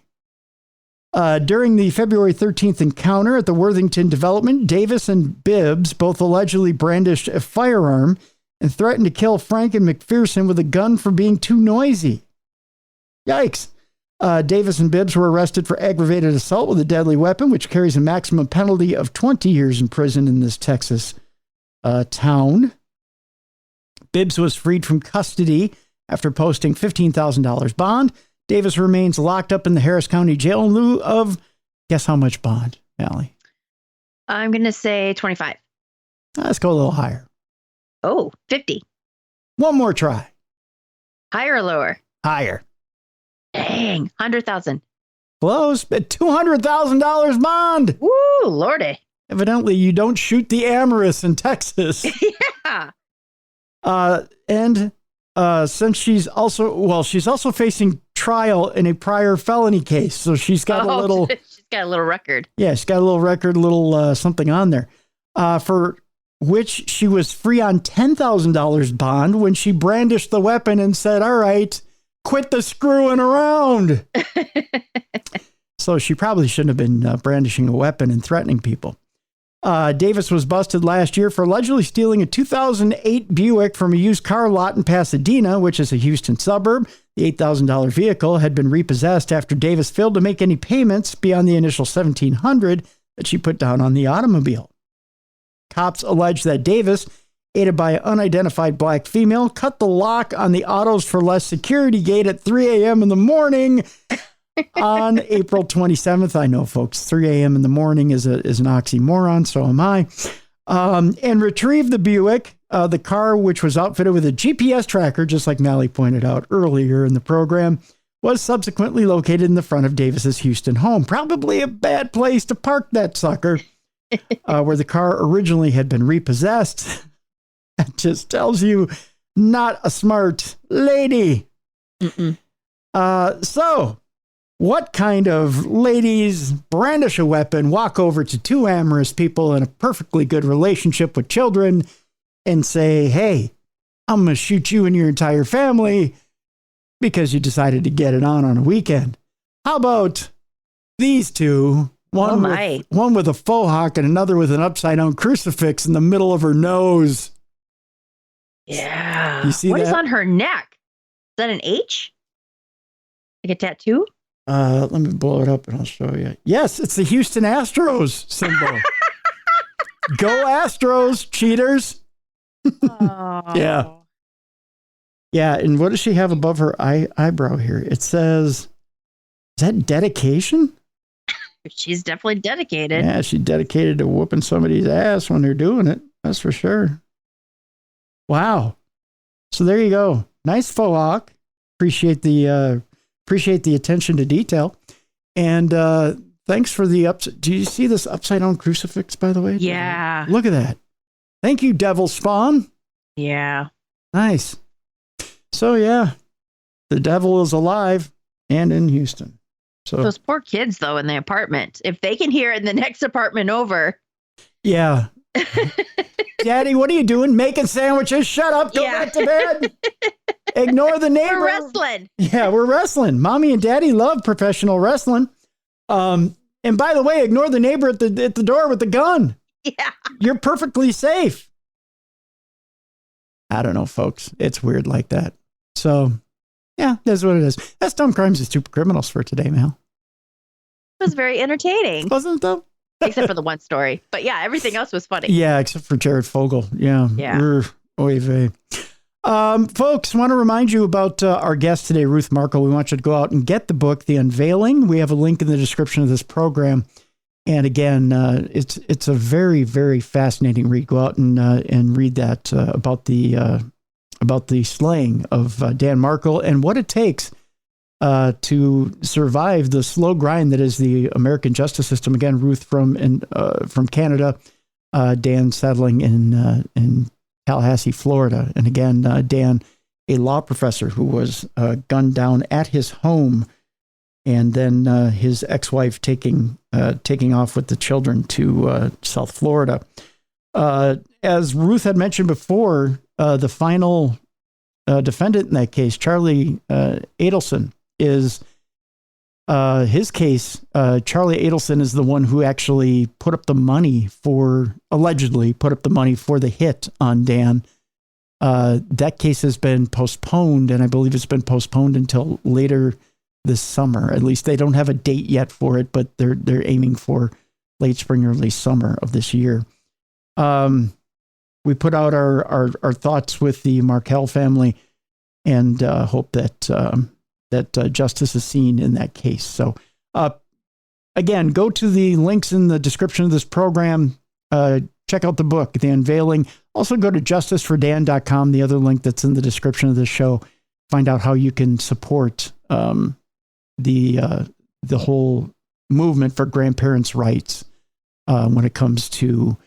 During the February 13th encounter at the Worthington development, Davis and Bibbs both allegedly brandished a firearm and threatened to kill Frank and McPherson with a gun for being too noisy. Yikes. Davis and Bibbs were arrested for aggravated assault with a deadly weapon, which carries a maximum penalty of 20 years in prison in this Texas town. Bibbs was freed from custody after posting $15,000 bond. Davis remains locked up in the Harris County Jail in lieu of, guess how much bond, Allie? I'm going to say 25. Let's go a little higher. Oh, 50. One more try. Higher or lower? Higher. Dang, 100,000. Close, but $200,000 bond. Woo, lordy. Evidently, you don't shoot the amorous in Texas. Yeah. And since she's also facing trial in a prior felony case, so she's got a little. She's got a little record. Yeah, she's got a little record, something on there, for which she was free on $10,000 bond when she brandished the weapon and said, "All right, quit the screwing around." So she probably shouldn't have been brandishing a weapon and threatening people. Davis was busted last year for allegedly stealing a 2008 Buick from a used car lot in Pasadena, which is a Houston suburb. The $8,000 vehicle had been repossessed after Davis failed to make any payments beyond the initial $1,700 that she put down on the automobile. Cops allege that Davis, aided by an unidentified black female, cut the lock on the Autos for Less security gate at 3 a.m. in the morning on April 27th. I know, folks, 3 a.m. in the morning is an oxymoron, so am I. And retrieved the Buick, the car, which was outfitted with a GPS tracker, just like Mally pointed out earlier in the program, was subsequently located in the front of Davis's Houston home. Probably a bad place to park that sucker, where the car originally had been repossessed. That just tells you, not a smart lady. So, what kind of ladies brandish a weapon, walk over to two amorous people in a perfectly good relationship with children, and say, "Hey, I'm going to shoot you and your entire family because you decided to get it on a weekend"? How about these two? One with a faux hawk and another with an upside-down crucifix in the middle of her nose. Yeah. You see what that? is on her neck? Is that an H? Like a tattoo? Let me blow it up and I'll show you. Yes, it's the Houston Astros symbol. Go Astros, cheaters. Oh. Yeah. Yeah, and what does she have above her eyebrow here? It says, is that dedication? She's definitely dedicated. Yeah, she's dedicated to whooping somebody's ass when they're doing it. That's for sure. Wow. So there you go. Nice faux hawk. Appreciate the attention to detail. And thanks for the do you see this upside down crucifix, by the way? Yeah. Look at that. Thank you, Devil Spawn. Yeah. Nice. So yeah, the devil is alive and in Houston. So those poor kids, though, in the apartment. If they can hear it in the next apartment over. Yeah. Daddy, what are you doing? Making sandwiches? Shut up. Go back to bed. Ignore the neighbor. We're wrestling. Yeah, we're wrestling. Mommy and Daddy love professional wrestling. And by the way, ignore the neighbor at the door with the gun. Yeah. You're perfectly safe. I don't know, folks. It's weird like that. So, yeah, that's what it is. That's Dumb Crimes and Stupid Criminals for today, Mal. It was very entertaining. Wasn't it, though? Except for the one story. But yeah, everything else was funny. Yeah, except for Jared Fogle. Yeah. Yeah. Oy vey. Folks, want to remind you about our guest today, Ruth Markel. We want you to go out and get the book, The Unveiling. We have a link in the description of this program. And again, it's a very, very fascinating read. Go out and read that about the slaying of Dan Markel and what it takes to survive the slow grind that is the American justice system. Again, Ruth from Canada, Dan settling in Tallahassee, Florida, and again, Dan, a law professor who was gunned down at his home, and then his ex-wife taking off with the children to South Florida. As Ruth had mentioned before, the final defendant in that case, Charlie Adelson, is his case. Charlie Adelson is the one who actually allegedly put up the money for the hit on Dan. That case has been postponed, and I believe it's been postponed until later this summer. At least they don't have a date yet for it, but they're aiming for late spring, early summer of this year. We put out our thoughts with the Markel family and hope that justice is seen in that case. So, again, go to the links in the description of this program. Check out the book, The Unveiling. Also go to justicefordan.com, the other link that's in the description of this show. Find out how you can support the whole movement for grandparents' rights when it comes to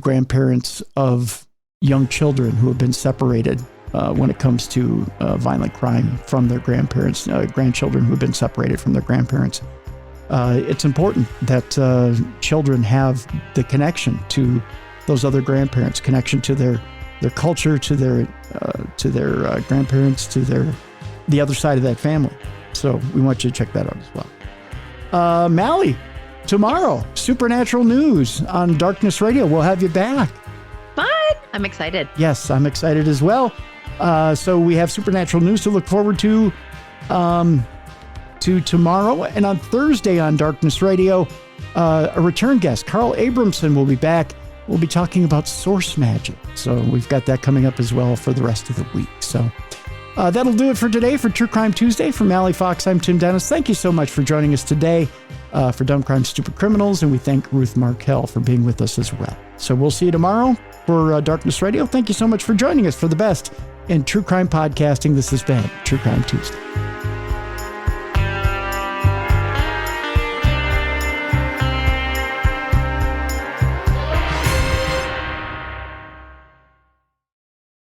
grandparents of young children who have been separated. When it comes to violent crime from their grandparents, grandchildren who have been separated from their grandparents. It's important that children have the connection to those other grandparents, connection to their culture, to their grandparents, to the other side of that family. So we want you to check that out as well. Mally, tomorrow, Supernatural News on Darkness Radio. We'll have you back. Fun. I'm excited. Yes, I'm excited as well. So we have Supernatural News to look forward to tomorrow. And on Thursday on Darkness Radio, a return guest, Carl Abramson, will be back. We'll be talking about source magic. So we've got that coming up as well for the rest of the week. So that'll do it for today for True Crime Tuesday. From Allie Fox, I'm Tim Dennis. Thank you so much for joining us today for Dumb Crime, Stupid Criminals. And we thank Ruth Markel for being with us as well. So we'll see you tomorrow for Darkness Radio. Thank you so much for joining us for the best in true crime podcasting. This has been True Crime Tuesday.